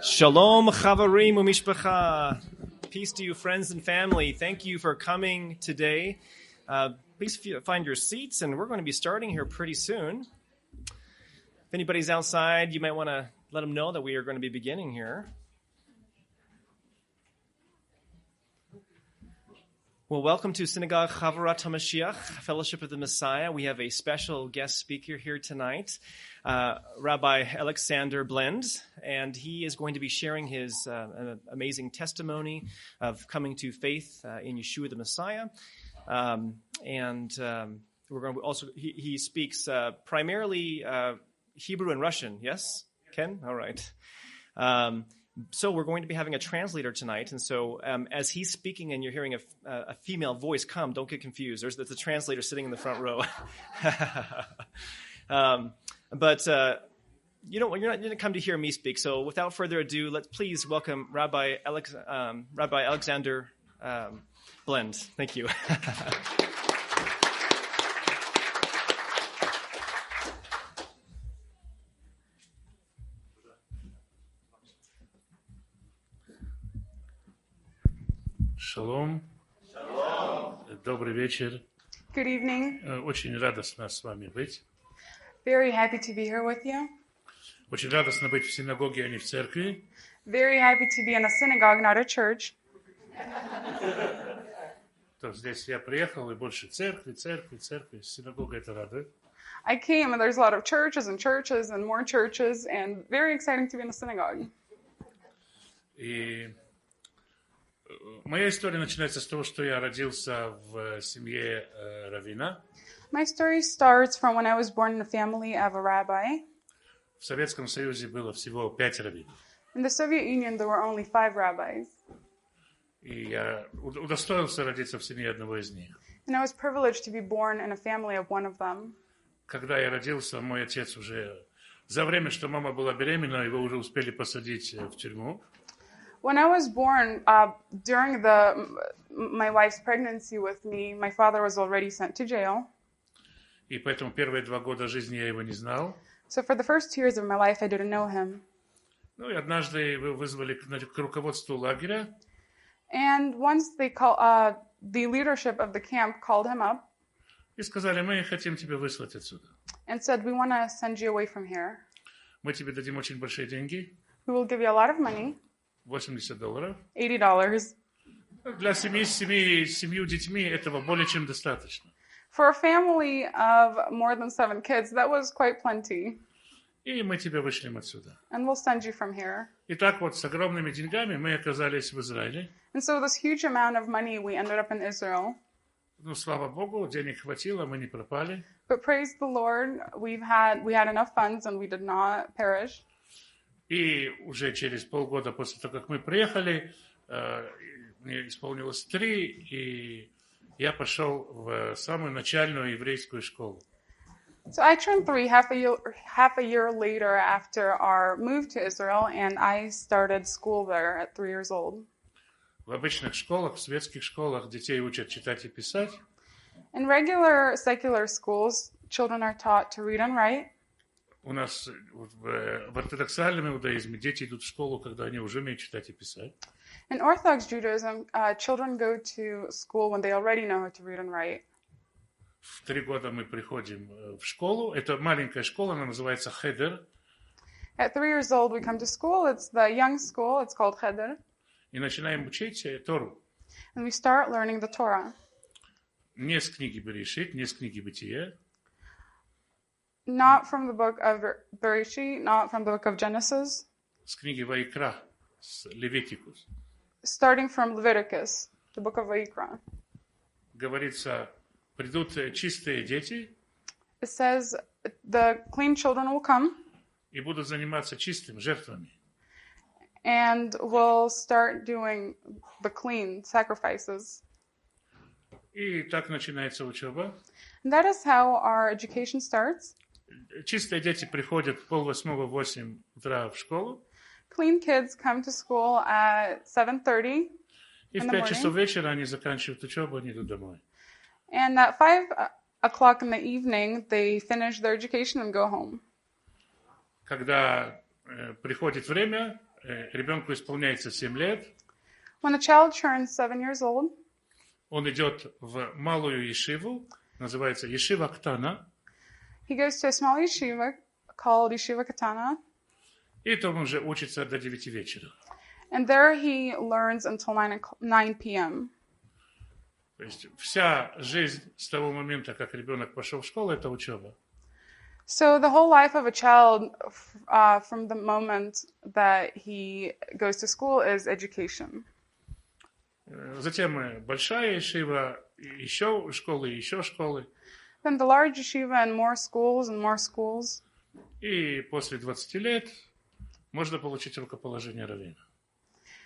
Shalom, chavarim umishpacha. Peace to you, friends and family. Thank you for coming today. Please find your seats, and we're going to be starting here pretty soon. If anybody's outside, you might want to let them know that we are going to be beginning here. Well, welcome to Synagogue Chavarat HaMashiach, Fellowship of the Messiah. We have a special guest speaker here tonight, Rabbi Alexander Blend, and he is going to be sharing his amazing testimony of coming to faith in Yeshua the Messiah. We're going to also he speaks primarily Hebrew and Russian. Yes, Ken? All right. So we're going to be having a translator tonight, and so as he's speaking and you're hearing a female voice come, don't get confused. There's a translator sitting in the front row. You're not going to come to hear me speak. So without further ado, let's please welcome Rabbi Alexander Blend. Thank you. Шалом. Добрый вечер. Good evening. Очень радостно с вами быть. Very happy to be here with you. Очень радостно быть в синагоге, а не в церкви. Very happy to be in a synagogue, not a church. То здесь я приехал, и больше церкви. Синагога это радует. I came, and there's a lot of churches and more churches, and very exciting to be in a synagogue. И моя история начинается с того, что я родился в семье раввина. My story starts from when I was born in a family of a rabbi. В Советском Союзе было всего 5 раввинов. In the Soviet Union, there were only 5 rabbis. И я удостоился родиться в семье одного из них. And I was privileged to be born in a family of one of them. Когда я родился, мой отец уже... За время, что мама была беременна, его уже успели посадить в тюрьму. When I was born, during my wife's pregnancy with me, my father was already sent to jail. И поэтому первые 2 года жизни я его не знал. So for the first 2 years of my life, I didn't know him. Ну и однажды его вызвали к руководству лагеря. And once the leadership of the camp called him up. И сказали, мы хотим тебя выслать отсюда. And said, we want to send you away from here. Мы тебе дадим очень большие деньги. We will give you a lot of money. $80. $80. Для семьи с 7 детьми этого более чем достаточно. For a family of more than 7 kids, that was quite plenty. И мы тебя вышлем отсюда. And we'll send you from here. И так вот с огромными деньгами мы оказались в Израиле. And so this huge amount of money, we ended up in Israel. Ну, слава Богу, денег хватило, мы не пропали. But praise the Lord, we had enough funds and we did not perish. И уже через полгода после того, как мы приехали, мне исполнилось 3, и я пошел в самую начальную еврейскую школу. So I turned 3 half a year later after our move to Israel, and I started school there at 3 years old. В обычных школах, в светских школах детей учат читать и писать. In regular secular schools, children are taught to read and write. У нас в ортодоксальном иудаизме дети идут в школу, когда они уже умеют читать и писать. In Orthodox Judaism, children go to school when they already know how to read and write. В 3 года мы приходим в школу. Это маленькая школа, она называется хедер. At 3 years old, we come to school. It's the young school. It's called Cheder. И начинаем учить Тору. And we start learning the Torah. Не с книги Берешит, не с книги Бытия. Not from the book of Bereshit, not from the book of Genesis. С книги Ваикра, с Левитикус. Starting from Leviticus, the book of Vayikra. Говорится, придут чистые дети. It says the clean children will come. И будут заниматься чистым, жертвами. And will start doing the clean sacrifices. И так начинается учеба. And that is how our education starts. Чистые дети приходят в 7:30-8 утра в школу. Clean kids come to school at 7:30 И в 5 часов вечера они заканчивают учебу, они идут домой. And at 5 o'clock in the evening, they finish their education and go home. когда приходит время, ребенку исполняется 7 лет, When a child turns 7 years old, он идет в малую ешиву, называется Ешива Ктана, he goes to a small yeshiva called Yeshiva Katana, и там уже учится до 9 вечера. and there he learns until 9 p.m. То есть вся жизнь с того момента, как ребенок пошел в школу, это учеба. So the whole life of a child from the moment that he goes to school is education. Затем большая ешива, еще школы, еще школы. Then the large yeshiva and more schools and more schools. И после 20 лет можно получить рукоположение раввина.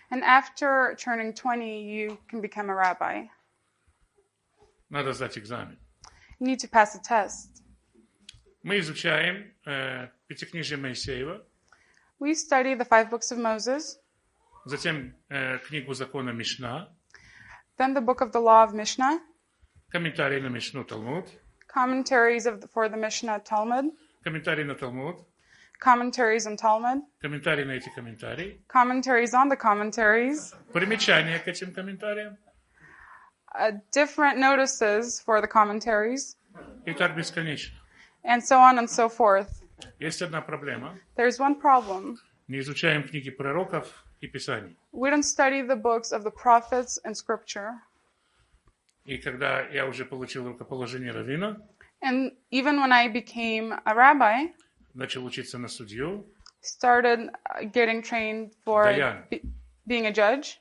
And after turning 20, you can become a rabbi. Надо сдать экзамен. You need to pass a test. Мы изучаем Пятикнижие Моисеева, We study the 5 books of Moses, затем книгу закона Мишна, then the book of the law of Mishnah, комментарий на Мишну Талмуд, commentaries for the Mishnah Talmud, комментарий на Талмуд, commentaries on Talmud, комментарий на эти комментарии, commentaries on the commentaries, примечания к этим комментариям, different notices for the commentaries, и так бесконечно. and so on and so forth. Есть одна проблема. There's one problem. Не изучаем книги пророков и Писаний. We don't study the books of the prophets and scripture. И когда я уже получил рукоположение раввина, And even when I became a rabbi, начал учиться на судью, started getting trained for Dayan. Being a judge,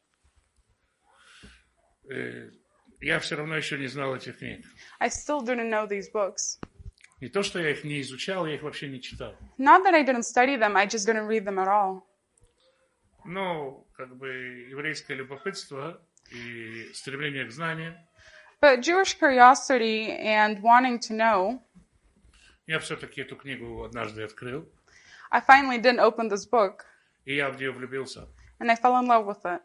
я все равно еще не знал этих книг. I still didn't know these books. Не то, что я их не изучал, я их вообще не читал. Not that I didn't study them, I just didn't read them at all. Но, как бы, еврейское любопытство и стремление к знаниям, But Jewish curiosity and wanting to know, я все-таки эту книгу однажды открыл, I finally didn't open this book, и я в нее влюбился. and I fell in love with it.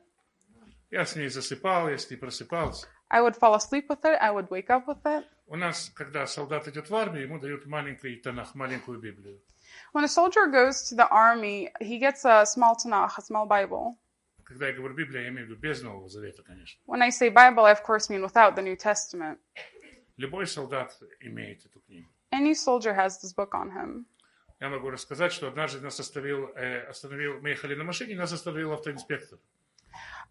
Я с ней засыпал, я с ней просыпался. I would fall asleep with it, I would wake up with it. У нас, когда солдат идет в армию, ему дают маленький Танах, маленькую Библию. When a soldier goes to the army, he gets a small Tanakh, a small Bible. Когда я говорю Библия, я имею в виду без Нового Завета, конечно. When I say Bible, I of course mean without the New Testament. Любой солдат имеет эту книгу. Any soldier has this book on him. Я могу рассказать, что однажды нас остановил, мы ехали на машине, нас остановил автоинспектор.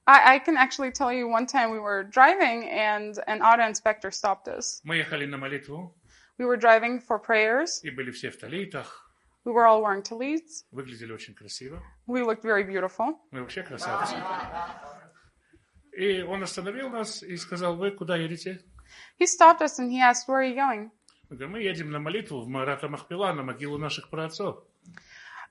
I can actually tell you one time we were driving and an auto inspector stopped us. Мы ехали на молитву, We were driving for prayers. и были все в талитах, We were all wearing tallits. выглядели очень красиво. We looked very beautiful. Мы вообще красавцы. И он остановил нас и сказал: вы куда едете? He stopped us and he asked, "Where are you going?" Мы говорим: мы едем на молитву в Марата Махпила, на могилу наших праотцов.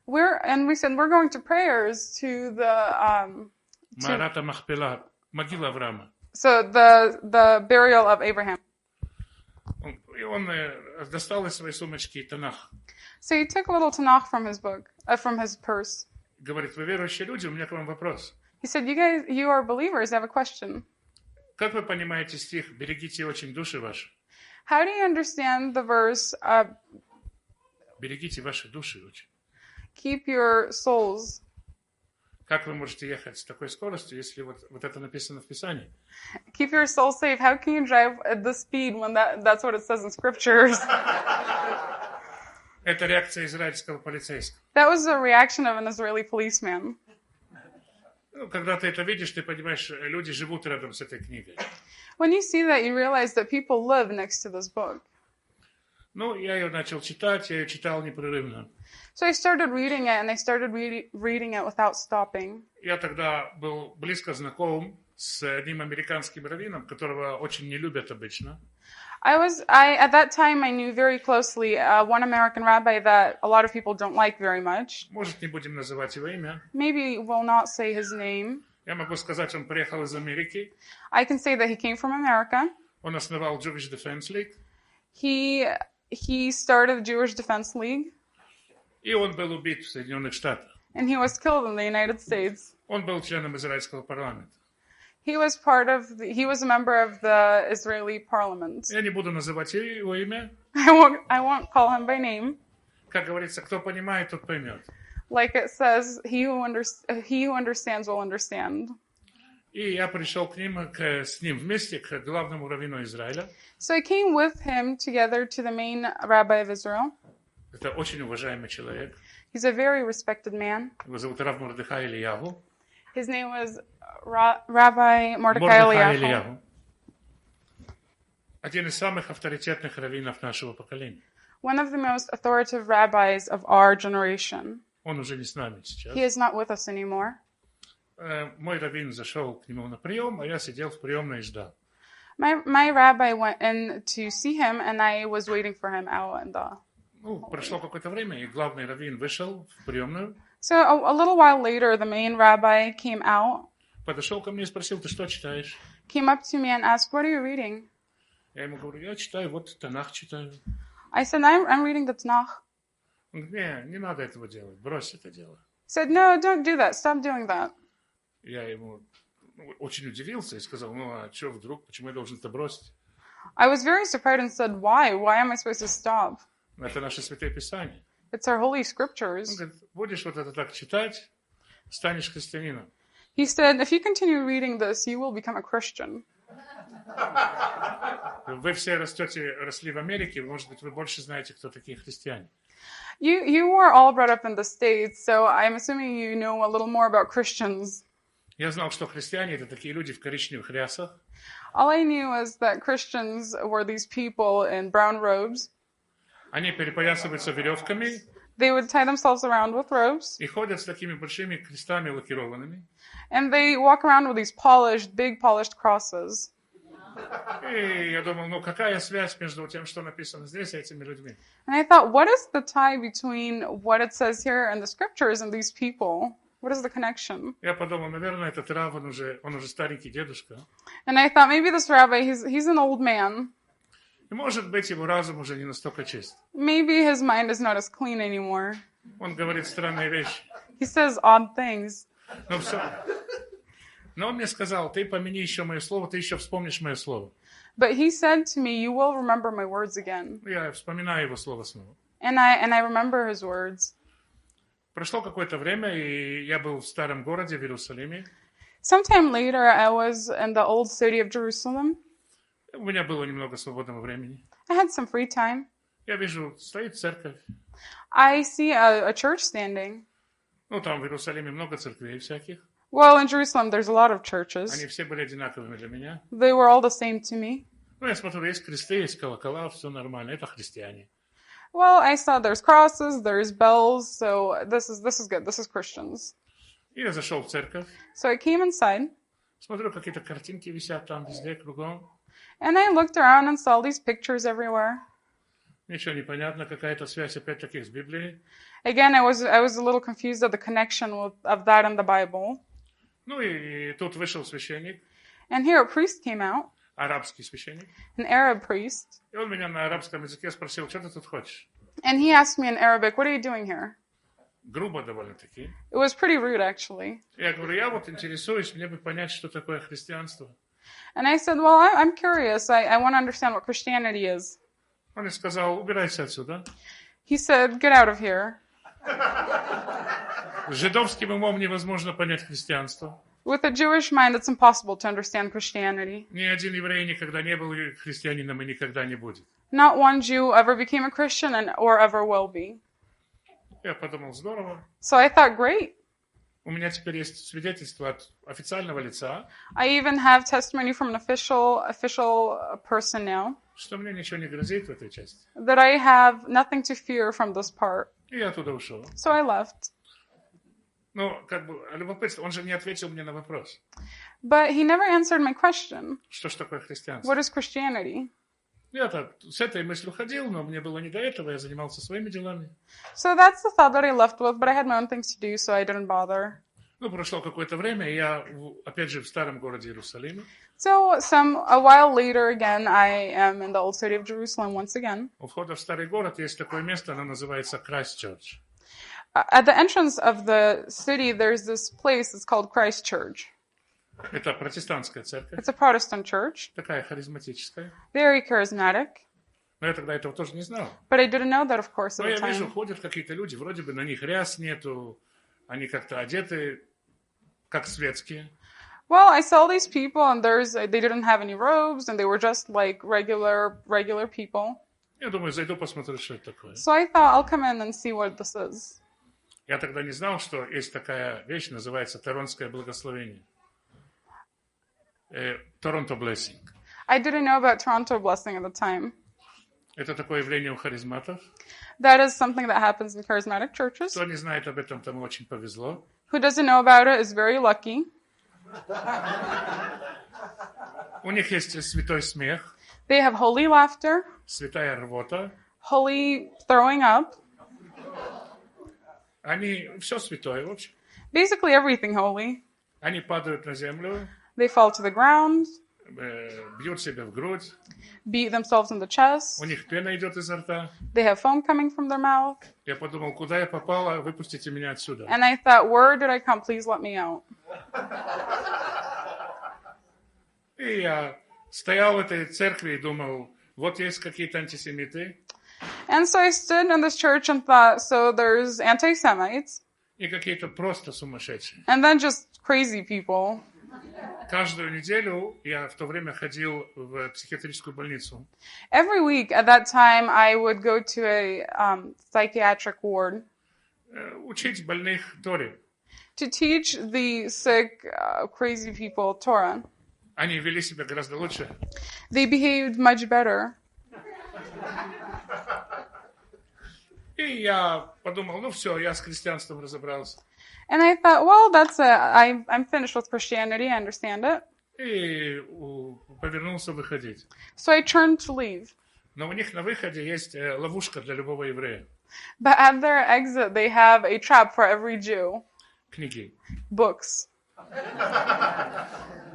And we said, "We're going to prayers to the Марата Махпила, могила Авраама. the burial of Abraham." И он достал из своей сумочки Танах. So he took a little Tanakh from his book, from his purse. Говорит: вы верующие люди, у меня к вам вопрос. He said, you are believers, I have a question. Как вы понимаете стих «Берегите очень души ваши»? How do you understand the verse, Берегите ваши души очень. keep your souls? Как вы можете ехать с такой скоростью, если вот это написано в Писании? Keep your soul safe. How can you drive at this speed when that's what it says in scriptures? Это реакция израильского полицейского. That was the reaction of an Israeli policeman. Когда ты это видишь, ты понимаешь, люди живут рядом с этой книгой. When you see that, you realize that people live next to this book. Я ее начал читать, я ее читал непрерывно. So I started reading it, and I started reading it without stopping. Я тогда был близко знаком с одним американским раввином, которого очень не любят обычно. At that time, I knew very closely one American rabbi that a lot of people don't like very much. Может, не будем называть его имя. Maybe we'll not say his name. Я могу сказать, он приехал из Америки. I can say that he came from America. Он основал Jewish Defense League. He started the Jewish Defense League. И он был убит в Соединенных Штатах. And he was killed in the United States. Он был членом израильского парламента. He was a member of the Israeli parliament. Я не буду называть его имя. I won't call him by name. Как говорится, кто понимает, тот поймет. Like it says, he who understands will understand. И я пришел с ним вместе к главному раввину Израиля. So I came with him together to the main rabbi of Israel. Это очень уважаемый человек. He's a very respected man. Его зовут Рав Мордехай Ильягу. His name was Rabbi Mordechai Eliyahu. Один из самых авторитетных раввинов нашего поколения. One of the most authoritative rabbis of our generation. Он уже не с нами сейчас. He is not with us anymore. Мой раввин зашел к нему на прием, а я сидел в приемной и ждал. My rabbi went in to see him, and I was waiting for him out in the... Прошло какое-то время, и главный раввин вышел в приемную. So a little while later, the main rabbi came out, Подошел ко мне и спросил, ты что читаешь? came up to me and asked, what are you reading? Я ему говорю, я читаю, вот Танах читаю. I said, I'm reading the Tanakh. Он говорит, не надо этого делать, брось это дело. He said, no, don't do that. Stop doing that. Я ему очень удивился и сказал, а что вдруг, почему я должен это бросить? I was very surprised and said, why? Why am I supposed to stop? Это наше Святое Писание. It's our holy Он scriptures. говорит, будешь вот это так читать, станешь христианином. He said, if you continue reading this, you will become a Christian. Вы все росли в Америке, может быть, вы больше знаете, кто такие христиане. You were all brought up in the States, so I'm assuming you know a little more about Christians. Я знал, что христиане — это такие люди в коричневых рясах. All I knew was that Christians were these people in brown robes. Они перепоясываются веревками. They would tie themselves around with ropes. И ходят с такими большими крестами лакированными. And they walk around with these big polished crosses. И я думал, какая связь между тем, что написано здесь, и этими людьми? And I thought, what is the tie between what it says here in the scriptures and these people? What is the connection? Я подумал, наверное, этот Рав, он уже старенький дедушка. And I thought, maybe this rabbi, he's an old man. И, может быть, его разум уже не настолько чист. Maybe his mind is not as clean anymore. Он говорит странные вещи. He says odd things. Но он мне сказал, ты помяни еще мое слово, ты еще вспомнишь мое слово. But he said to me, you will remember my words again. Я вспоминаю его слово снова. And I remember his words. Прошло какое-то время, и я был в старом городе в Иерусалиме. Sometime later, I was in the old city of Jerusalem. У меня было немного свободного времени. I had some free time. Я вижу, стоит церковь. I see a church standing. Там в Иерусалиме много церквей всяких. Well, in Jerusalem, there's a lot of churches. Они все были одинаковыми для меня. They were all the same to me. Я смотрю, есть кресты, есть колокола, все нормально. Это христиане. Well, I saw there's crosses, there's bells, so this is good. This is Christians. И я зашел в церковь. So I came inside. Смотрю, какие-то картинки висят там везде, кругом. And I looked around and saw these pictures everywhere. Ничего не понятно, какая-то связь опять-таки с Библией. Again, I was a little confused of the connection of that and the Bible. И тут вышел священник. And here a priest came out. Арабский священник. An Arab priest. И он меня на арабском языке спросил, что ты тут хочешь? And he asked me in Arabic, what are you doing here? Грубо довольно-таки. It was pretty rude, actually. Я говорю, я интересуюсь, мне бы понять, что такое христианство. And I said, well, I'm curious. I want to understand what Christianity is. Он мне сказал, убирайся отсюда. He said, get out of here. С жидовским умом невозможно понять христианство. With a Jewish mind, it's impossible to understand Christianity. Ни один еврей никогда не был христианином и никогда не будет. Not one Jew ever became a Christian or ever will be. Я подумал, здорово. So I thought, great. У меня теперь есть свидетельство от официального лица. I even have testimony from an official person now. Что мне ничего не грозит в этой части. That I have nothing to fear from this part. И я оттуда ушел. So I left. Любопытство, он же не ответил мне на вопрос. But he never answered my question. Что ж такое христианство? What is Christianity? Я с этой мыслью ходил, но мне было не до этого, я занимался своими делами. So that's the thought that I left with, but I had my own things to do, so I didn't bother. Прошло какое-то время, и я, опять же, в старом городе Иерусалиме. So a while later, again, I am in the old city of Jerusalem once again. У входа в старый город есть такое место, оно называется Christchurch. At the entrance of the city, there's this place that's called Christ Church. Это протестантская церковь. It's a Protestant church. Такая харизматическая. Very charismatic. Но я тогда этого тоже не знал. But I didn't know that, of course, Но at я the вижу, time. ходят какие-то люди, вроде бы на них ряс нету, они как-то одеты, как светские. Well, I saw these people, and they didn't have any robes, and they were just like regular people. Я думаю, зайду посмотрю, что это такое. So I thought I'll come in and see what this is. Я тогда не знал, что есть такая вещь, называется торонское благословение. Торонто blessing. I didn't know about Toronto blessing at the time. Это такое явление у харизматов. That is something that happens in charismatic churches. Кто не знает об этом, тому очень повезло. Who doesn't know about it is very lucky. У них есть святой смех, They have holy laughter, святая рвота. holy throwing up, Они все святое, в общем. basically everything holy. Они падают на землю, They fall to the ground, бьют себя в грудь. beat themselves in the chest. У них пена идет изо рта. They have foam coming from their mouth. Я подумал, куда я попала, выпустите меня отсюда. And I thought, where did I come? Please let me out. И я стоял в этой церкви и думал, вот есть какие-то антисемиты, And so I stood in this church and thought, so there's anti-Semites, и какие-то просто сумасшедшие. and then just crazy people. Каждую неделю я в то время ходил в психиатрическую больницу. Every week at that time, I would go to a psychiatric ward Учить больных Торе. to teach the sick, crazy people Torah. Они вели себя гораздо лучше. They behaved much better. И я подумал, ну все, я с христианством разобрался. And I thought, well, that's it. I'm finished with Christianity. I understand it. И повернулся выходить. So I turned to leave. Но у них на выходе есть ловушка для любого еврея. But at their exit, they have a trap for every Jew. Книги. Books.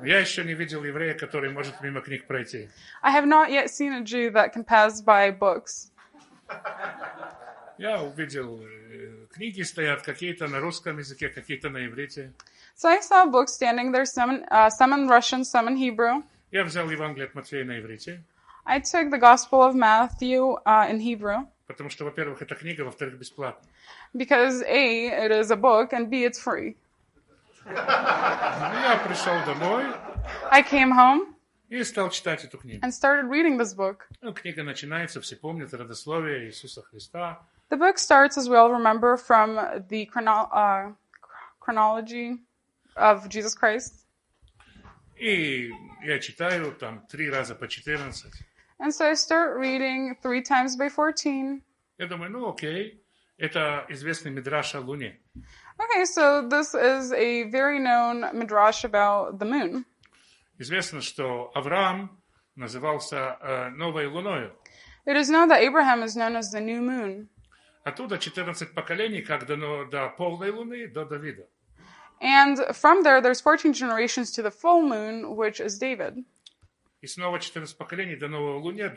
Я еще не видел еврея, который может мимо книг пройти. I have not yet seen a Jew that can pass by books. Я увидел, книги стоят, какие-то на русском языке, какие-то на иврите. So I saw books standing there, some in Russian, some in Hebrew. Я взял Евангелие от Матфея на иврите, I took the Gospel of Matthew in Hebrew потому что, во-первых, это книга, во-вторых, бесплатно. because A, it is a book, and B, it's free. Я пришел домой I came home и стал читать эту книгу. and started reading this book. Книга начинается, все помнят, родословие Иисуса Христа. The book starts, as we all remember, from the chronology of Jesus Christ. И я читаю там 3 раза по 14. And so I start reading 3 times by 14. Я думаю, ну окей, это известный мидраш о Луне. Okay, so this is a very known midrash about the moon. Известно, что Авраам назывался новой Луною. It is known that Abraham is known as the new moon. Оттуда 14 поколений, как до полной Луны, до Давида. And from there, there's 14 generations to the full moon, which is David. И снова 14 поколений до новой Луны,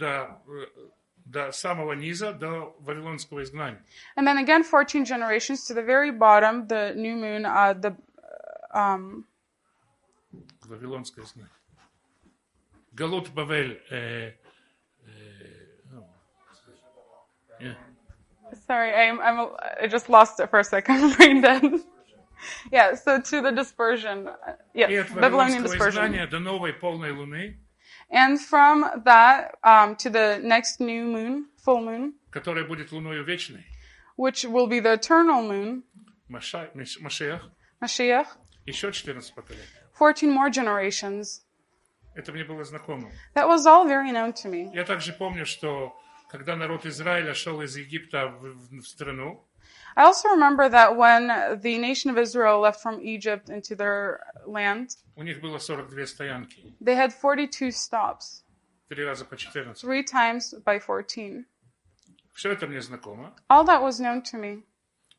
до самого низа, до Вавилонского изгнания. And then again, 14 generations to the very bottom, the new moon, Вавилонское изгнание. Галут Бавель. Sorry, I just lost it for a second. I'm brain dead. Yeah, so to the dispersion. И Yes, от Babylonian Вавилонского dispersion. изгнания до новой полной Луны, And from that to the next new moon, full moon, которая будет Луною вечной, which will be the eternal moon, Машиах, Mashiach, еще 14 поколений. 14 more generations. Это мне было знакомо. That was all very known to me. Я также помню, что когда народ Израиля шел из Египта в страну, I also remember that when the nation of Israel left from Egypt into their land, у них было 42 стоянки, they had 42 stops, 3 раза по 14. 3 times by 14. Все это мне знакомо. All that was known to me.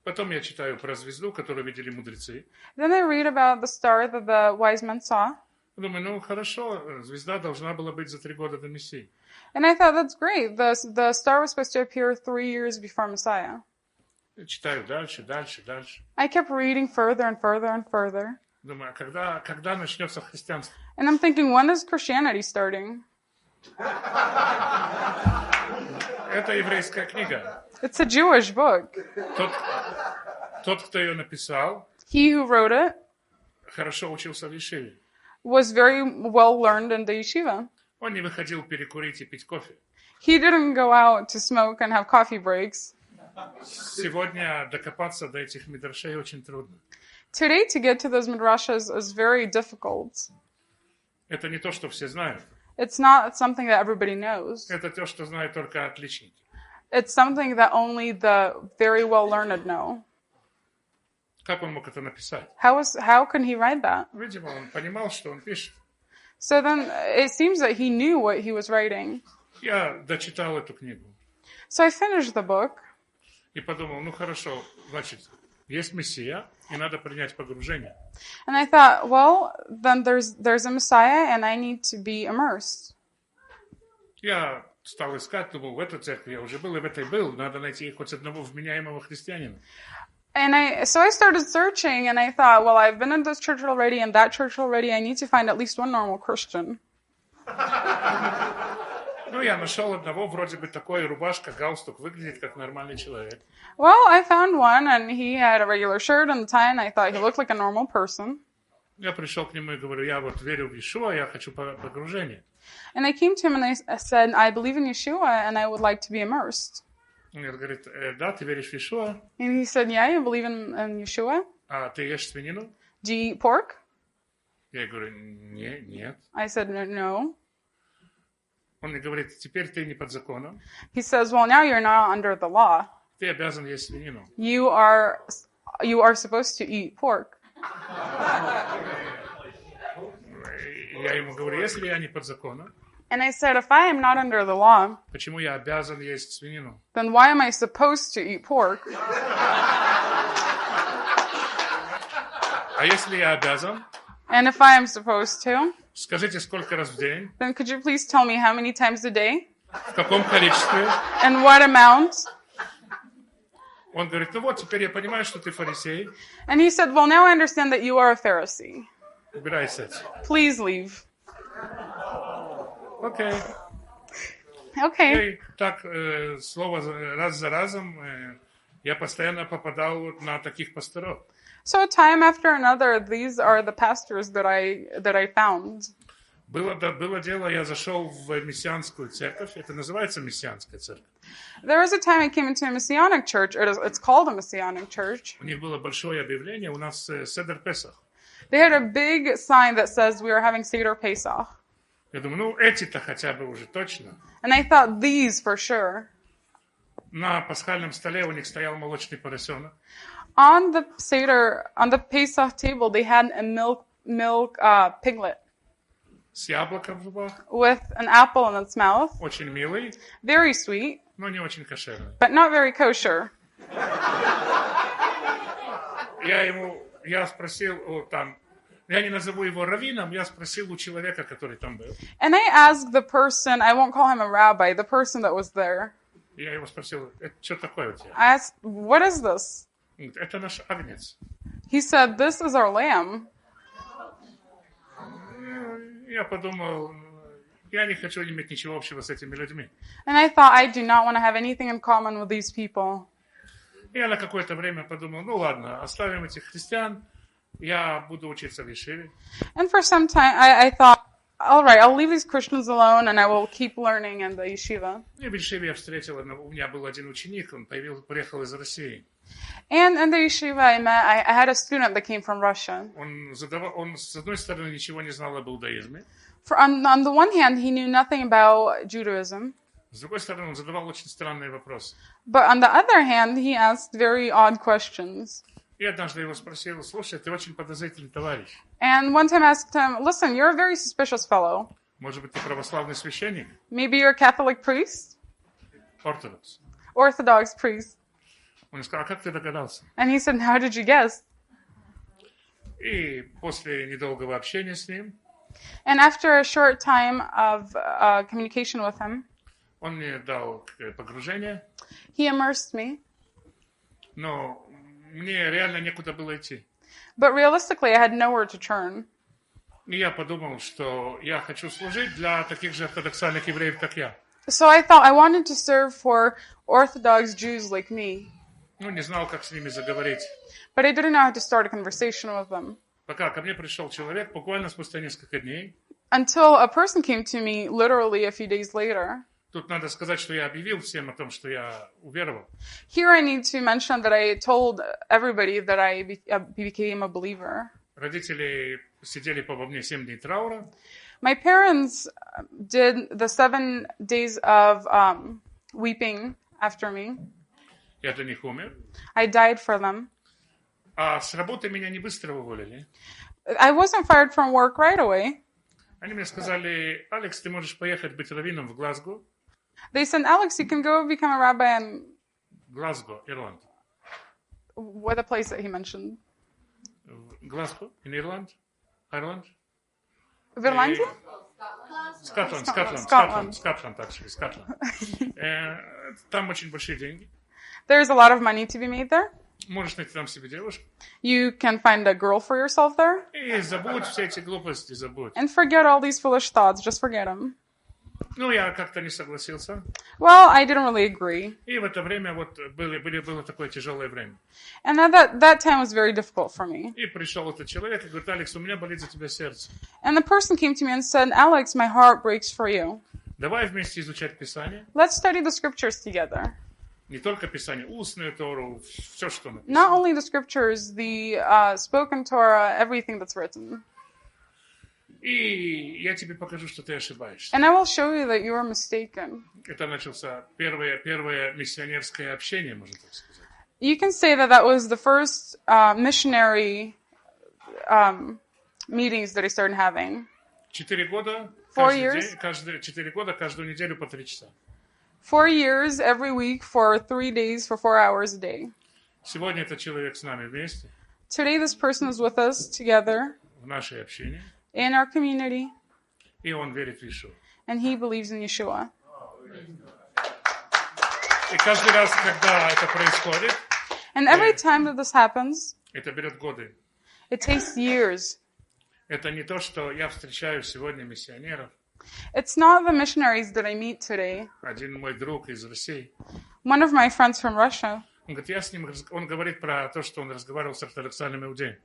Потом я читаю про звезду, которую видели мудрецы. Then I read about the star that the wise men saw. Думаю, ну хорошо, звезда должна была быть за 3 года до Мессии. And I thought, that's great. The star was supposed to appear 3 years before Messiah. Читаю дальше. I kept reading further and further and further. Думаю, а когда начнется христианство? And I'm thinking, when is Christianity starting? Это еврейская книга. It's a Jewish book. Тот, кто ее написал, He who wrote it хорошо учился в Ешиве. was very well learned in the yeshiva. Он не выходил перекурить и пить кофе. He didn't go out to smoke and have coffee breaks. Сегодня докопаться до этих мидрашей очень трудно. Today, to get to those midrashas is very difficult. Это не то, что все знают. It's not something that everybody knows. Это то, что знают только отличники. It's something that only the very well learned know. Как он мог это написать? How can he write that? Видимо, он понимал, что он пишет. So then it seems that he knew what he was writing. Я дочитал эту книгу So I finished the book. и подумал, ну хорошо, значит, есть Мессия, и надо принять погружение. And I thought, well, then there's a Messiah and I need to be immersed. Я стал искать, думал, в этой церкви я уже был, и в этой был. Надо найти хоть одного вменяемого христианина. And so I started searching and I thought, well, I've been in this church already and that church already. I need to find at least one normal Christian. Ну, я нашел одного, вроде бы такой, рубашка, галстук, выглядит как нормальный человек. Well, I found one and he had a regular shirt and tie and I thought he looked like a normal person. Я пришел к нему и говорю, я вот верю в Иешуа, я хочу погружение. And I came to him and I said, I believe in Yeshua and I would like to be immersed. Он говорит, да, ты веришь в Иешуа? And he said, yeah, you believe in Yeshua? А ты ешь свинину? Do you eat pork? Я говорю, нет. I said, no. Он мне говорит, теперь ты не под законом. He says, well, now you're not under the law. Ты обязан есть свинину. You are supposed to eat pork. Я ему говорю, если я не под законом, And I said, if I am not under the law, почему я обязан есть свинину? then why am I supposed to eat pork? А если я обязан, And if I am supposed to, скажите, сколько раз в день, then could you please tell me how many times a day? в каком количестве? And what amount? Он говорит, ну вот, теперь я понимаю, что ты фарисей. And he said, well, now I understand that you are a Pharisee. Убирайся. Please leave. Окей. Okay. И так, слово раз за разом, я постоянно попадал на таких пасторов. So time after another, these are the pastors that I found. Было дело, я зашел в мессианскую церковь. Это называется мессианская церковь. There was a time I came into a Messianic church. It's called a Messianic church. У них было большое объявление. У нас Седер Песах. They had a big sign that says we are having Seder Pesach. Я думаю, ну эти-то хотя бы уже точно. And I thought these for sure. На пасхальном столе у них стоял молочный поросенок. On the Pesach table, they had a milk piglet С яблоком в зубах. with an apple in its mouth. Очень милый, Very sweet, но не очень кошерный. but not very kosher. Я спросил там, я не назову его раввином, я спросил у человека, который там был. And I asked the person, I won't call him a rabbi, the person that was there. Я его спросил, это что такое у тебя? I asked, what is this? Он говорит, это наш агнец. He said, this is our lamb. Я подумал, я не хочу иметь ничего общего с этими людьми. And I thought, I do not want to have anything in common with these people. Я на какое-то время подумал, ну ладно, оставим этих христиан, я буду учиться в Ешиве. And for some time, I thought, all right, I'll leave these Christians alone and I will keep learning in the yeshiva. И в Ешиве я встретил, у меня был один ученик, он приехал из России. And in the yeshiva I had a student that came from Russia. Он с одной стороны ничего не знал об иудаизме. On the one hand, he knew nothing about Judaism. С другой стороны, он задавал очень странные вопросы. But on the other hand, he asked very odd questions. И однажды его спросил, слушай, ты очень подозрительный товарищ. And one time I asked him, listen, you're a very suspicious fellow. Может быть, ты православный священник? Maybe you're a Catholic priest? Ортодокс. Orthodox priest. Он сказал, а как ты догадался? And he said, how did you guess? И после недолгого общения с ним, And after a short time of communication with him, он мне дал погружение, he immersed me. но мне реально некуда было идти. But realistically, I had nowhere to turn. И я подумал, что я хочу служить для таких же ортодоксальных евреев, как я. So I thought I wanted to serve for Orthodox Jews like me, Ну, не знал, как с ними заговорить. but I didn't know how to start a conversation with them. Пока ко мне пришел человек, буквально спустя несколько дней. Until a person came to me literally a few days later. Тут надо сказать, что я объявил всем о том, что я уверовал. Here I need to mention that I told everybody that I became a believer. Родители сидели по мне 7 дней траура. My parents did the 7 days of weeping after me. Я для них умер. I died for them. А с работы меня не быстро уволили. I wasn't fired from work right away. Они мне сказали: Алекс, ты можешь поехать быть раввином в Глазго. They said, Alex, you can go become a rabbi in Глазго, Ирланд. what a place that he mentioned. Глазго, in Ireland? Ireland? Virlandia? Scotland, actually, Scotland. Там очень большие деньги. There's a lot of money to be made there. Можешь найти там себе девушку. You can find a girl for yourself there. И забудь все эти глупости, забудь. And forget all these foolish thoughts. Just forget them. Ну, я как-то не согласился. Well, I didn't really agree. И в это время вот было такое тяжелое время. And that time was very difficult for me. И пришел этот человек и говорит: Алекс, у меня болит за тебя сердце. And the person came to me and said, Alex, my heart breaks for you. Давай вместе изучать Писание. Let's study the scriptures together. Не только Писание, устную Тору, все, что написано. Not only the scriptures, the spoken Torah, everything that's written. И я тебе покажу, что ты ошибаешься. And I will show you that you are mistaken. Это начался первое миссионерское общение, можно так сказать. You can say that was the first missionary meetings that I started having. 4 года, 4 года, каждую неделю по 3 часа. 4 years, every week, for 3 days, for 4 hours a day. Сегодня этот человек с нами вместе. Today, this person is with us together В нашей общине. in our community, И он верит в Иешуа. and he believes in Yeshua. И каждый раз, когда это происходит, And every time that this happens, это берет годы. it takes years. Это не то, что я встречаю сегодня миссионеров. It's not the missionaries that I meet today. Один мой друг из России. One of my friends from Russia, Он говорит, он говорит про то, что он разговаривал с ортодоксальным иудеем.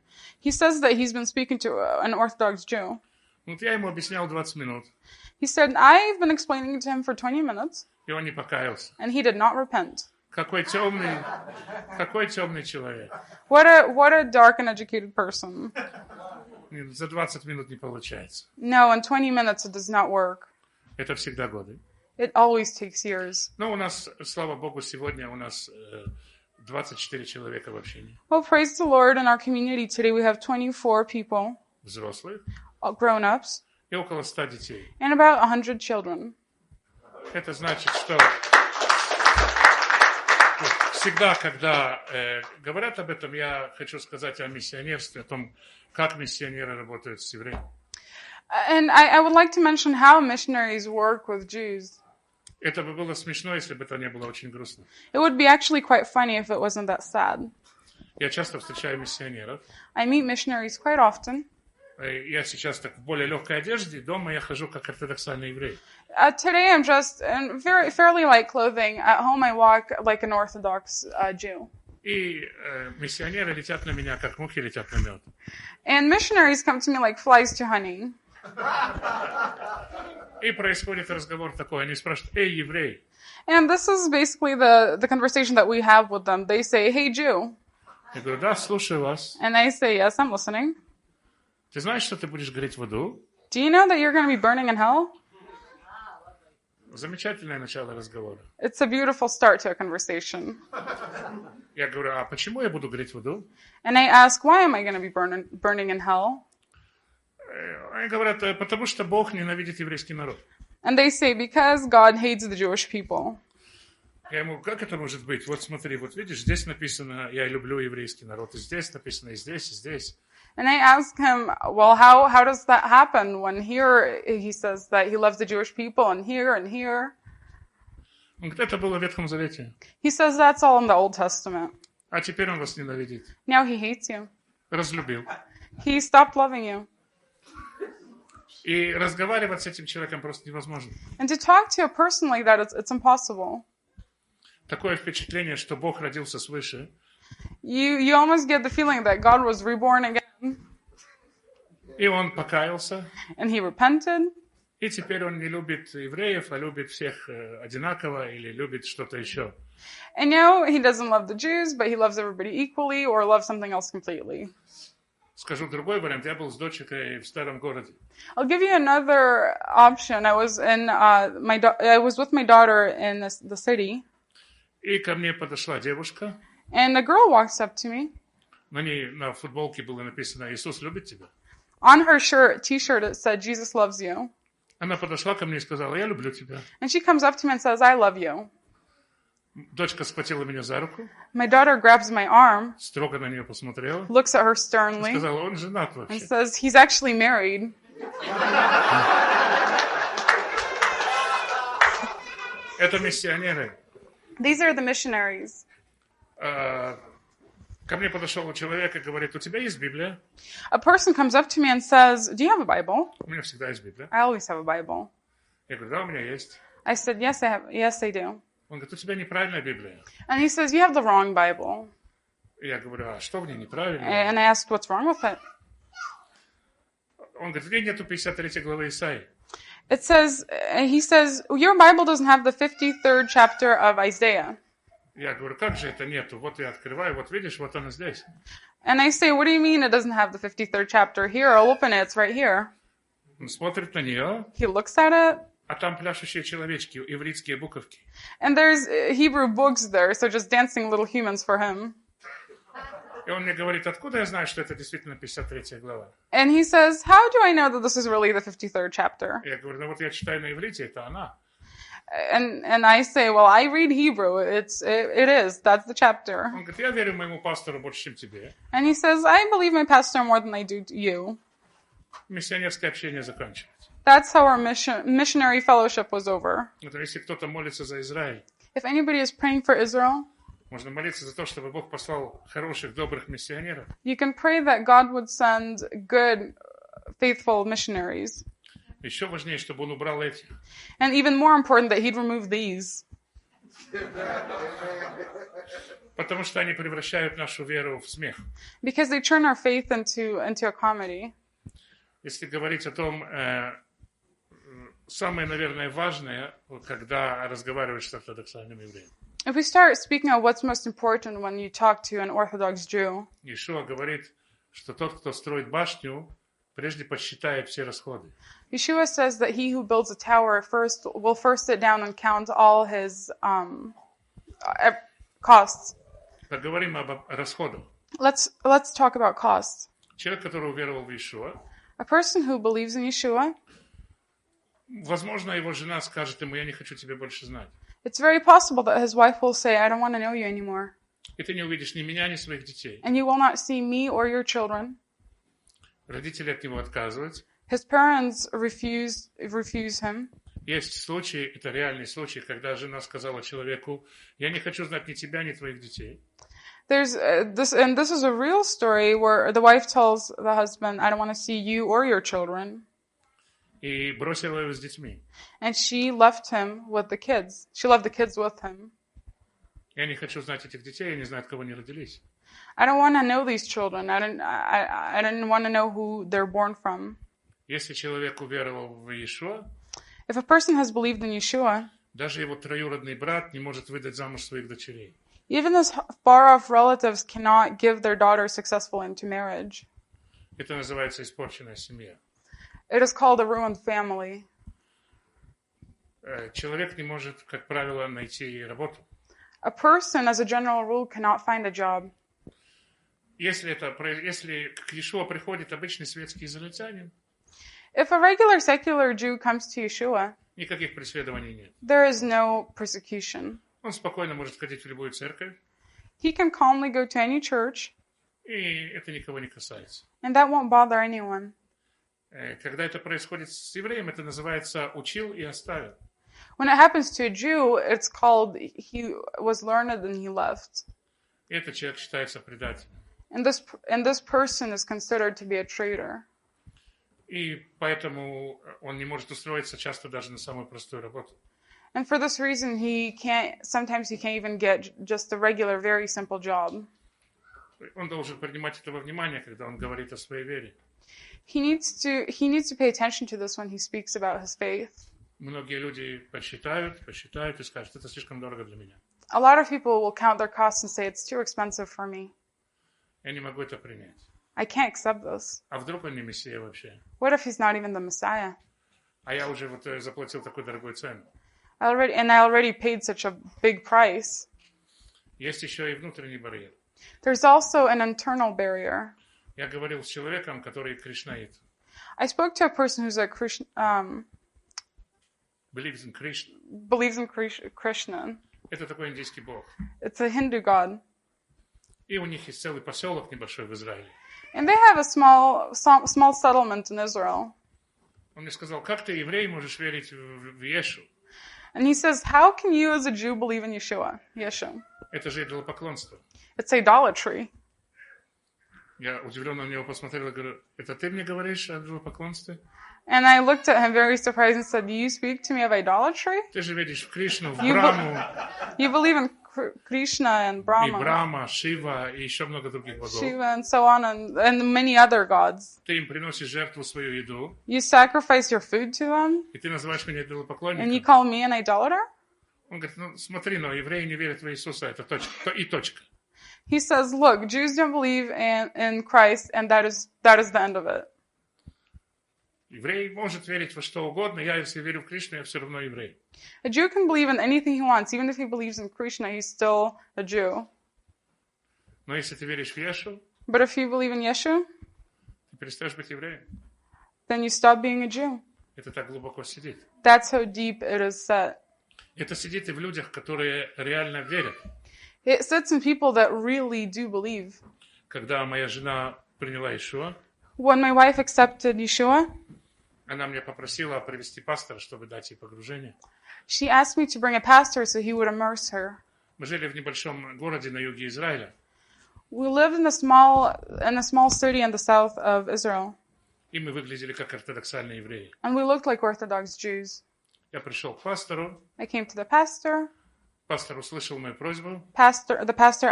he says that he's been speaking to an Orthodox Jew. Вот я ему объяснял 20 минут, He said, I've been explaining to him for 20 minutes, и он не покаялся. and he did not repent. Какой темный человек. What a dark and educated person. За 20 минут не получается. No, in 20 minutes it does not work. Это всегда годы. It always takes years. Но у нас, слава Богу, сегодня у нас 24 человека в общении. Well, praise the Lord, in our community today we have 24 people, Взрослых grown-ups, и около 100 детей. and about 100 children. Это значит, что всегда, когда говорят об этом, я хочу сказать о миссионерстве, о том, как миссионеры работают с евреями. And I would like to mention how missionaries work with Jews. Это бы было смешно, если бы это не было очень грустно. It would be actually quite funny if it wasn't that sad. Я часто встречаю миссионеров. I meet missionaries quite often. Я сейчас так в более легкой одежде, дома я хожу как ортодоксальный еврей. Today I'm dressed in fairly light clothing. At home I walk like an Orthodox Jew. И миссионеры летят на меня, как мухи летят на мед. And missionaries come to me like flies to honey. И происходит разговор такой, они спрашивают: «Эй, еврей!» And this is basically the conversation that we have with them. They say, hey, Jew. Я говорю: «Да, слушаю вас. And I say, yes, I'm listening. Ты знаешь, что ты будешь гореть в аду?» Do you know that you're going to be burning in hell? Замечательное начало разговора. It's a beautiful start to a conversation. Я говорю: «А почему я буду гореть в аду?» And I ask, why am I going to be burning in hell? Они говорят: «Потому что Бог ненавидит еврейский народ». And they say, because God hates the Jewish people. Я ему: «Как это может быть? Вот смотри, вот видишь, здесь написано: я люблю еврейский народ, и здесь написано, и здесь, и здесь». And I ask him, well, how does that happen when here he says that he loves the Jewish people and here and here? Он говорит: «Это было в Ветхом Завете. He says that's all in the Old Testament. А теперь он вас ненавидит». Now he hates you. Разлюбил. He stopped loving you. И разговаривать с этим человеком просто невозможно. And to talk to a person like that, it's impossible. Такое впечатление, что Бог родился свыше. You almost get the feeling that God was reborn again. И он покаялся. And he repented. И теперь он не любит евреев, а любит всех одинаково или любит что-то еще. And now he doesn't love the Jews, but he loves everybody equally or loves something else completely. Скажу другой вариант. Я был с дочкой в старом городе. I'll give you another option. I was with my daughter in the city. И ко мне подошла девушка. And a girl walks up to me. На ней на футболке было написано «Иисус любит тебя». On her t-shirt, it said, Jesus loves you. Она подошла ко мне и сказала «Я люблю тебя». And she comes up to me and says, I love you. Дочка схватила меня за руку. My daughter grabs my arm, Строго на нее посмотрела. looks at her sternly, Сказала, он женат and вообще. says, he's actually married. Это миссионеры. These are the missionaries. Ко мне подошел человек и говорит, у тебя есть Библия? A person comes up to me and says, do you have a Bible? У меня всегда есть Библия. I always have a Bible. Я говорю, да, у меня есть. I said, yes, I do. Он говорит, у тебя неправильная Библия. And he says, you have the wrong Bible. Я говорю, а что в ней неправильно? And I asked, what's wrong with it? Он говорит, в ней нету 53 главы Исаии. He says, your Bible doesn't have the 53rd chapter of Isaiah. Я говорю, как же это нету? Вот я открываю, вот видишь, вот она здесь. And I say, what do you mean it doesn't have the 53rd chapter? Here, I'll open it, it's right here. Он смотрит на нее, He looks at it, а там пляшущие человечки, ивритские буковки. and there's Hebrew books there, so just dancing little humans for him. И он мне говорит, откуда я знаю, что это действительно 53 глава? And he says, how do I know that this is really the 53rd chapter? Я говорю, ну вот я читаю на иврите, это она. And I say, well, I read Hebrew. It is. That's the chapter. Он говорит, я верю моему пастору больше, чем тебе. And he says, I believe my pastor more than I do you. Миссионерское общение заканчивается. That's how our missionary fellowship was over. Это если кто-то молится за Израиль, If anybody is praying for Israel, можно молиться за то, чтобы Бог послал хороших, добрых миссионеров. you can pray that God would send good, faithful missionaries. Еще важнее, чтобы Он убрал этих. And even more important, that he'd remove these. Потому что они превращают нашу веру в смех. Because they turn our faith into a comedy. Если говорить о том, самое, наверное, важное, когда разговариваешь с ортодоксальным евреем. If we start speaking of what's most important when you talk to an Orthodox Jew, Иешуа говорит, что тот, кто строит башню, прежде подсчитает все расходы. Yeshua says that he who builds a tower will first sit down and count all his costs. Поговорим об расходах. Let's talk about costs. Человек, который уверовал в Иешуа, A person who believes in Yeshua, возможно, его жена скажет ему, я не хочу тебя больше знать. it's very possible that his wife will say, I don't want to know you anymore. И ты не увидишь ни меня, ни своих детей. And you will not see me or your children. Родители от него отказываются. His parents refuse him. Есть случаи, это реальный случай, когда жена сказала человеку, я не хочу знать ни тебя, ни твоих детей. There's this is a real story where the wife tells the husband, I don't want to see you or your children. И бросила его с детьми. And she left him with the kids. She left the kids with him. Я не хочу знать этих детей, я не знаю, от кого они родились. I don't want to know these children. I didn't want to know who they're born from. Если человек уверовал в Иешуа, If a person has believed in Yeshua, даже его троюродный брат не может выдать замуж своих дочерей. even his far-off relatives cannot give their daughter successful into marriage. Это называется испорченная семья. It is called a ruined family. Человек не может, как правило, найти работу. A person, as a general rule, cannot find a job. Если к Иешуа приходит обычный светский израильтянин, If a regular secular Jew comes to Yeshua, никаких преследований нет. there is no persecution. Он спокойно может ходить в любую церковь, He can calmly go to any church, и это никого не касается. and that won't bother anyone. Когда это происходит с евреем, это называется «учил и оставил». When it happens to a Jew, it's called he was learned and he left. И этот человек считается предателем. And this person is considered to be a traitor. И поэтому он не может устроиться часто даже на самую простую работу. And for this reason, sometimes he can't even get just a regular, very simple job. Он должен принимать это во внимание, когда он говорит о своей вере. He needs to pay attention to this when he speaks about his faith. Многие люди посчитают и скажут, это слишком дорого для меня. A lot of people will count their costs and say, it's too expensive for me. Я не могу это принять. I can't accept this. А вдруг он не мессия вообще? What if he's not even the Messiah? А я уже вот заплатил такую дорогую цену. I already paid such a big price. Есть еще и внутренний барьер. There's also an internal barrier. Я говорил с человеком, который кришнаит. I spoke to a person who's a Believes in Krishna. believes in Krishna. Это такой индийский бог. It's a Hindu god. И у них есть целый поселок небольшой в Израиле. And they have a small settlement in Israel. Он мне сказал, как ты, еврей, можешь верить в Иешу? And he says, how can you as a Jew believe in Yeshua? Yeshua. Это же идолопоклонство. It's idolatry. Я удивленно на него посмотрел и говорю, это ты мне говоришь о идолопоклонстве? And I looked at him very surprised and said, do you speak to me of idolatry? Ты же веришь в Кришну, в Браму, You believe in Krishna and и Brahma, Брама, Шива и еще много других богов. Shiva, and so on, and many other gods. Ты им приносишь жертву свою еду, You sacrifice your food to them, и ты называешь меня and you идолопоклонником. call me an idolater? Он говорит, ну смотри, но евреи не верят в Иисуса, это точка, и точка. He says, look, Jews don't believe in Christ, and that is the end of it. Еврей может верить во что угодно, я если верю в Кришну, я все равно еврей. A Jew can believe in anything he wants, even if he believes in Krishna, he's still a Jew. Но если ты веришь в Иешу, But if you believe in Yeshua, ты перестаешь быть евреем. then you stop being a Jew. Это так глубоко сидит. That's how deep it is set. Это сидит и в людях, которые реально верят. It sits in people that really do believe. Когда моя жена приняла Иешуа, When my wife accepted Yeshua, она меня попросила привести пастора, чтобы дать ей погружение. she asked me to bring a pastor so he would immerse her. Мы жили в небольшом городе на юге Израиля. We lived in a small city in the south of Israel, И мы выглядели как ортодоксальные евреи. and we looked like Orthodox Jews. Я пришел к пастору. I came to the pastor. Пастор услышал мою просьбу, The pastor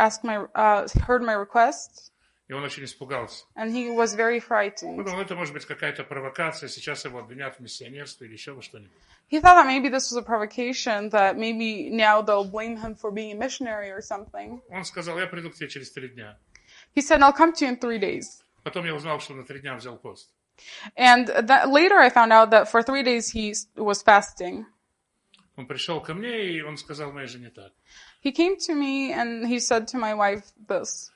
heard my request, и он очень испугался. and he was very frightened. Подумал, это может быть какая-то провокация, сейчас его обвинят в миссионерстве или еще во что-нибудь. He thought that maybe this was a provocation, that maybe now they'll blame him for being a missionary or something. Он сказал, я приду к тебе через 3 дня. He said, I'll come to you in 3 days. Потом я узнал, что на 3 дня взял пост. And later I found out that for 3 days he was fasting. Он пришел ко мне, и он сказал моей жене так. He came to me and he said to my wife this.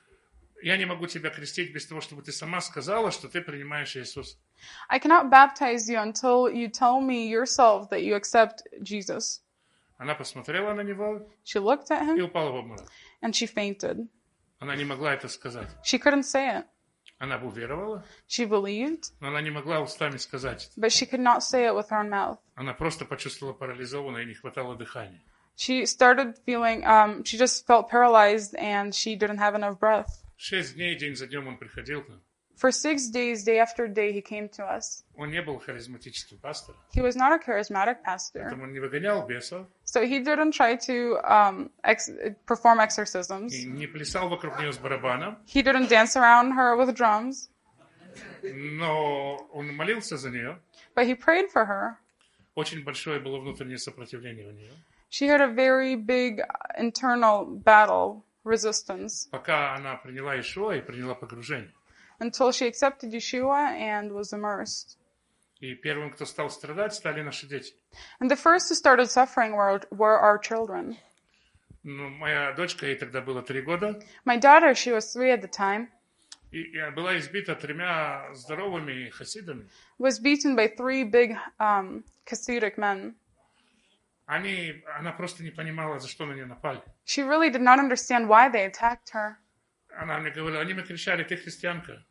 Я не могу тебя крестить без того, чтобы ты сама сказала, что ты принимаешь Иисуса. I cannot baptize you until you tell me yourself that you accept Jesus. Она посмотрела на него She looked at и him упала в обморок. and she fainted. Она не могла это сказать. She couldn't say it. Она уверовала, She believed, но она не могла устами сказать это. but she could not say it with her own mouth. Она просто почувствовала парализованно и не хватало дыхания. She started feeling, she just felt paralyzed and she didn't have enough breath. 6 дней, день за днем он приходил к нам. For 6 days, day after day, he came to us. Он не был харизматическим пастором. He was not a charismatic pastor, Поэтому он не выгонял бесов so he didn't try to perform exorcisms. и не плясал вокруг нее с барабаном, He didn't dance around her with drums, но он молился за нее. but he prayed for her. Очень большое было внутреннее сопротивление у нее. She had a very big internal battle, resistance, Пока она приняла Иешуа и приняла погружение. until she accepted Yeshua and was immersed. И первым, кто стал страдать, стали наши дети. And the first who started suffering were our children. Ну, моя дочка, ей тогда было 3 года, My daughter, she was 3 at the time, и была избита 3 здоровыми хасидами. was beaten by 3 big Hasidic men. Она просто не понимала, за что на нее напали. She really did not understand why they attacked her. Она мне говорила, они мне кричали, ты христианка.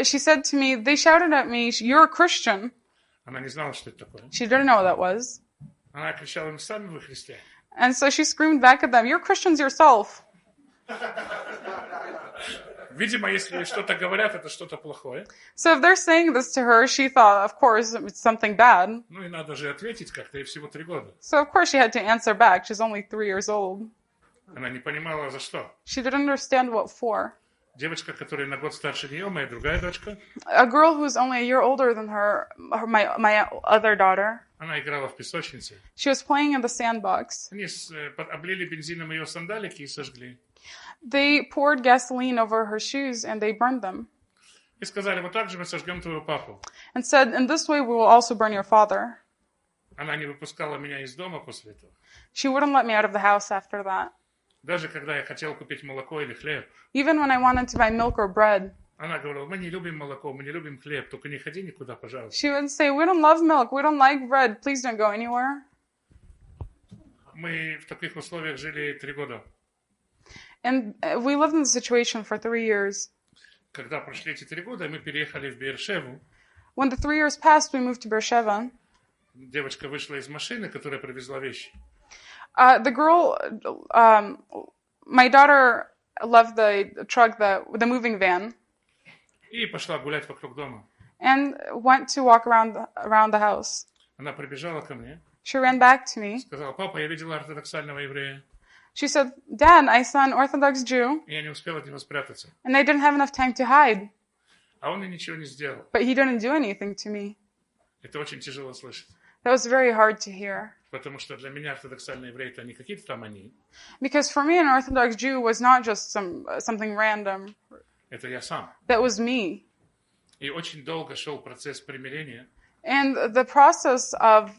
She said to me, they shouted at me, you're a Christian. Она не знала, что это такое. She didn't know what that was. Она кричала им, сами вы христиане. And so she screamed back at them, you're Christians yourself. Видимо, если что-то говорят, это что-то плохое. So if they're saying this to her, she thought, of course, it's something bad. Ну и надо же ответить как-то, ей всего 3 года. So of course she had to answer back. She's only 3 years old. Она не понимала, за что. She didn't understand what for. Девочка, которая на год старше нее, моя другая дочка, A girl who's only a year older than my other daughter, она играла в песочнице. she was playing in the sandbox. Они облили бензином ее сандалики и сожгли. They poured gasoline over her shoes and they burned them. И сказали, вот так же мы сожгем твоего папу. And said, in this way we will also burn your father. Она не выпускала меня из дома после этого. She wouldn't let me out of the house after that. Даже когда я хотел купить молоко или хлеб. Even when I wanted to buy milk or bread. Она говорила, мы не любим молоко, мы не любим хлеб, только не ходи никуда, пожалуйста. She would say, we don't love milk, we don't like bread, please don't go anywhere. Мы в таких условиях жили 3 года. And we lived in the situation for 3 years. Когда прошли эти 3 года, мы переехали в Бершеву. When the 3 years passed, we moved to Beersheba. Девочка вышла из машины, которая привезла вещи. My daughter left the truck, the moving van, И пошла гулять вокруг дома. and went to walk around the house. Она прибежала ко мне, She ran back to me. сказала, папа, я видела ортодоксального еврея. She said, Dad, I saw an Orthodox Jew, И я не успела от него спрятаться. and I didn't have enough time to hide, А он и ничего не сделал. but he didn't do anything to me. Это очень тяжело слышать. That was very hard to hear. Потому что для меня ортодоксальные евреи это не какие-то там они. Because for me, an Orthodox Jew was not just something random. Это я сам. That was me. И очень долго шел процесс примирения. And the process of,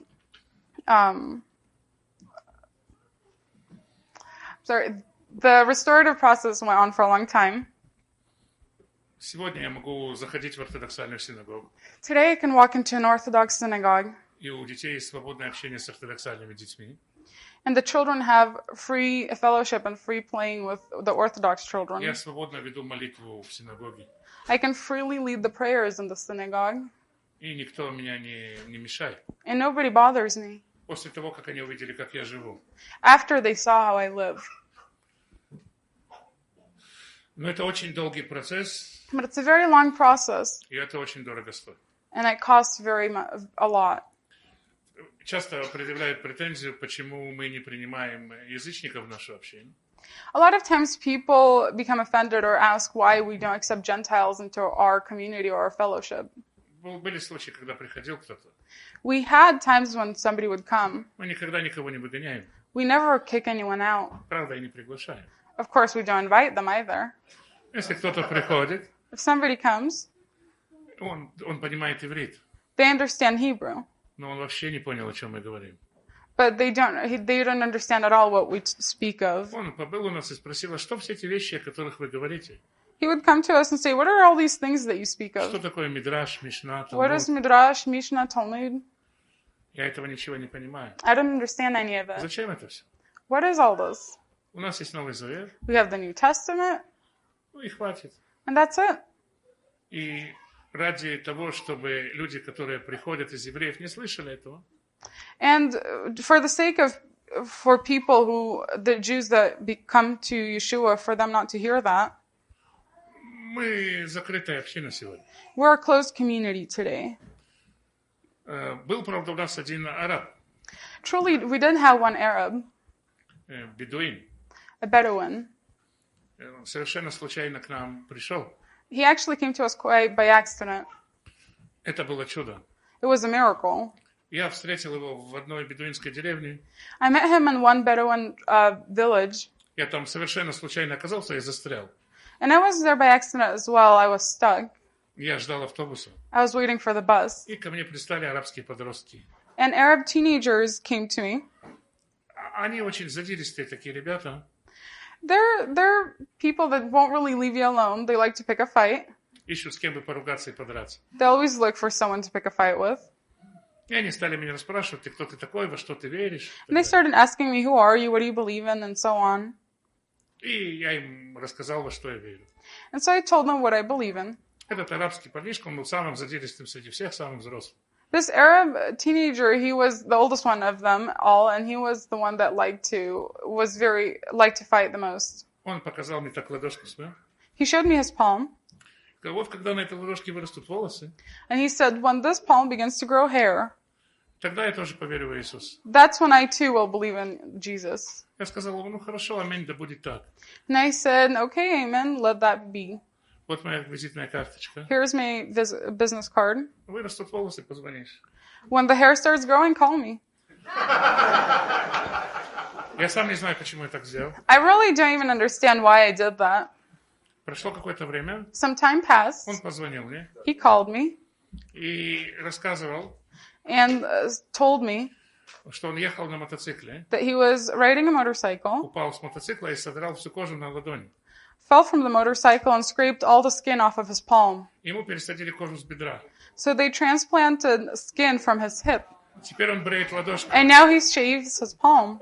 the restorative process went on for a long time. Сегодня я могу заходить в ортодоксальную синагогу. Today I can walk into an Orthodox synagogue. И у детей есть свободное общение с ортодоксальными детьми. And the children have free fellowship and free playing with the Orthodox children. Я свободно веду молитву в синагоге. I can freely lead the prayers in the synagogue. И никто меня не мешает. And nobody bothers me. После того, как они увидели, как я живу. After they saw how I live. Но это очень долгий процесс. But it's a very long process. И это очень дорого стоит. And it costs a lot. Часто предъявляют претензию, почему мы не принимаем язычников в наше общение. A lot of times people become offended or ask why we don't accept Gentiles into our community or our fellowship. Были случаи, когда приходил кто-то. We had times when somebody would come. Мы никогда никого не выгоняем. We never kick anyone out. Правда, и не приглашаем. Of course, we don't invite them either. Если кто-то приходит, If somebody comes, он понимает иврит, they understand Hebrew. но он вообще не понял, о чем мы говорим. But they don't understand at all what we speak of. Он побыл у нас и спросил, а что все эти вещи, о которых вы говорите? He would come to us and say, what are all these things that you speak Что of? такое мидраш, мишна, What is талмуд? Midrash, Mishnah, Talmud? Я этого ничего не понимаю. I don't understand any of it. Зачем это все? What is all this? У нас есть Новый Завет, We have the New Testament, ну и хватит. and that's it. И ради того, чтобы люди, которые приходят из евреев, не слышали этого, And for the sake of, for people the Jews that come to Yeshua, for them not to hear that, мы закрытая община сегодня. we're a closed community today. Был, правда, у нас один араб, Truly, we did have one Arab, бедуин. a Bedouin. Он совершенно случайно к нам пришел. He actually came to us quite by accident. Это было чудо. It was a miracle. Я встретил его в одной бедуинской деревне. I met him in one Bedouin village. Я там совершенно случайно оказался и застрял. And I was there by accident as well. I was stuck. Я ждал автобуса. I was waiting for the bus. И ко мне пристали арабские подростки. And Arab teenagers came to me. Они очень задиристые такие ребята. They're people that won't really leave you alone. They like to pick a fight. Ищут с кем бы поругаться и подраться. They always look for someone to pick a fight with. И они стали меня расспрашивать, ты кто ты такой, во что ты веришь. And they started asking me, who are you, what do you believe in, and so on. И я им рассказал, во что я верю. And so I told them what I believe in. Этот арабский парнишка, он был самым задиристым среди всех, самым взрослым. This Arab teenager, he was the oldest one of them all, and he was the one that liked to fight the most. Он показал мне так ладошку свою. He showed me his palm, Вот когда на этой ладошке вырастут волосы, and he said, when this palm begins to grow hair, тогда я тоже поверю в Иисуса. that's when I too will believe in Jesus. Я сказал ему, ну хорошо, аминь, да будет так. And I said, okay, amen, let that be. Вот моя визитная карточка. Here's my business card. Вырастут волосы, позвонишь. When the hair starts growing, call me. Я сам не знаю, почему я так сделал. I really don't even understand why I did that. Прошло какое-то время, Some time passed. он позвонил мне He called me и рассказывал, and told me что он ехал на мотоцикле, that he was riding a motorcycle, упал с мотоцикла и содрал всю кожу на ладони. fell from the motorcycle and scraped all the skin off of his palm. Ему пересадили кожу с бедра. So they transplanted skin from his hip. Теперь он бреет ладошку. And now he shaves his palm.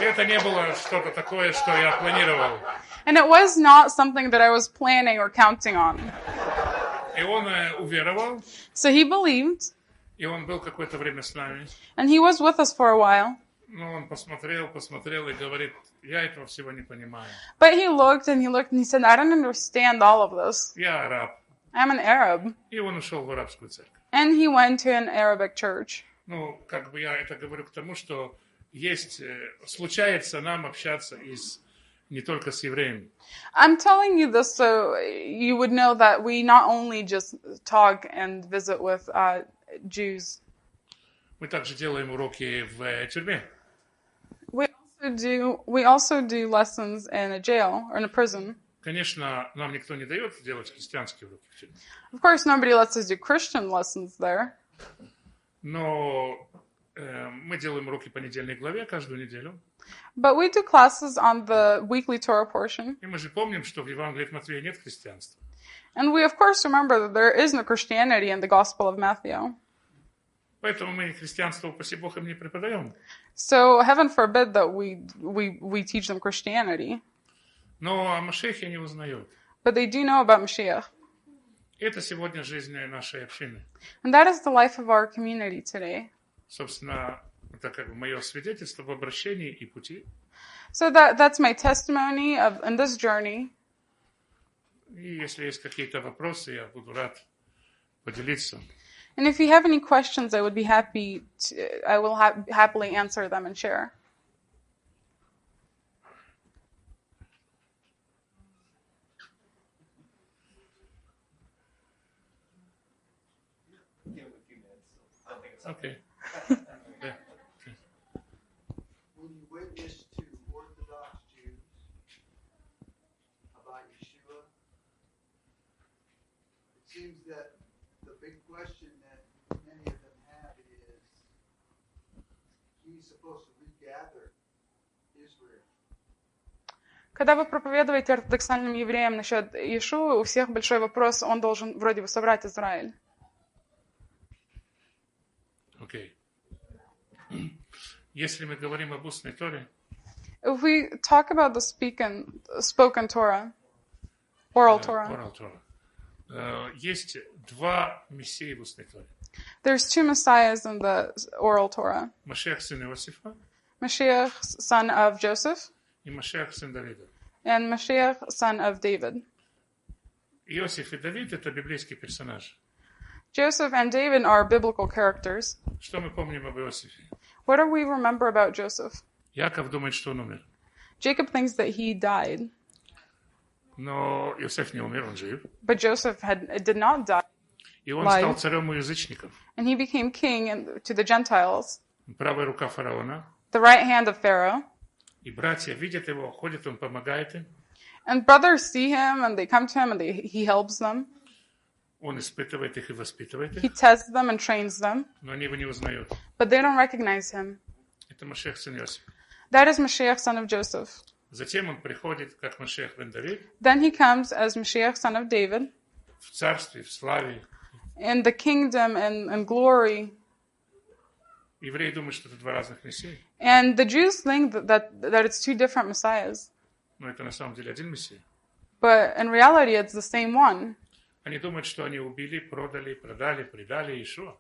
И это не было что-то такое, что я планировал. And it was not something that I was planning or counting on. И он уверовал, So he believed, и он был какое-то время с нами. and he was with us for a while. Но он посмотрел и говорит, я этого всего не понимаю. But he looked and he said, I don't understand all of this. Я араб. I'm an Arab. И он ушел в арабскую церковь. And he went to an Arabic church. Ну, как бы я это говорю к тому, что случается нам общаться не только с евреями. I'm telling you this so you would know that we not only just talk and visit with Jews. Мы также делаем уроки в тюрьме. We also do lessons in a jail or in a prison. Конечно, нам никто не дает делать христианские уроки в тюрьме. Of course, nobody lets us do Christian lessons there. Но мы делаем уроки по недельной главе каждую неделю. But we do classes on the weekly Torah portion. И мы же помним, что в Евангелии от Матфея нет христианства. And we, of course, remember that there is no Christianity in the Gospel of Matthew. Поэтому мы христианство, упаси Бог, им не преподаем. So heaven forbid that we teach them Christianity. Но о Машиахе не узнают. But they do know about Mashiach. Это сегодня жизнь нашей общины. And that is the life of our community today. Собственно, это как бы мое свидетельство в обращении и пути. So that's my testimony in this journey. И если есть какие-то вопросы, я буду рад поделиться. And if you have any questions, I will happily answer them and share. Okay. Yeah. When you witness to Orthodox Jews about Yeshua, it seems that the big question that many of them have is, he's supposed to regather Israel. Когда вы проповедуете ортодоксальным евреям насчет Иешуа, у всех большой вопрос, он должен вроде бы собрать Израиль. Окей. Если мы говорим об устной Торе, If we talk about the spoken Torah, oral Torah, Oral Torah, есть два мессии в устной Торе. there's two messiahs in the oral Torah. Машиах сын Иосифа Mashiach, son of Joseph, и Машиах сын Давида. and Mashiach, son of David. Иосиф и Давид — это библейские персонажи. Joseph and David are biblical characters. Что мы помним об Иосифе? What do we remember about Joseph? Яков думает, что он умер. Jacob thinks that he died, Но Иосиф не умер, он жив. but Joseph did not die, И он стал царем у язычников. and he became king to the Gentiles, Правая рука фараона. the right hand of Pharaoh. И братья видят его, ходят, он помогает им. And brothers see him, and they come to him, and he helps them. Он испытывает их и воспитывает He их. tests them and trains them, Но они его не узнают. but they don't recognize him. Это Машиах сын Иосиф. That is Mashiach, son of Joseph. Затем он приходит, как Машиах бен Давид, Then he comes as Mashiach, son of David, в царстве, в славе. in the kingdom and glory. Евреи думают, что это два разных мессии. And the Jews think that it's two different messiahs. Но это на самом деле один мессия. But in reality, it's the same one. Они думают, что они убили, продали, продали, предали Иешуа.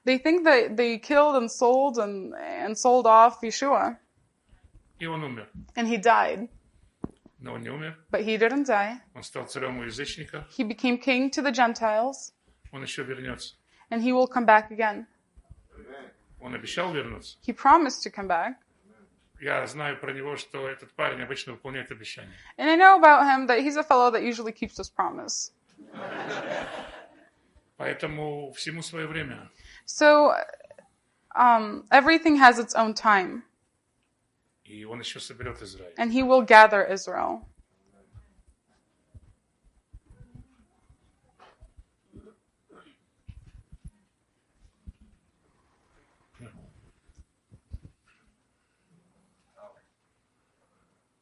They think that they killed and sold off Yeshua, И он умер. and he died. Но он не умер. but he didn't die. Он стал царем у язычников. He became king to the Gentiles, Он еще вернется. and he will come back again. Он обещал вернуться. He promised to come back. Я знаю про него, что этот парень обычно выполняет обещания. And I know about him that he's a fellow that usually keeps his promise. Поэтому всему свое время. So, everything has its own time, И он еще соберет Израиль. and he will gather Israel.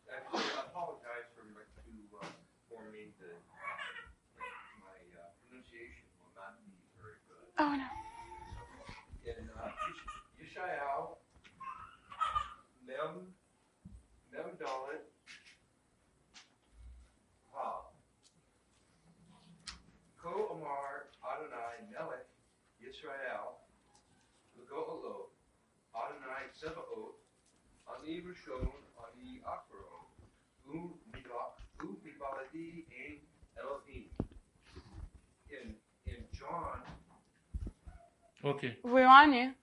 Actually, I apologize for me that my pronunciation will not be very good. Oh no. In Yeshayahu, Mem Dalet, Ko Amar Adonai Melech Yisrael, Go'olo Adonai Sebaot, Ani Rishon Ani Akron, U Mibaladi Ein Elohim. In John, Окей. В Иоанне,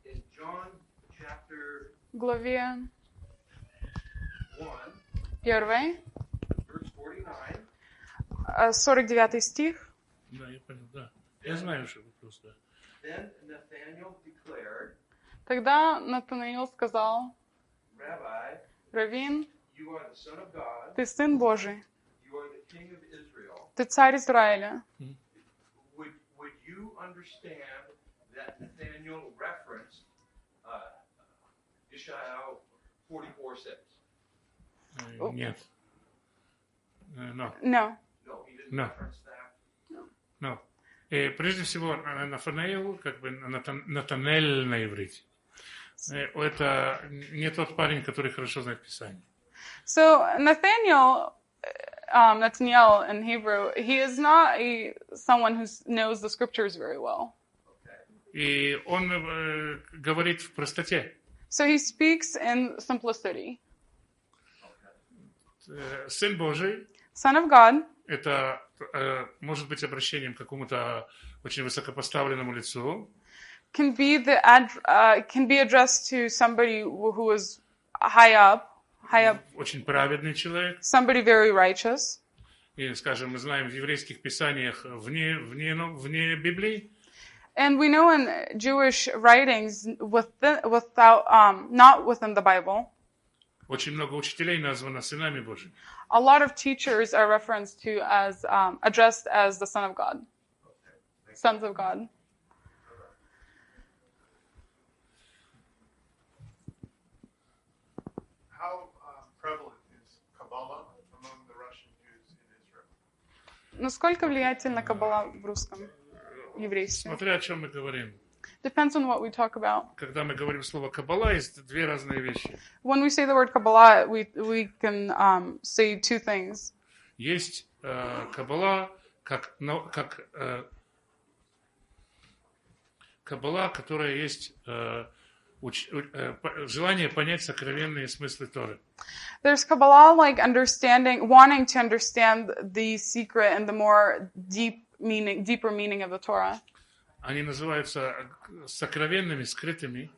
in John chapter главе 1, 1, verse 49, 49 стих. Да, я понял, да. Я знаю, что вопрос, да. then Nathanael declared, Тогда Натанаил сказал: Rabbi, Раввин, you are the Son of God, ты сын Божий, you are the King of Israel. ты царь Израиля. Would you understand that Nathanael referenced Yeshayahu 44:6? Нет. No. No. No, he didn't No. reference that. No. Прежде всего, Нафанаил, как бы Натанель на иврите. Это не тот парень, который хорошо знает Писание. So Nathaniel in Hebrew, he is not someone who knows the scriptures very well. И он говорит в простоте. So he speaks in simplicity. Сын Божий Son of God это может быть обращением к какому-то очень высокопоставленному лицу. can be addressed to somebody who is high up, Очень праведный человек. somebody very righteous. И, скажем, мы знаем в еврейских писаниях вне Библии, And we know in Jewish writings not within the Bible, очень много учителей названо сынами Божьими. a lot of teachers are referenced to as addressed as the Son of God, sons of God. How prevalent is Kabbalah among the Russian Jews in Israel? Насколько влиятельна Каббала в русском еврействе? Смотря о чем мы говорим. Depends on what we talk about. Когда мы говорим слово «каббала», есть две разные вещи. When we say the word Kabbalah, we can say two things. Есть каббала, каббала, которая есть желание понять сокровенные смыслы Торы. There's Kabbalah like wanting to understand the secret and the more deeper meaning of the Torah. Они называются сокровенными, скрытыми.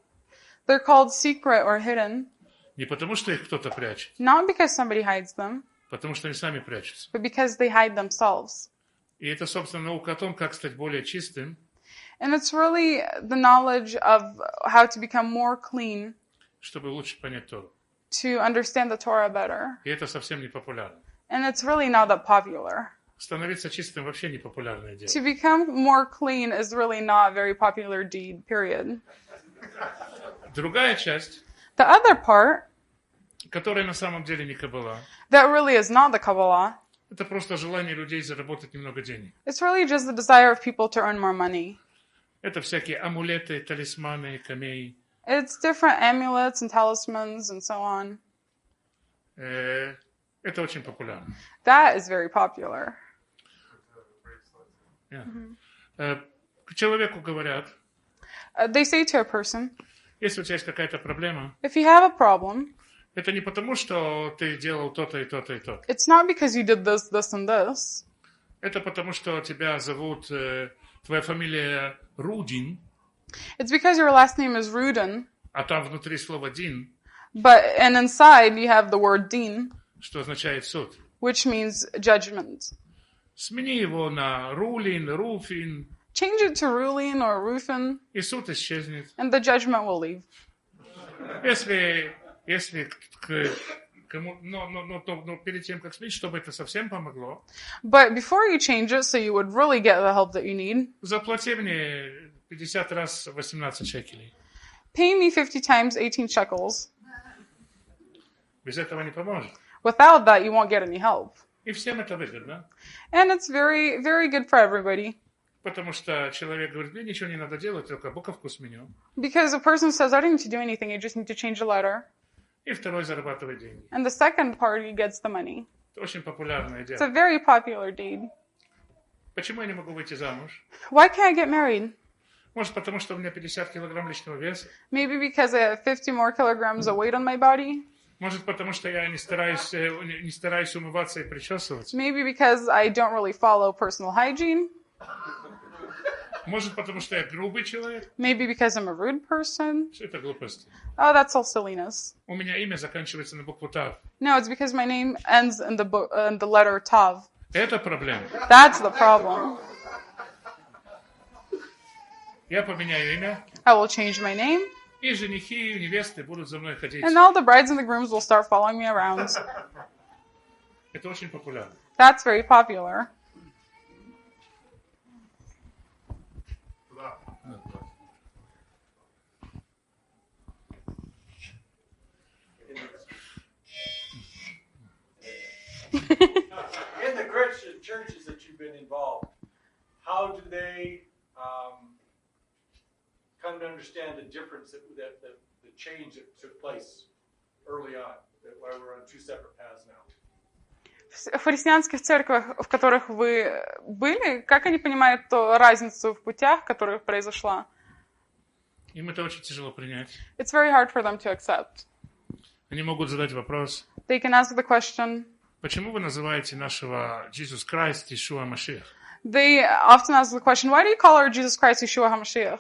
They're called secret or hidden, Не потому, что их кто-то прячет, not because somebody hides them, потому что они сами прячутся. but because they hide themselves. И это, собственно, наука о том, как стать более чистым, And it's really the knowledge of how to become more clean, чтобы лучше понять Тору. to understand the Torah better. И это совсем не популярно. And it's really not that popular. Становиться чистым вообще не популярное дело. To become more clean is really not a very popular deed, period. Другая часть, The other part, которая на самом деле не каббала, that really is not the Kabbalah, это просто желание людей заработать немного денег. it's really just the desire of people to earn more money. Это всякие амулеты, талисманы, камеи. It's different amulets and talismans and so on. Это очень популярно. That is very popular. К человеку говорят, They say to a person, если у тебя есть какая-то проблема, if you have a problem, Это не потому, что ты делал то-то и то-то и то. It's not because you did this, this, and this. Это потому, что тебя зовут, твоя фамилия Рудин, It's because your last name is Rudin, а там внутри слово Дин, and inside you have the word Din, что означает суд. which means judgment. Смени его на Рулин, Руфин, Change it to Rulin or Rufin, и суд исчезнет. and the judgment will leave. Если кому, но перед тем, как сменить, чтобы это совсем помогло, But before you change it, so you would really get the help that you need, заплати мне 50 раз 18 шекелей. pay me 50 times 18 shekels. Без этого не поможет. Without that, you won't get any help. И всем это выгодно. And it's very, very good for everybody. Потому что человек говорит, мне ничего не надо делать, только буковку сменю. Because a person says, I don't need to do anything, I just need to change a letter. И второй зарабатывает деньги. And the second party gets the money. Это очень популярное It's a дело. very popular deed. Почему я не могу выйти замуж? Why can't I get married? Может, потому что у меня 50 килограмм лишнего веса? Maybe because I have 50 more kilograms of weight on my body? Может, потому что я не стараюсь умываться и причесываться? Maybe because I don't really follow personal hygiene? Может, потому что я грубый человек? Maybe because I'm a rude person? Все это глупости. Oh, that's all silliness. У меня имя заканчивается на букву Тав. No, it's because my name ends in the letter Tav. Это проблема. That's the problem. Я поменяю имя, I will change my name, и женихи, и невесты будут за мной ходить. and all the brides and the grooms will start following me around. Это очень популярно. That's very popular. In the Christian churches that you've been involved, how do they come to understand the difference the change that took place early on? That why we're on two separate paths now. В христианских церквях, в которых вы были, как они понимают ту разницу в путях, которая произошла? Им это очень тяжело принять. It's very hard for them to accept. Они могут задать вопрос, They can ask the question. почему вы называете нашего Jesus Christ Ишуа Машиах? They often ask the question, why do you call our Jesus Christ Yeshua HaMashiach?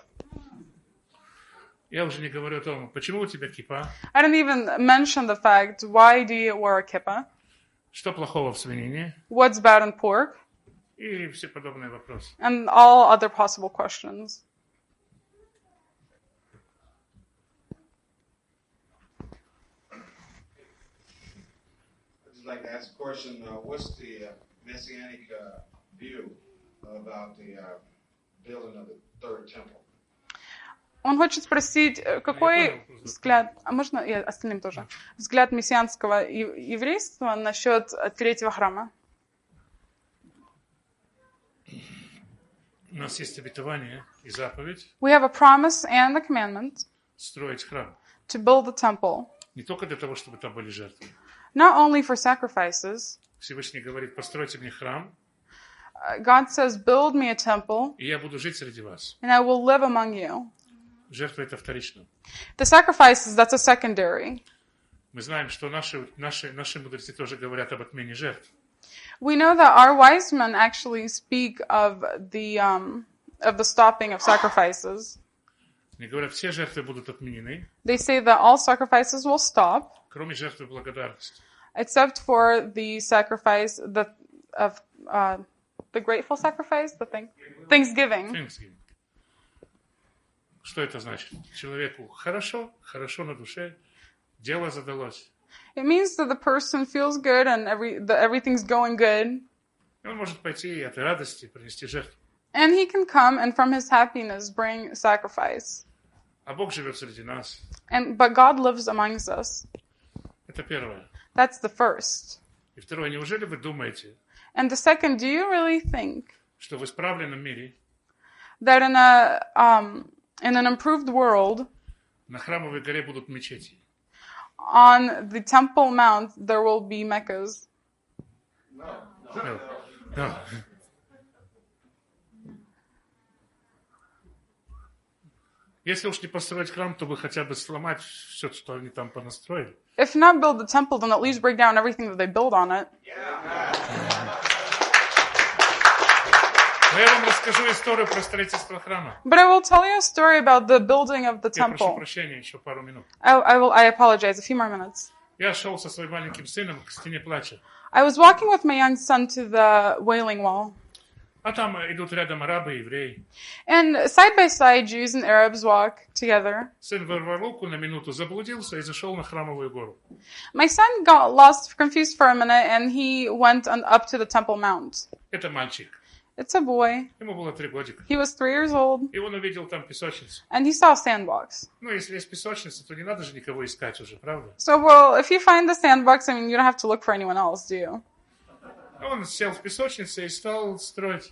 Я уже не говорю о том, почему у тебя кипа, I don't even mention the fact, why do you wear a kippah? что плохого в свинине, What's bad in pork? и все подобные вопросы. And all other possible questions. I'd just like to ask a question. What's the messianic view about the building of the third temple? Он хочет спросить, какой взгляд, а можно и остальным тоже, взгляд мессианского еврейства насчет третьего храма? У нас есть обетование и заповедь We have a promise and a commandment строить храм. to build the temple, Не только для того, чтобы там были жертвы. not only for sacrifices. Всевышний говорит, постройте мне храм, God says, build me a temple, и я буду жить среди вас. and I will live among you. Жертва это вторично. The sacrifices, that's a secondary. Мы знаем, что наши мудрецы тоже говорят об отмене жертв. We know that our wise men actually speak of the stopping of sacrifices. Они говорят, все жертвы будут отменены, They say that all sacrifices will stop, кроме жертвы благодарности. except for the sacrifice of the grateful sacrifice, Thanksgiving. Thanksgiving. Что это значит? Человеку хорошо на душе, дело задалось. It means that the person feels good and everything's going good, И он может пойти и от радости принести жертву. and he can come and from his happiness bring sacrifice. А Бог живет среди нас. But God lives amongst us. Это первое. That's the first. И второе, неужели вы думаете, And the second, do you really think что в исправленном мире that in an improved world, на Храмовой горе будут мечети? on the Temple Mount, there will be Meccas? No. Если уж не построить храм, то бы хотя бы сломать все, что они там понастроили. If not build the temple, then at least break down everything that they build on it. Но я вам расскажу историю про строительство храма. But I will tell you a story about the building of the Я прошу temple. прощения, еще пару минут. I apologize, a few more minutes. Я шел со своим маленьким сыном к стене плача. I was walking with my young son to the Wailing Wall. А там идут рядом арабы и евреи. And side by side, Jews and Arabs walk together. Сын вырвал руку на минуту, заблудился и зашел на храмовую гору. My son got lost, confused for a minute, and he went up to the Temple Mount. Это мальчик. It's a boy. Ему было 3 годика. He was 3 years old, И он увидел там песочницу. and he saw a sandbox. Ну, если есть песочница, то не надо же никого искать уже, правда? So, well, if you find the sandbox, I mean, you don't have to look for anyone else, do you? Он сел в песочнице и стал строить.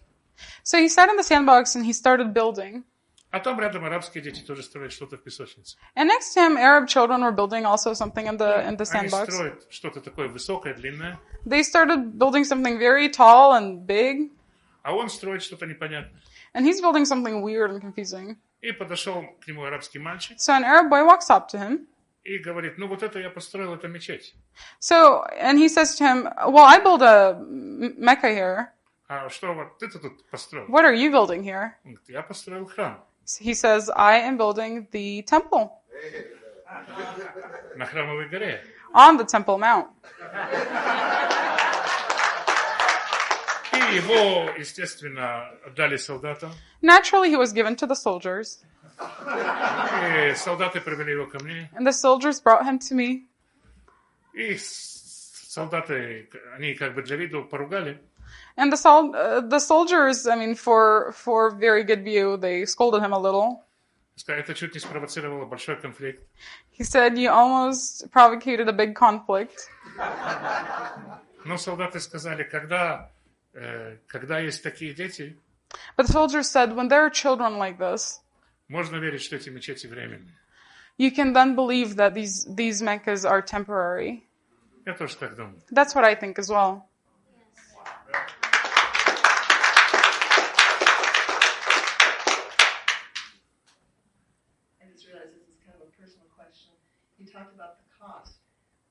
So he sat in the sandbox and he started building. А там рядом арабские дети тоже строят что-то в песочнице. And next to him, Arab children were building also something in the Они sandbox. строят что-то такое высокое, длинное, They started building something very tall and big, а он строит что-то непонятное. and he's building something weird and confusing. И подошел к нему арабский мальчик So an Arab boy walks up to him. и говорит, ну вот это я построил, это мечеть. So, and he says to him, well, I built a Mecca here. А что вот ты-то тут построил? What are you building here? Он говорит, я построил храм He says, I am building the temple на храмовой горе. on the Temple Mount. И его, естественно, отдали солдатам. Naturally, he was given to the soldiers, И солдаты привели его ко мне. and the soldiers brought him to me. И солдаты, они как бы для виду поругали. And the soldiers, I mean, for very good view, they scolded him a little. Сказали, это чуть не спровоцировало большой конфликт. He said, you almost provocated a big conflict. Но солдаты сказали, когда есть такие дети, But the soldiers said, when there are children like this, можно верить, что эти мечети временные. you can then believe that these Meccas are temporary. Я тоже так думаю. That's what I think as well. I just realized this is kind of a personal question. You talked about the cost.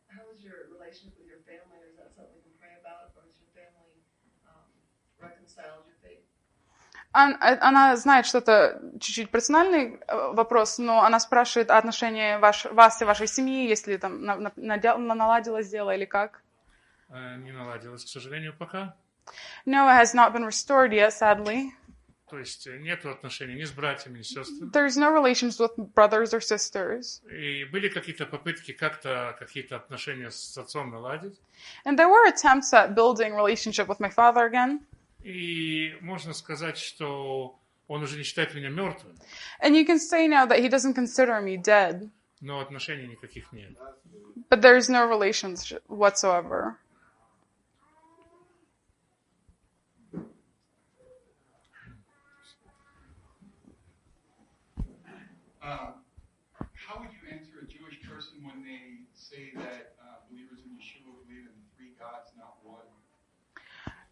How is your relationship with your family, or is that something we can pray about, or is your family reconciled your faith? Она знает, что это чуть-чуть персональный вопрос, но она спрашивает о отношении вас и вашей семьи, если там наладилось дело или как. Не наладилось, к сожалению, пока. No, it has not been restored yet, sadly. То есть нет отношений ни с братьями, ни с сестрами. There's no relations with brothers or sisters. И были какие-то попытки как-то какие-то отношения с отцом наладить. And there were attempts at building relationship with my father again. И можно сказать, что он уже не считает меня мертвым. And you can say now that he doesn't consider me dead. Но отношений никаких нет. But there's no relationship whatsoever. How would you answer a Jewish person when they say that believers in Yeshua believe in 3 gods, not one?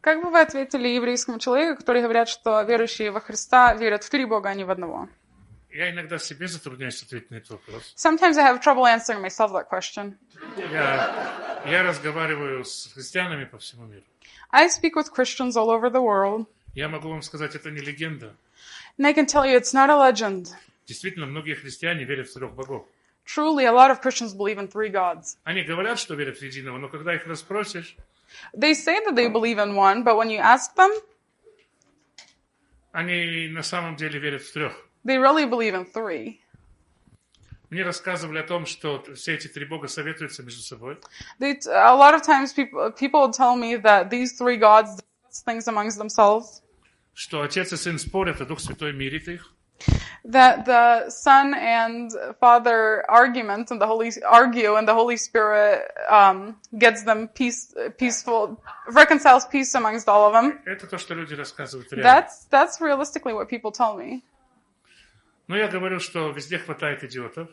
Как бы вы ответили еврейскому человеку, которые говорят, что верующие во Христа верят в 3 Бога, а не в одного? Я иногда себе затрудняюсь ответить на этот вопрос. Sometimes I have trouble answering myself that question. Я разговариваю с христианами по всему миру. I speak with Christians all over the world. Я могу вам сказать, это не легенда. And I can tell you it's not a legend. Действительно, многие христиане верят в 3 богов. Truly, a lot of Christians believe in 3 gods. Они говорят, что верят в единого, но когда их расспросишь, They say that they believe in one, but when you ask them, они на самом деле верят в 3. they really believe in 3. Мне рассказывали о том, что все эти 3 бога советуются между собой. A lot of times people tell me that these 3 gods discuss things amongst themselves. Что Отец и Сын спорят, а Дух Святой мирит их. That the Son and Father argue, and the Holy Spirit gets them peaceful, reconciles peace amongst all of them. Это то, что люди рассказывают реально. That's realistically what people tell me. Но я говорю, что везде хватает идиотов.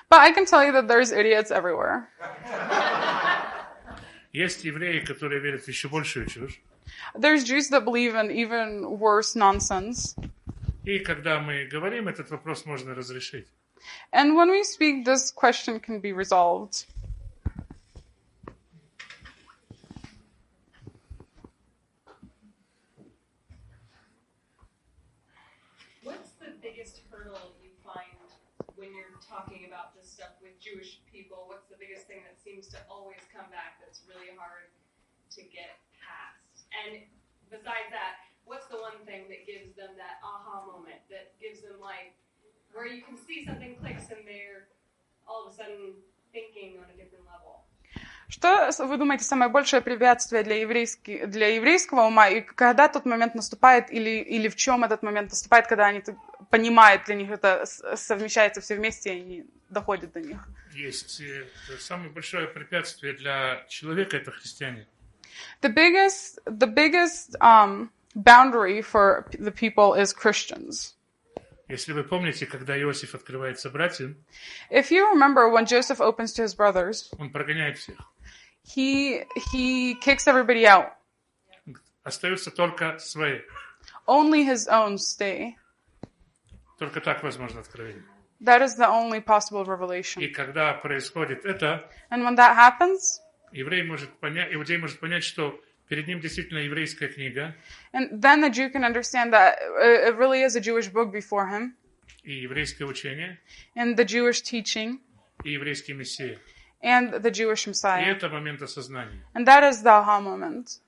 But I can tell you that there's idiots everywhere. Есть евреи, которые верят в еще большую чушь. There's Jews that believe in even worse nonsense. И когда мы говорим, этот вопрос можно разрешить. And when we speak, this question can be resolved. What's the biggest hurdle you find when you're talking about this stuff with Jewish people? What's the biggest thing that seems to always come back that's really hard to get past? And besides that, what's the one thing that gives them that aha moment, that gives them like, where you can see something clicks and they're all of a sudden thinking on a different level? Что вы думаете самое большее препятствие для еврейского ума, и когда тот момент наступает, или в чем этот момент наступает, когда они понимают, для них это совмещается все вместе и не доходит до них? Есть самое большое препятствие для человека — это христиане. The biggest boundary for the people is Christians. Если вы помните, когда Иосиф открывается братьям, If you remember when Joseph opens to his brothers, он прогоняет всех. he kicks everybody out. Остаются только свои. Only his own stay. Только так возможно откровение. That is the only possible И revelation. когда происходит это, And when that happens, иудей может понять, что перед ним действительно еврейская книга and then the Jew can understand that it really is a Jewish book before him, и еврейское учение, and the Jewish teaching, и еврейский Мессия. and the Jewish И Messiah. это момент осознания. And that is the aha moment.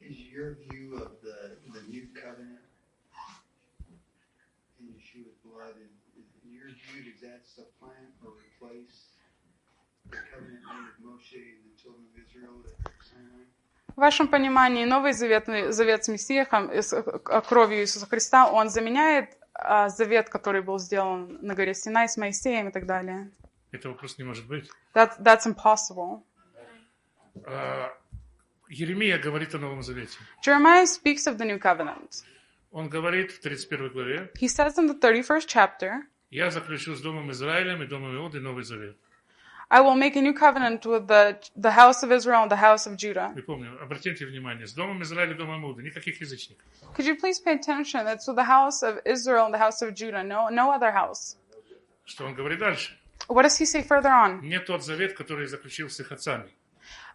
Is your view of the new covenant in Yeshua's blood, is your view, does that supplant or replace the covenant made with Moshe and the children of Israel at Sinai? В вашем понимании, Новый Завет с Мессией, с кровью Иисуса Христа, он заменяет завет, который был сделан на горе Синай с Моисеем и так далее. Этого просто не может быть. That's impossible. Еремия говорит о Новом Завете. Jeremiah speaks of the new covenant. Он говорит в 31 главе: He says in the 31st chapter, «Я заключу с Домом Израилем и Домом Иуды Новый Завет». I will make a new covenant with the house of Israel and the house of Judah. Вы помните, обратите внимание, с Домом Израиля и Домом Иуды, никаких язычников. Could you please pay attention? It's with the house of Israel and the house of Judah, no other house. Что он говорит дальше? What does he say further on? Не тот завет, который заключил с их отцами.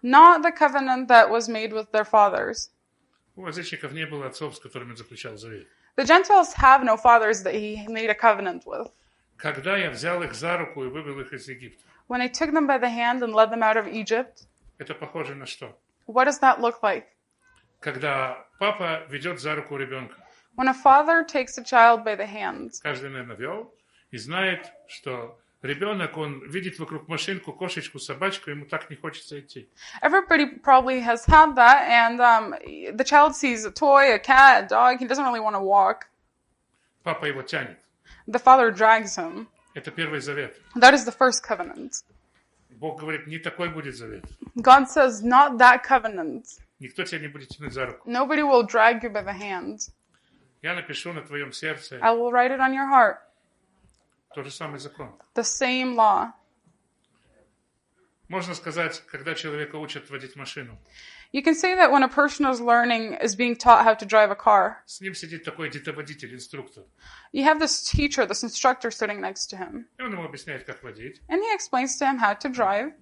Not the covenant that was made with their fathers. У язычников не было отцов, с которыми он заключал завет. The Gentiles have no fathers that he made a covenant with. Когда я взял их за руку и вывел их из Египта, When I took them by the hand and led them out of Egypt, это похоже на что? what does that look like? Когда папа ведет за руку ребенка. When a father takes a child by the hand, Каждый, наверное, вел и знает, что ребенок, он видит вокруг машинку, кошечку, собачку, ему так не хочется идти. everybody probably has had that, and the child sees a toy, a cat, a dog, he doesn't really want to walk. Папа его тянет. The father drags him. Это первый завет. That is the first covenant. Бог говорит, не такой будет завет. God says, not that covenant. Никто тебя не будет тянуть за руку. Nobody will drag you by the hand. Я напишу на твоем сердце I will write it on your heart. тот же самый закон. The same law. Можно сказать, когда человека учат водить машину, You can say that when a person is being taught how to drive a car, с ним сидит такой детоводитель, инструктор. you have this teacher, this instructor sitting next to him, И он ему объясняет, как водить. and he explains to him how to drive.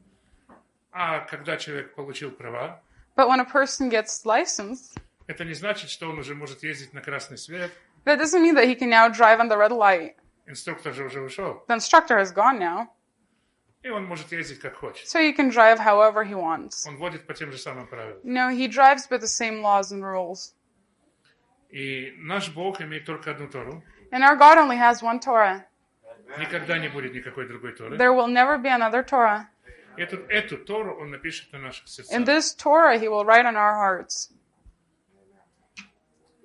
А когда человек получил права, But when a person gets licensed, это не значит, что он уже может ездить на красный свет. that doesn't mean that he can now drive on the red light. Инструктор же уже ушел. The instructor has gone now, И он может ездить как хочет. so he can drive however he wants. Он водит по тем же самым правилам. No, he drives by the same laws and rules. И наш Бог имеет только одну Тору. And our God only has one Torah. Никогда не будет никакой другой Торы. There will never be another Torah. Эту Тору он напишет на наших сердцах. In this Torah, he will write on our hearts.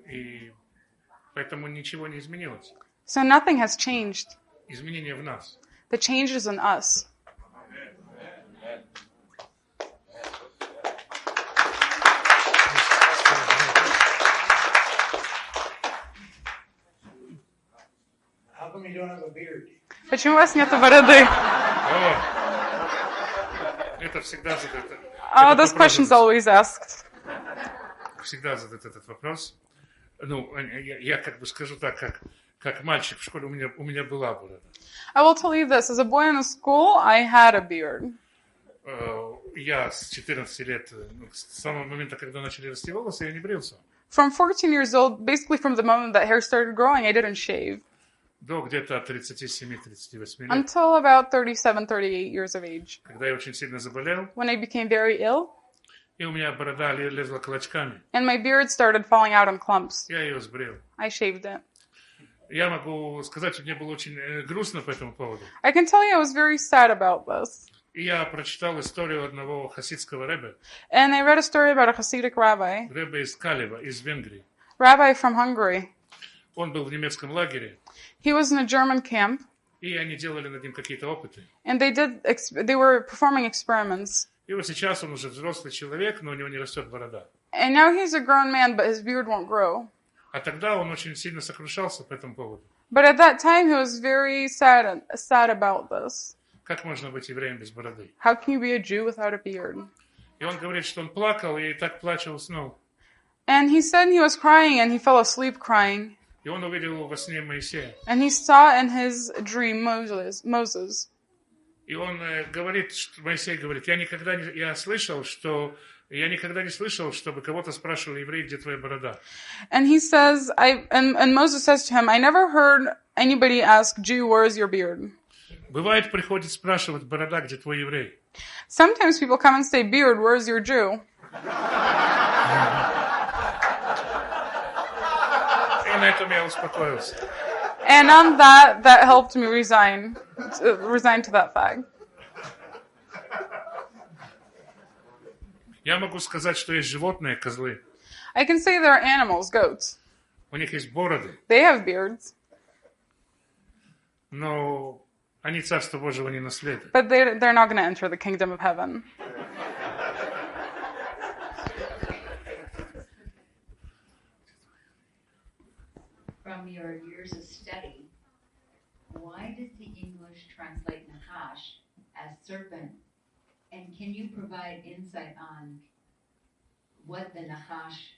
И поэтому ничего не изменилось. So nothing has changed. Изменение в нас. The change is in us. a beard? Почему у вас нету бороды? Это всегда задают. Oh, this question's always asked. Всегда задают этот вопрос. Ну, я как бы скажу так, как мальчик в школе у меня была борода. I will tell you this. As a boy in school, I had a beard. Я с 14 лет, с самого момента, когда начали расти волосы, я не брился. From 14 years old, basically from the moment that hair started growing, I didn't shave. До где-то 37-38 лет. Until about 37-38 years of age. Когда я очень сильно заболел. When I became very ill. И у меня борода лезла клочками. And my beard started falling out in clumps. Я ее сбрил. I shaved it. Я могу сказать, что мне было очень грустно по этому поводу. I can tell you I was very sad about this. И я прочитал историю одного хасидского ребе. And I read a story about a Hasidic rabbi. Ребе из Калева, из Венгрии. Rabbi from Hungary. Он был в немецком лагере. He was in a German camp. И они делали над ним какие-то опыты. And they were performing experiments. И вот сейчас он уже взрослый человек, но у него не растет борода. And now he's a grown man, but his beard won't grow. А тогда он очень сильно сокрушался по этому поводу. But at that time, he was very sad about this. Как можно быть евреем без бороды? How can you be a Jew without a beard? И он говорит, что он плакал, и так плача уснул. And he said he was crying, and he fell asleep crying. И он увидел во сне Моисея. And he saw in his dream Moses. И он говорит, Моисей говорит, я никогда не слышал, чтобы кого-то спрашивали евреи, где твоя борода. And he says, and Moses says to him, I never heard anybody ask, Jew, where is your beard? Бывает, приходит спрашивать, борода, где твой еврей. Sometimes people come and say, beard, where is your Jew? И на этом я успокоился. And on that helped me resign to that fact. Я могу сказать, что есть животные, козлы. I can say there are animals, goats. У них есть бороды. They have beards. Но они Царство Божьего не наследуют. But they're not going to enter the kingdom of heaven. From your years of study, why does the English translate Nachash as serpent? And can you provide insight on what the Nachash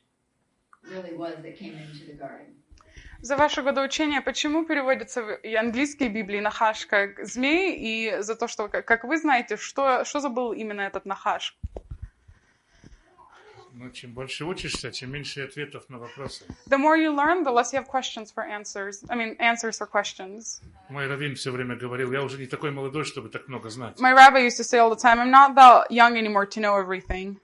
really was that came into the garden? За ваше годы учения, почему переводится в английской Библии нахаш как змей, и за то, что, как вы знаете, что забыл именно этот нахаш? Ну, чем больше учишься, тем меньше ответов на вопросы. The more you learn, the less you have questions for answers. I mean, answers for questions. Мой раввин все время говорил, я уже не такой молодой, чтобы так много знать. My rabbi used to say all the time, I'm not that young anymore to know everything.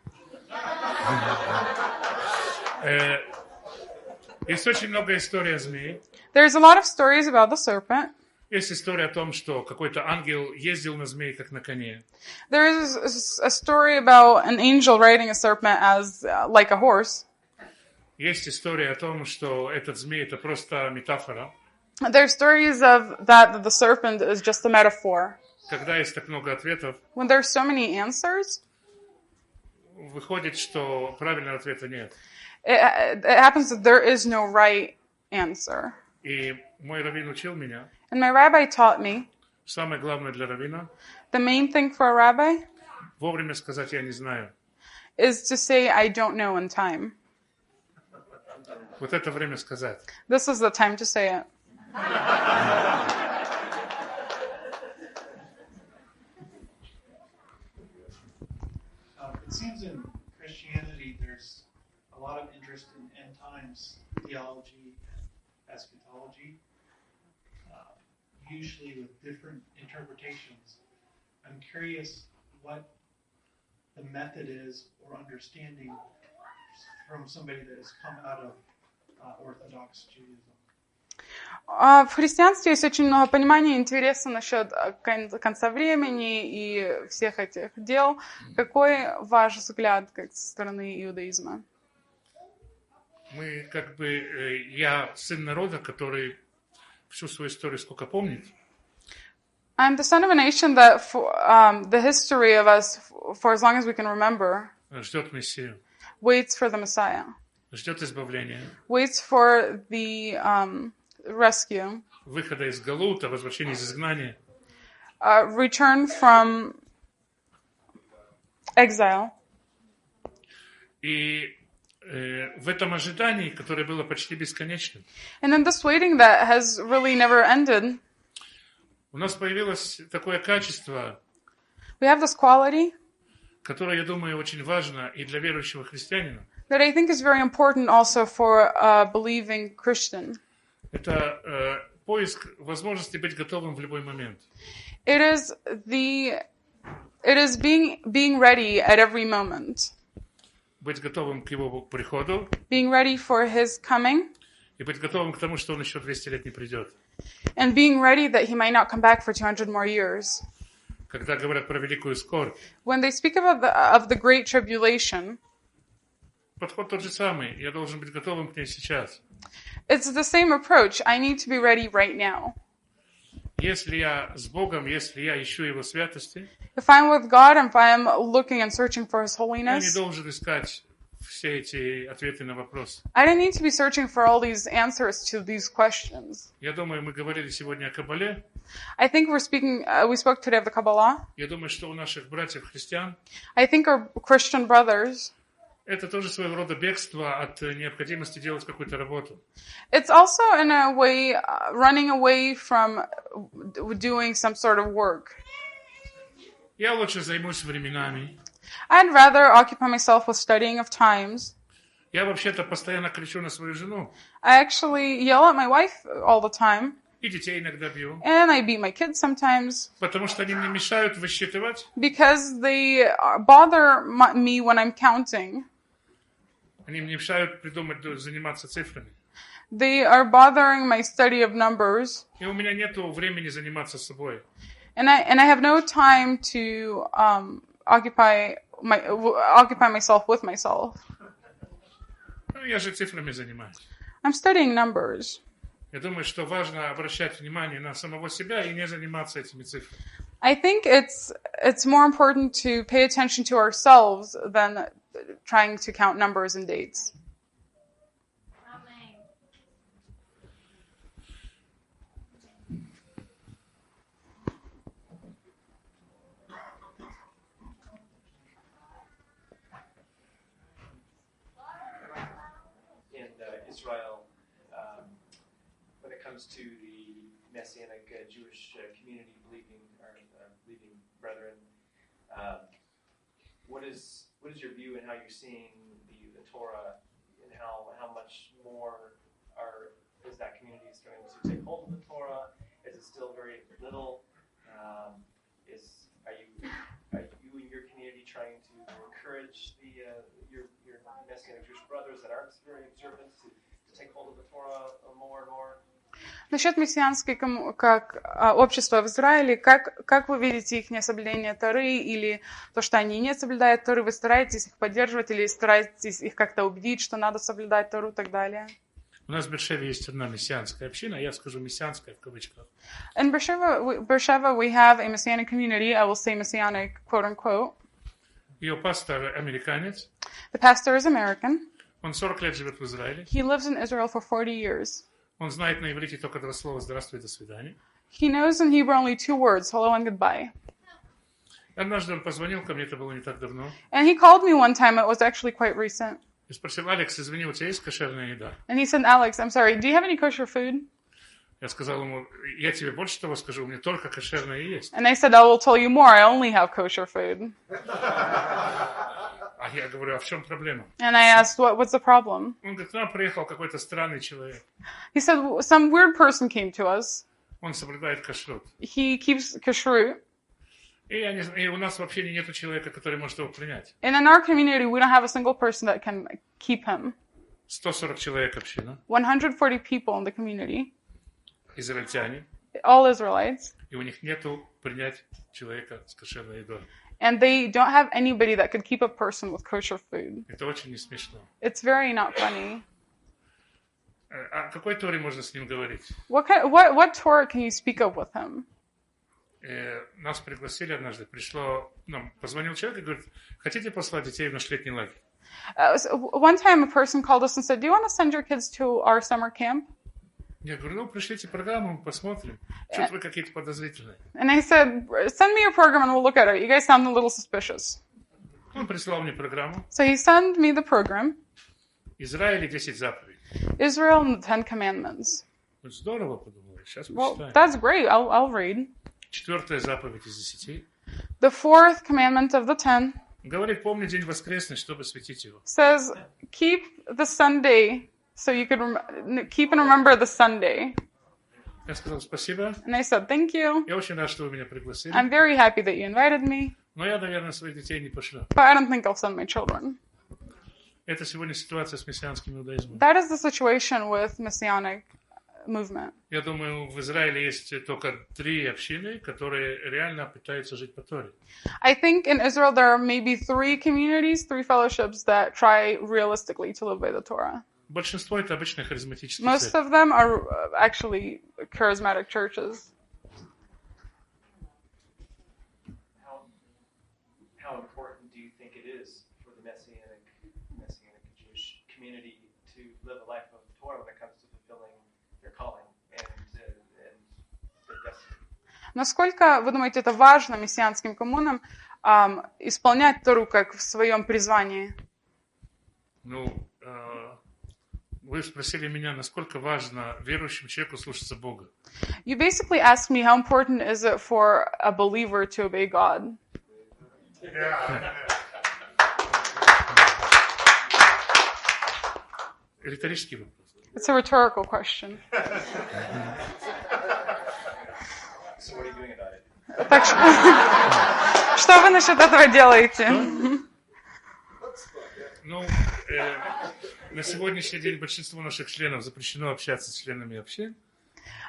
Есть очень много историй о змее. There's a lot of stories about the serpent. Есть история о том, что какой-то ангел ездил на змее, как на коне. There is a story about an angel riding a serpent as like a horse. Есть история о том, что этот змей это просто метафора. There are stories of that the serpent is just a metaphor. Когда есть так много ответов, When there are so many answers, выходит, что правильного ответа нет. It happens that there is no right answer. И мой раввин учил меня. And my rabbi taught me, Самое главное для раввина the main thing for a rabbi вовремя сказать я не знаю. is to say, I don't know in time. Вот это время сказать. This is the time to say it. It seems in Christianity there's a lot of interest in end times theology and eschatology, usually with different interpretations. I'm curious what the method is or understanding from somebody that has come out of Orthodox Judaism. В христианстве есть очень много понимания и интереса насчет конца времени и всех этих дел. Какой ваш взгляд как со стороны иудаизма? Мы как бы, я сын народа, который всю свою историю сколько помнит. I'm the son of a nation that the history of us, for as long as we can remember, Ждет Мессию. waits for the Messiah. Ждет избавления. Waits for the rescue. выхода из Галута, возвращения из изгнания. Return from exile. И в этом ожидании, которое было почти бесконечным, And in this waiting that has really never ended, у нас появилось такое качество, we have this quality которое, я думаю, очень важно и для верующего христианина. that I think is very important also for a believing Christian. Это поиск возможности быть готовым в любой момент. It is being ready at every moment. Быть готовым к его приходу. Being ready for his coming. И быть готовым к тому, что он еще 200 лет не придет. And being ready that he might not come back for 200 more years. Когда говорят про великую скорбь. When they speak of the great tribulation, подход тот же самый. Я должен быть готовым к ней сейчас. It's the same approach. I need to be ready right now. Если я с Богом, если я ищу Его святости, if I'm with God, if I'm looking and searching for His я holiness, не должен искать все эти ответы на вопросы. I don't need to be searching for all these answers to these questions. Я думаю, мы говорили сегодня о Каббале. I think we spoke today of the Kabbalah. Я думаю, что у наших братьев-христиан I think our Christian brothers, это тоже своего рода бегство от необходимости делать какую-то работу. It's also in a way running away from doing some sort of work. Я лучше займусь временами. I'd rather occupy myself with studying of times. Я вообще-то постоянно кричу на свою жену. I actually yell at my wife all the time. И детей иногда бью. And I beat my kids sometimes. Потому что они мне мешают высчитывать. Because they bother me when I'm counting. Они мне мешают придумать, заниматься цифрами. They are bothering my study of numbers. И у меня нету времени заниматься собой. And I have no time to occupy myself with myself. Ну, я же цифрами занимаюсь. I'm studying numbers. Я думаю, что важно обращать внимание на самого себя и не заниматься этими цифрами. I think it's more important to pay attention to ourselves than trying to count numbers and dates. In Israel, when it comes to the Messianic Jewish community believing brethren, what is your view and how you're seeing the Torah and how much more is that community starting to take hold of the Torah? Is it still very little? Are you in your community trying to encourage your Messianic Jewish brothers that aren't very observant to take hold of the Torah more and more? Насчет мессианской как общества в Израиле, как вы видите их несоблюдение Торы или то, что они не соблюдают Торы, вы стараетесь их поддерживать или стараетесь их как-то убедить, что надо соблюдать Тору и так далее? У нас в Бершеве есть одна мессианская община, я скажу мессианская в кавычках. In Beersheba we have a Messianic community, I will say Messianic, quote unquote. Ее пастор американец. The pastor is American. Он 40 лет живет в Израиле. He lives in Israel for 40 years. Он знает на иврите только 2 слова «здравствуй» и «до свидания». He knows in Hebrew only 2 words, hello and goodbye. Однажды он позвонил ко мне, это было не так давно. And he called me one time, it was actually quite recent. И спросил: Алекс, извини, у тебя есть кошерная еда? And he said, Alex, I'm sorry, do you have any kosher food? Я сказал ему: я тебе больше того скажу, у меня только кошерное и есть. And I said, I will tell you more, I only have kosher food. А я говорю: а в чем проблема? And I asked, what's the problem? Он говорит: к нам приехал какой-то странный человек. He said, some weird person came to us. Он соблюдает кашрут. He keeps kashrut. И у нас вообще нету человека, который может его принять. And in our community, we don't have a single person that can keep him. 140 человек община. 140 people in the community. Израильтяне. All Israelites. И у них нету принять человека с кошерной едой. And they don't have anybody that could keep a person with kosher food. Это очень не смешно. It's very not funny. О какой Торе можно с ним говорить? What Torah can you speak of with him? Нас пригласили однажды, позвонил человек и говорит: хотите послать детей в наш летний лагерь? One time a person called us and said, do you want to send your kids to our summer camp? Я говорю, ну, пришлите программу, посмотрим. Что-то вы какие-то подозрительные. And I said, send me your program and we'll look at it. You guys sound a little suspicious. Он прислал мне программу. So he sent me the program. Израиль 10 заповедей. Israel and the Ten Commandments. Ну, здорово, подумал. Сейчас Well, почитаем. that's great. I'll read. 4 заповедь из 10. The fourth commandment of the 10 Говорит, помни день воскресный, чтобы светить его. says, keep the Sunday so you could keep and remember the Sunday. Я сказал спасибо. And I said, thank you. Я очень рад, что вы меня пригласили. I'm very happy that you invited me, Но я, наверное, своих детей не пошлю. but I don't think I'll send my children. Это сегодня ситуация с мессианским иудаизмом. That is the situation with Messianic movement. Я думаю, в Израиле есть только 3 общины, которые реально пытаются жить по Торе. I think in Israel there are maybe 3 communities, 3 fellowships that try realistically to live by the Torah. Большинство это обычные харизматические Most церкви. of them are actually charismatic churches. How important do you think it is for the Messianic Jewish community to live a life of Torah when it comes to fulfilling their calling and their destiny? Насколько, вы думаете, это важно мессианским коммунам исполнять Тору как в своем призвании? Ну, вы спросили меня, насколько важно верующему человеку слушаться Бога. You basically asked me how important is it for a believer to obey God? Риторический вопрос. It's a rhetorical question. So what are you doing about it? Так что вы насчет этого делаете? Ну, на сегодняшний день большинству наших членов запрещено общаться с членами общин.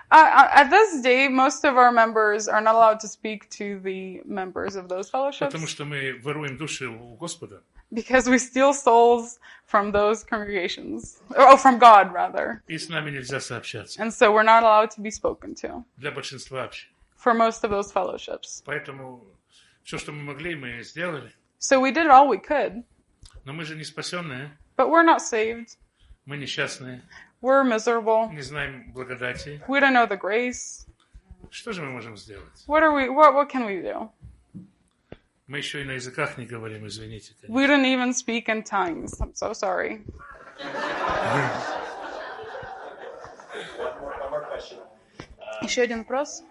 At this day, most of our members are not allowed to speak to the members of those fellowships Потому что мы воруем души у Господа. because we steal souls from those congregations. Oh, from God, rather. И с нами нельзя сообщаться. And so we're not allowed to be spoken to Для большинства общин. for most of those fellowships. Поэтому все, что мы могли, мы сделали. So we did all we could, Но мы же не спасенные. but we're not saved. Мы несчастные. We're miserable. Не знаем благодати. We don't know the grace. Что же мы можем сделать? What can we do? Мы еще и на языках не говорим, извините. Конечно. We don't even speak in tongues. I'm so sorry. One more question. Еще один вопрос.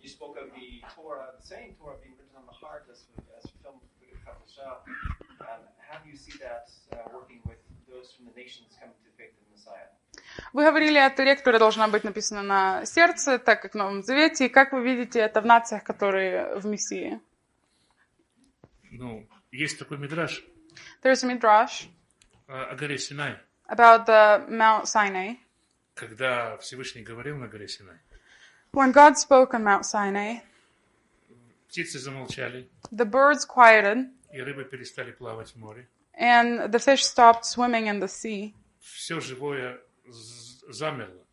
You spoke of the Torah, the same Torah being written on the heart as fulfilled with the Kabbalah. How do you see that working with those from the nations coming to faith in the Messiah? Вы говорили о Торе, которая должна быть написана на сердце, так как в Новом Завете. И как вы видите это в нациях, которые в Мессии? Ну, есть такой мидраш There's a midrash о горе Синай. about the Mount Sinai. Когда Всевышний говорил на горе Синай, When God spoke on Mount Sinai, птицы замолчали, the birds quieted, и рыбы перестали плавать в море. and the fish stopped swimming in the sea. Все живое замерло.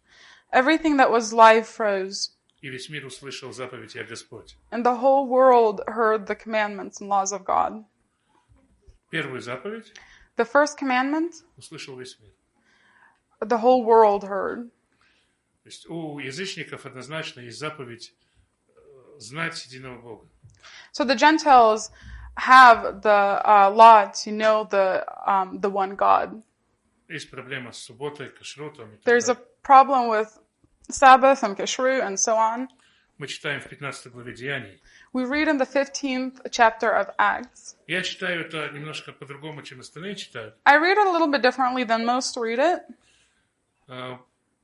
Everything that was live froze, И весь мир услышал заповедь «Я Господь». and the whole world heard the commandments and laws of God. Первую заповедь The first commandment, услышал весь мир. the whole world heard. То есть у язычников однозначно есть заповедь знать единого Бога. So the Gentiles have the law to know the one God. Есть проблема с субботой, кашрутом и так There's a далее. problem with Sabbath and Kashrut and so on. Мы читаем в 15 главе Деяний. We read in the 15th chapter of Acts. Я читаю это немножко по-другому, чем остальные читают. I read it a little bit differently than most read it.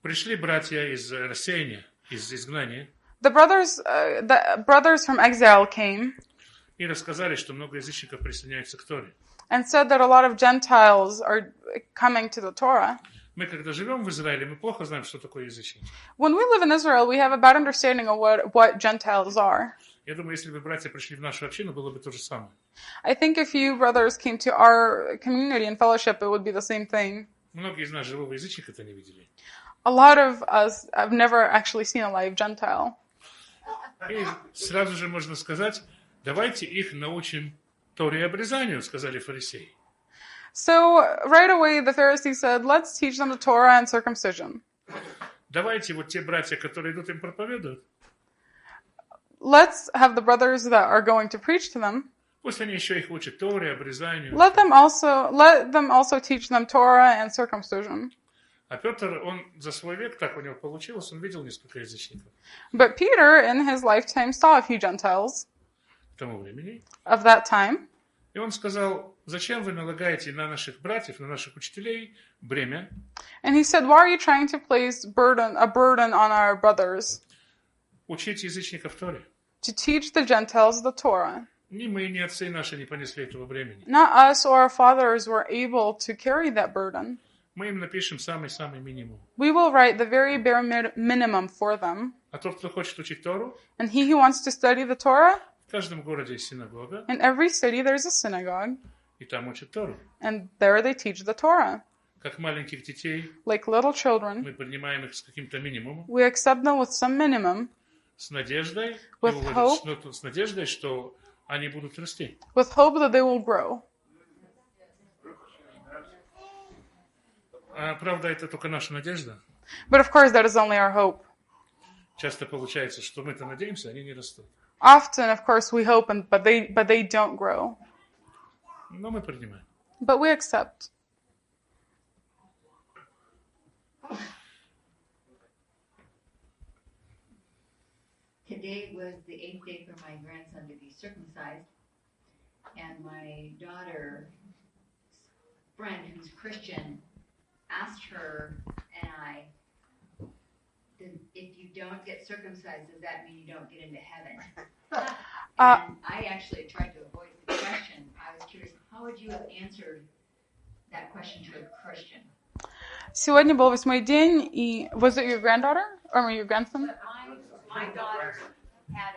Пришли братья из рассеяния, из изгнания, The brothers from exile came и рассказали, что много язычников присоединяются к Торе. and said that a lot of Gentiles are coming to the Torah. Мы, когда живем в Израиле, мы плохо знаем, что такое язычники. When we live in Israel, we have a bad understanding of what Gentiles are. Я думаю, если бы братья пришли в нашу общину, было бы то же самое. I think if you brothers came to our community and fellowship, it would be the same thing. Многие из нас живого язычника-то не видели. A lot of us have never actually seen a live Gentile. И сразу же можно сказать, давайте их научим Торе и обрезанию, сказали фарисеи. So right away, the Pharisees said, let's teach them the Torah and circumcision. Давайте вот те братья, которые идут им проповедуют, let's have the brothers that are going to preach to them. пусть они еще их учат Торе, обрезанию. Let them also teach them Torah and circumcision. А Петр, он за свой век, так у него получилось, он видел несколько язычников But Peter, in his lifetime, saw a few Gentiles к тому времени. of that time. И он сказал, зачем вы налагаете на наших братьев, на наших учителей бремя? And he said, why are you trying to place a burden on our brothers Учить язычников Торе. to teach the Gentiles the Torah? Ни мы, ни отцы наши не понесли этого бремени. Not us or our fathers were able to carry that burden. Мы им напишем самый-самый минимум. We will write the very bare minimum for them. А тот, кто хочет учить Тору, And he who wants to study the Torah, в каждом городе есть синагога, in every city there's a synagogue, и там учат Тору. and there they teach the Torah. Как маленьких детей, Like little children, мы принимаем их с каким-то минимумом, we accept them with some minimum, с надеждой, With с надеждой, что они будут расти. with hope that they will grow. А правда, это только наша надежда. But of course that is only our hope. Часто получается, что мы-то надеемся, они не растут. Often, of course, we hope, but they don't grow. Но мы принимаем. But we accept. Today was the 8th day for my grandson to be circumcised, and my daughter's friend, who's Christian, asked her and I, if you don't get circumcised, does that mean you don't get into heaven? And I actually tried to avoid the question. I was curious, how would you have answered that question to a Christian? Сегодня был 8-й день, и was it your granddaughter or your grandson? My daughter had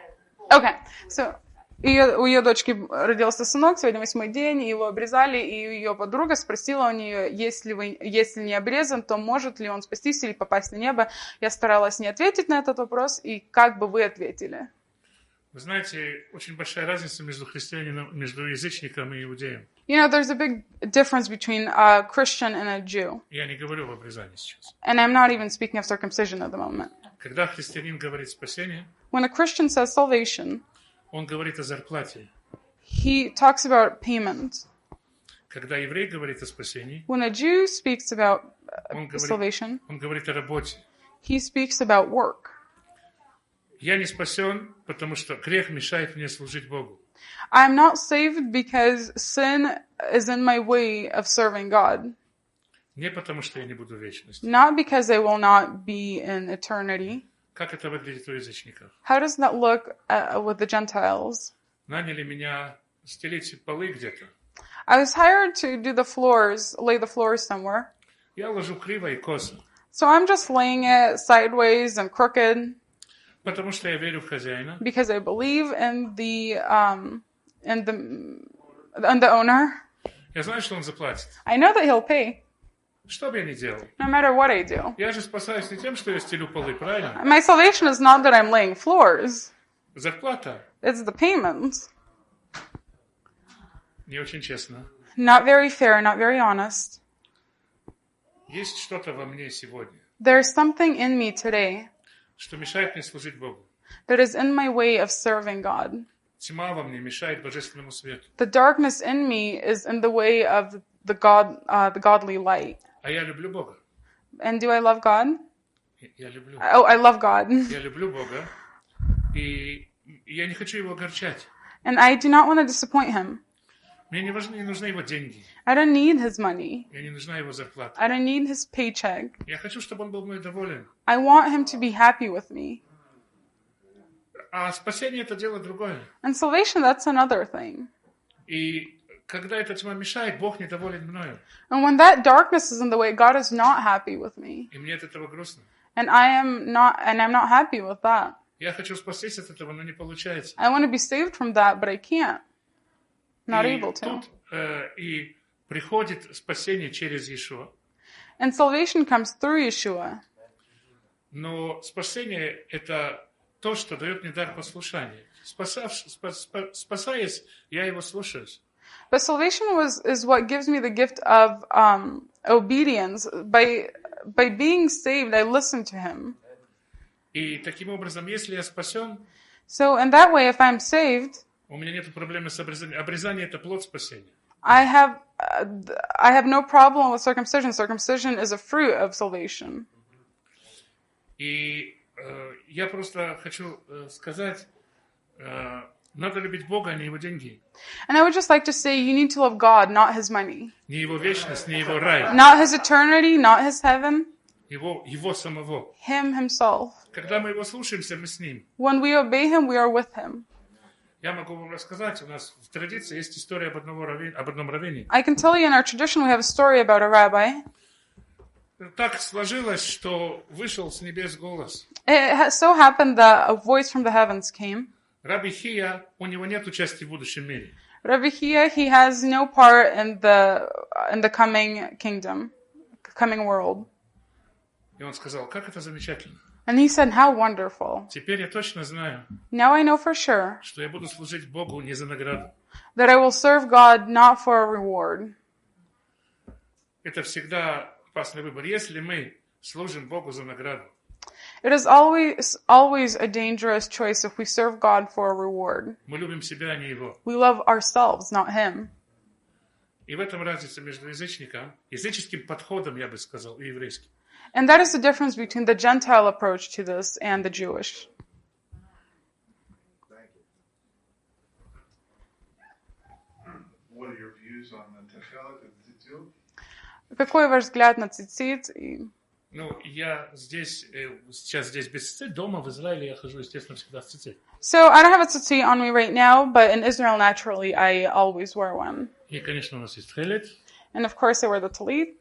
a... Okay, so у ее дочки родился сынок, сегодня 8-й день, его обрезали, и ее подруга спросила у нее, если не обрезан, то может ли он спастись или попасть на небо. Я старалась не ответить на этот вопрос, и как бы вы ответили? Вы знаете, очень большая разница между христианином, между язычником и иудеем. You know, there's a big difference between a Christian and a Jew. Я не говорю об обрезании сейчас. And I'm not even speaking of circumcision at the moment. Когда христианин говорит спасение, When a Christian says salvation, он говорит о зарплате. he talks about payment. Когда еврей говорит о спасении, When a Jew speaks about он salvation, говорит о работе. he speaks about work. Я не спасен, потому что грех мешает мне служить Богу. I'm not saved because sin is in my way of serving God. Не потому что я не буду в вечности. Not because I will not be in eternity. Как это выглядит у язычников? How does that look with the Gentiles? Наняли меня стелить полы где-то. I was hired to do the floors, lay the floors somewhere. Я ложу криво и косо. So I'm just laying it sideways and crooked. Потому что я верю в хозяина. Because I believe in the owner. Я знаю, что он заплатит. I know that he'll pay. Что бы я ни делал. No matter what I do. Я же спасаюсь не тем, что я стелю полы, правильно? My salvation is not that I'm laying floors. Зарплата. It's the payment. Не очень честно. Not very fair, not very honest. Есть что-то во мне сегодня, There's something in me today что мешает мне служить Богу. that is in my way of serving God. Тьма во мне мешает божественному свету. The darkness in me is in the way of the godly light. А я люблю Бога. And do I love God? Я люблю. Oh, I love God. Я люблю Бога. И я не хочу его огорчать. And I do not want to disappoint him. Мне не нужны его деньги. I don't need his money. Мне не нужна его зарплата. I don't need his paycheck. Я хочу, чтобы он был мной доволен. I want him to be happy with me. А спасение — это дело другое. And salvation, that's another thing. И когда эта тьма мешает, Бог недоволен мною. And when that darkness is in the way, God is not happy with me. И мне от этого грустно. And I'm not happy with that. Я хочу спастись от этого, но не получается. I want to be saved from that, but I can't. Not able to. Тут и приходит спасение через Иешуа. And salvation comes through Yeshua. Но спасение — это то, что дает мне дар послушания. Спасаясь, я его слушаюсь. But salvation is what gives me the gift of obedience. By by being saved, I listen to him. И таким образом, если я спасен, So in that way, if I'm saved, у меня нет проблемы с обрезанием. Обрезание – это плод спасения. I have no problem with circumcision. Circumcision is a fruit of salvation. И я просто хочу сказать, надо любить Бога, а не Его деньги. And I would just like to say, you need to love God, not His money. Не Его вечность, не Его рай. Not His eternity, not His heaven. Его самого. Him Himself. Когда мы Его слушаемся, мы с Ним. When we obey Him, we are with Him. Я могу вам рассказать, у нас в традиции есть история об одном раввине. I can tell you in our tradition we have a story about a rabbi. Так сложилось, что вышел с небес голос. It so happened that a voice from the heavens came. Rabbi Хия, у него нет участия в будущем мире. Rabbi Hia, he has no part in the coming kingdom, coming world. И он сказал, как это замечательно. And he said, how wonderful. Теперь я точно знаю, Now I know for sure что я буду служить Богу не за награду. that I will serve God not for a reward. Это всегда опасный выбор. Если мы служим Богу за награду, It is always a dangerous choice if we serve God for a reward. мы любим себя, а не Его. We love ourselves, not Him. И в этом разница между языческим подходом, я бы сказал, и еврейским. And that is the difference between the Gentile approach to this and the Jewish. What are your views on the Techelet and Tzitzit? Какой ваш взгляд на цицит? Ну, я сейчас здесь без цицит. Дома в Израиле я хожу, естественно, всегда в цицит. So I don't have a tzitzit on me right now, but in Israel, naturally, I always wear one. И, конечно, у нас есть хелет. And of course, I wear the talit.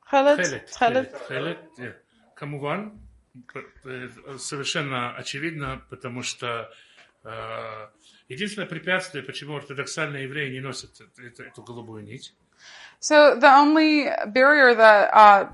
Хелет. Камуван. Совершенно очевидно, потому что единственное препятствие, почему ортодоксальные евреи не носят эту голубую нить. So the only barrier that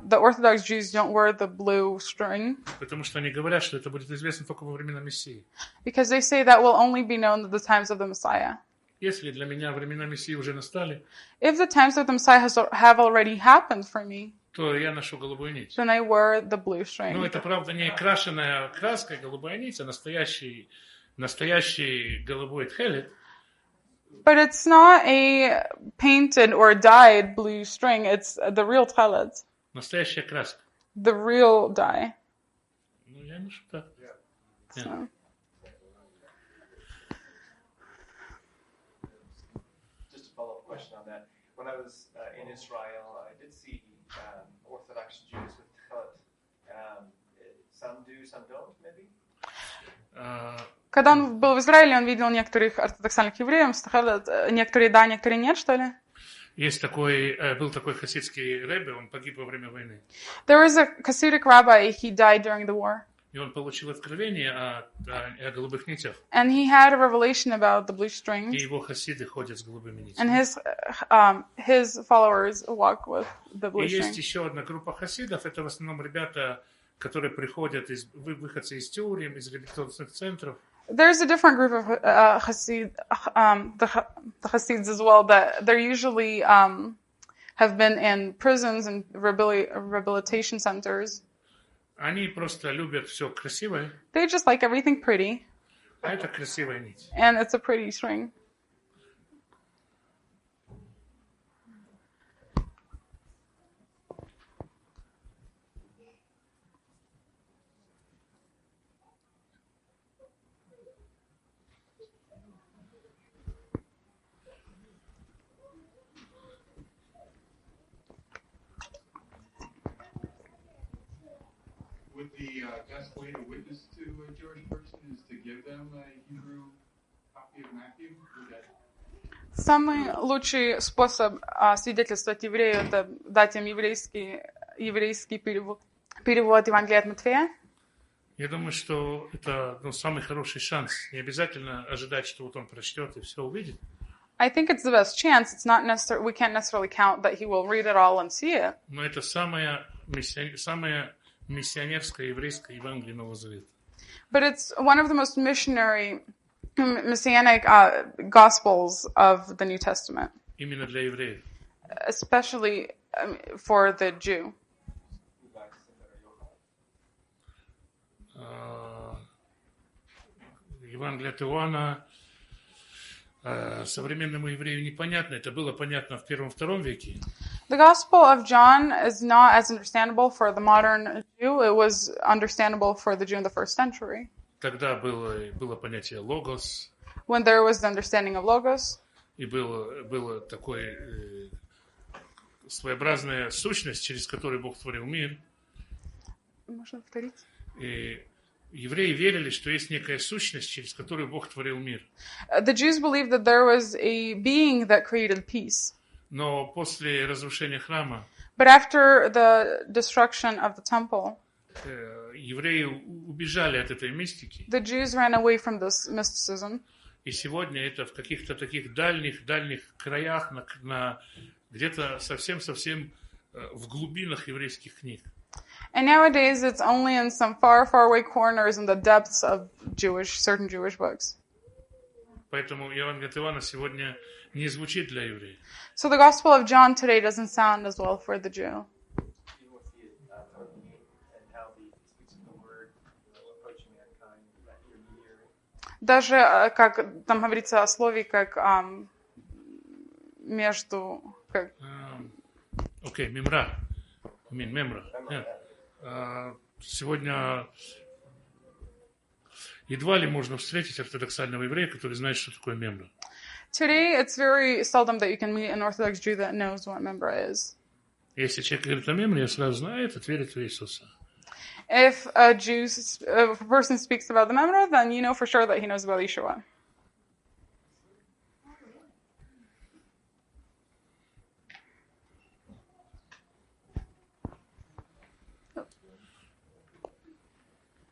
the Orthodox Jews don't wear the blue string, потому что они говорят, что это будет известно только во времена Мессии. Because they say that will only be known at the times of the Messiah. Если для меня времена Мессии уже настали, if the times of the Messiah have already happened for me, то я ношу голубую нить. Then I wear the blue string. Ну, это, правда, не крашеная краской голубая нить, а настоящий голубой тхелет. But it's not a painted or dyed blue string. It's the real talit. Настоящая краска. The real dye. Ну, я ношу так. So. Just a follow-up question on that. When I was in Israel, I did see Orthodox Jews with tchelet. Some do, some don't, maybe? Когда он был в Израиле, он видел некоторых ортодоксальных евреев, некоторые да, некоторые нет, что ли? Был такой хасидский ребе, он погиб во время войны. There was a Hasidic rabbi, he died during the war. И он получил откровение о голубых нитях. And he had a revelation about the blue strings. И его хасиды ходят с голубыми нитями. And his followers walk with the blue strings. И string. есть еще одна группа хасидов, это в основном ребята, которые приходят выходцы из тюрем, из реабилитационных центров. There's a different group of the Hasids as well that they're usually have been in prisons and rehabilitation centers. Они просто любят все красивое. They just like everything pretty. А это красивая нить. And it's a pretty string. Would the best way to witness to a Jewish person is to give them a Hebrew copy of Matthew? Самый лучший способ свидетельствовать еврею — это дать им еврейский перевод Евангелия от Матфея. Я думаю, что это самый хороший шанс. Не обязательно ожидать, что вот он прочтет и все увидит. I think it's the best chance. It's not necessary. We can't necessarily count that he will read it all and see it. Но это самая миссионерское еврейское Евангелие Нового Завета. But it's one of the most messianic gospels of the New Testament. Именно для евреев. Especially for the Jew. Евангелие от Иоанна современному еврею непонятно. Это было понятно в 1-2 веке. The Gospel of John is not as understandable for the modern Jew. It was understandable for the Jew in the first century, Тогда было понятие логос, when there was the understanding of Logos, и было такое своеобразная сущность, через которую Бог творил мир. Можно повторить? И евреи верили, что есть некая сущность, через которую Бог творил мир. The Jews believed that there was a being that created peace. Но после разрушения храма But after the destruction of the temple, евреи убежали от этой мистики. the Jews ran away from this mysticism. И сегодня это в каких-то таких дальних краях, где-то совсем в глубинах еврейских книг. And nowadays it's only in some far away corners in the depths of certain Jewish books. Поэтому Евангелие от Иоанна сегодня не звучит для евреев. So the Gospel of John today doesn't sound as well for the Jew. Даже, как там говорится о слове, как между... Окей, мемра. Сегодня едва ли можно встретить ортодоксального еврея, который знает, что такое мемра. Today, it's very seldom that you can meet an Orthodox Jew that knows what memra is. Если человек говорит о мемре, я сразу знаю, этот верит в Иисуса. If a person speaks about the memra, then you know for sure that he knows about Yeshua.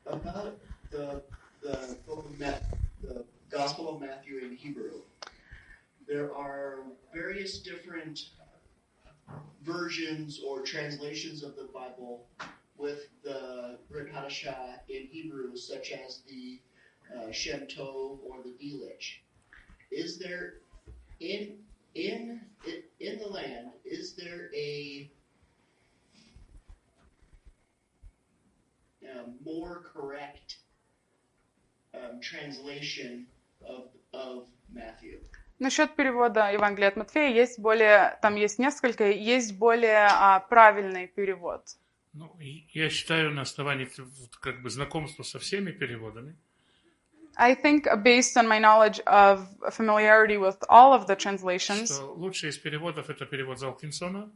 About the Gospel of Matthew in Hebrew, there are various different versions or translations of the Bible with the Brit Hadashah in Hebrew, such as the Shem Tov or the Delitzsch. Is there in the land? Is there a more correct translation of Matthew? Насчет перевода Евангелия от Матфея есть несколько, есть более правильный перевод. Ну, я считаю, на основании знакомства со всеми переводами, I think, based on my knowledge of familiarity with all of the translations, что лучший из переводов это перевод Залкинсона.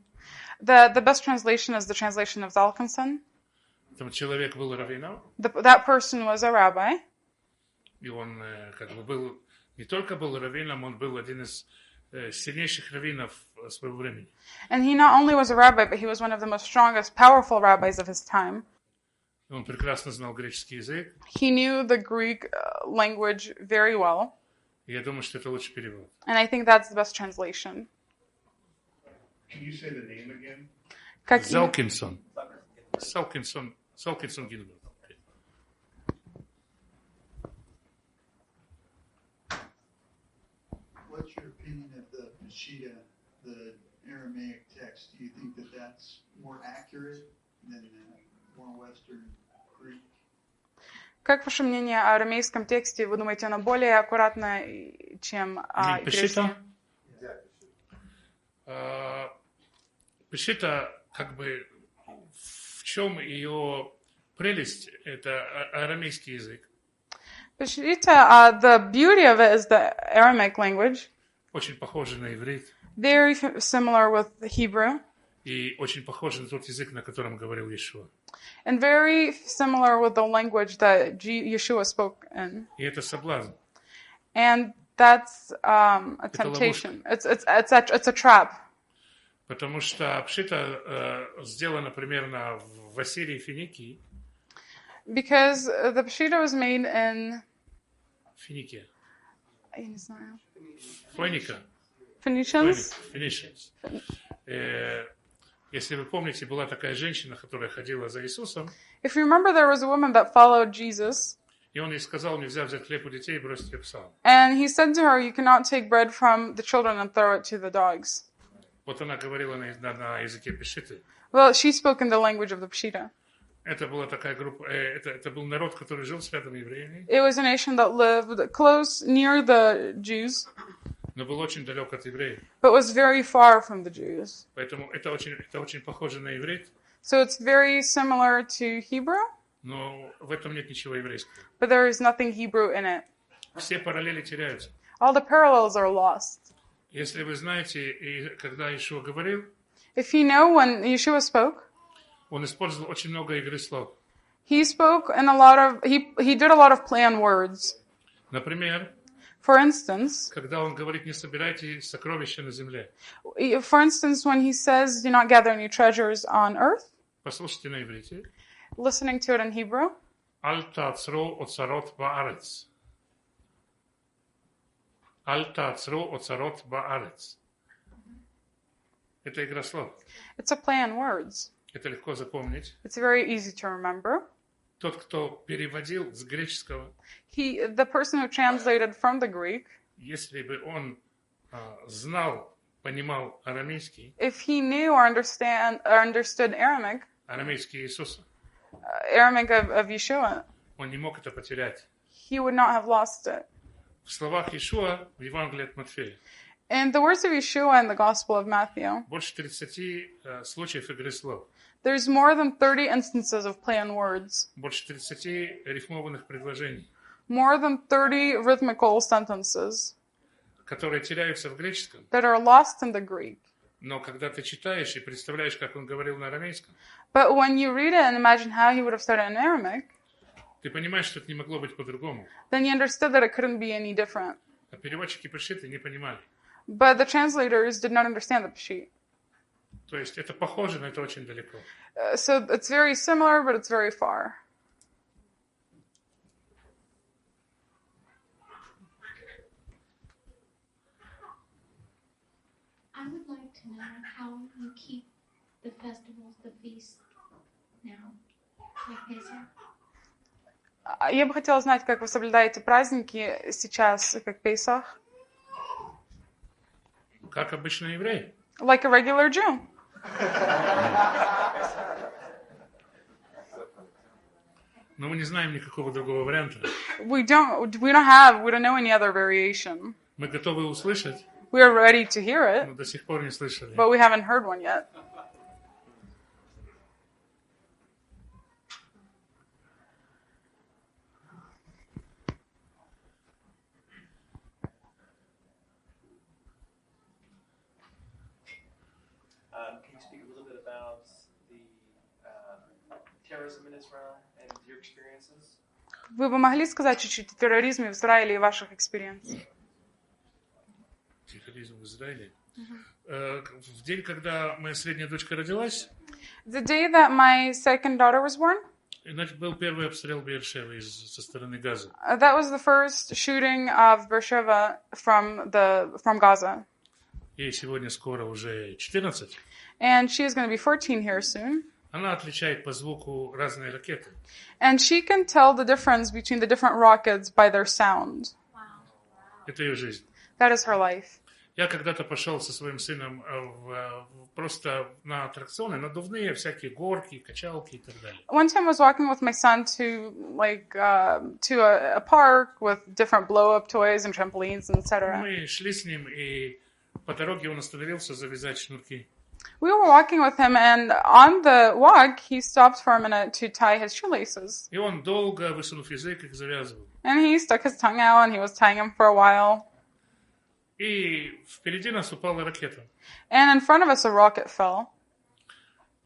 The best translation is the translation of Zalkinson. Там человек был раввином. That person was a rabbi. И он был не только был раввином, он был один из сильнейших раввинов своего времени. And he not only was a rabbi, but he was one of the most strongest, powerful rabbis of his time. Он прекрасно знал греческий язык. He knew the Greek language very well. И я думаю, что это лучший перевод. And I think that's the best translation. Can you say the name again? Залкинсон. Залкинсон Гилберт. What's your opinion of the Peshitta, the Aramaic text? Do you think that that's more accurate than more Western Greek? Как ваше мнение о арамейском тексте? Вы думаете, оно более аккуратно, чем греческий? Пешита, в чем ее прелесть, это арамейский язык. Peshitta, the beauty of it is the Aramaic language. Очень похоже на иврит. Very similar with Hebrew. И очень похоже на тот язык, на котором говорил Иешуа. And very similar with the language that Yeshua spoke in. И это соблазн. And that's a temptation. It's a trap. Потому что пшита сделана примерно в Ассирии и Финикии. Because the Peshitta was made in... Финикия. Я не знаю. Фоника. Phoenicians? Phoenicians. Если вы помните, была такая женщина, которая ходила за Иисусом. If you remember, there was a woman that followed Jesus. И он ей сказал, нельзя взять хлеб у детей и бросить ее псам. And he said to her, you cannot take bread from the children and throw it to the dogs. Вот она говорила на языке пешиты. Well, she spoke in the language of the Peshitta. Это была такая группа, это был народ, который жил с рядом евреями, It was a nation that lived close near the Jews, но был очень далек от евреев. but was very far from the Jews. Поэтому это очень похоже на иврит, So it's very similar to Hebrew, но в этом нет ничего еврейского. but there is nothing Hebrew in it. Все параллели теряются. All the parallels are lost. Если вы знаете, и когда Иешуа говорил, If you know when Yeshua spoke, он использовал очень много игры слов. he spoke in a lot of, he did a lot of play on words. Например, For instance, когда он говорит, не собирайте сокровища на земле. when he says, do not gather any treasures on earth, Послушайте на иврите. listening to it in Hebrew, Аль таацру оцарот баарец. Аль таацру оцарот баарец. Это игра слов. it's a play on words. Это легко запомнить. It's very easy to remember. Тот, кто переводил с греческого, The person who translated from the Greek, если бы он знал, понимал арамейский, if he knew or understood Aramaic, арамейский Иисуса, Aramaic of Yeshua, он не мог это потерять. he would not have lost it. В словах Иешуа в Евангелии от Матфея In the words of Yeshua in the Gospel of Matthew, больше 30 случаев игры слов, there's more than 30 instances of play on words, больше 30 рифмованных предложений, more than 30 rhythmical sentences которые теряются в греческом. that are lost in the Greek. Но когда ты читаешь и представляешь, как он говорил на арамейском, But when you read it and imagine how he would have said it in Aramaic, ты понимаешь, что это не могло быть по-другому. then you understood that it couldn't be any different. А переводчики пашиты не понимали. But the translators did not understand the Peshitt. То есть это похоже, но это очень далеко. So it's very similar, but it's very far. I would like to know how you keep the festivals, the feasts now, like Pesach. Я бы хотела знать, как вы соблюдаете праздники сейчас, как Песах. Как обычный еврей. Like a regular Jew. Но мы не знаем никакого другого варианта. We don't know any other variation. Мы готовы услышать, We are ready to hear it, но до сих пор не слышали. but we haven't heard one yet. Can you speak a little bit about the terrorism in Israel and your experiences? Вы бы могли сказать чуть-чуть о терроризме в Израиле и ваших экспириенсах? Терроризм в Израиле. В день, когда моя средняя дочка родилась, The day that my second daughter was born, значит, был первый обстрел Беэр-Шевы со стороны Газа. that was the first shooting of Beersheba from Gaza. Ей сегодня скоро уже 14. And she is going to be 14 here soon. Она отличает по звуку разные ракеты. And she can tell the difference between the different rockets by their sound. Это ее жизнь. That is her life. Я когда-то пошел со своим сыном просто на аттракционы, надувные, всякие горки, качалки и так далее. One time I was walking with my son to a park with different blow-up toys and trampolines and etc. Мы шли с ним, и по дороге он остановился завязать шнурки. We were walking with him, and on the walk, he stopped for a minute to tie his shoelaces. И он долго, высунув язык, их завязывал. And he stuck his tongue out, and he was tying them for a while. И впереди нас упала ракета. And in front of us, a rocket fell.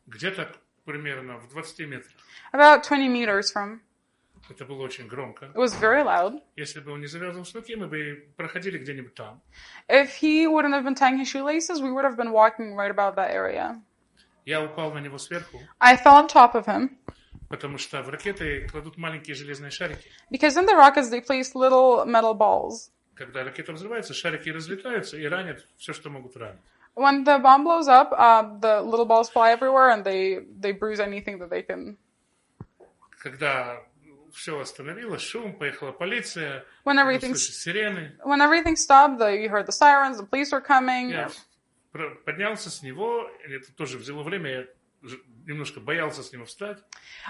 Где-то примерно в 20 метрах. About 20 meters from. Это было очень громко. It was very loud. Если бы он не завязывал шнурки, мы бы проходили где-нибудь там. If he wouldn't have been tying his shoelaces, we would have been walking right about that area. Я упал на него сверху. I fell on top of him. Потому что в ракеты кладут маленькие железные шарики. Because in the rockets, they place little metal balls. Когда ракета взрывается, шарики разлетаются и ранят все, что могут ранить. When the bomb blows up, the little balls fly everywhere, and they bruise anything that they can. Когда все остановилось, шум, поехала полиция, When everything сирены. When everything stopped, you heard the sirens, the police were coming. Я поднялся с него, это тоже взяло время, я немножко боялся с него встать.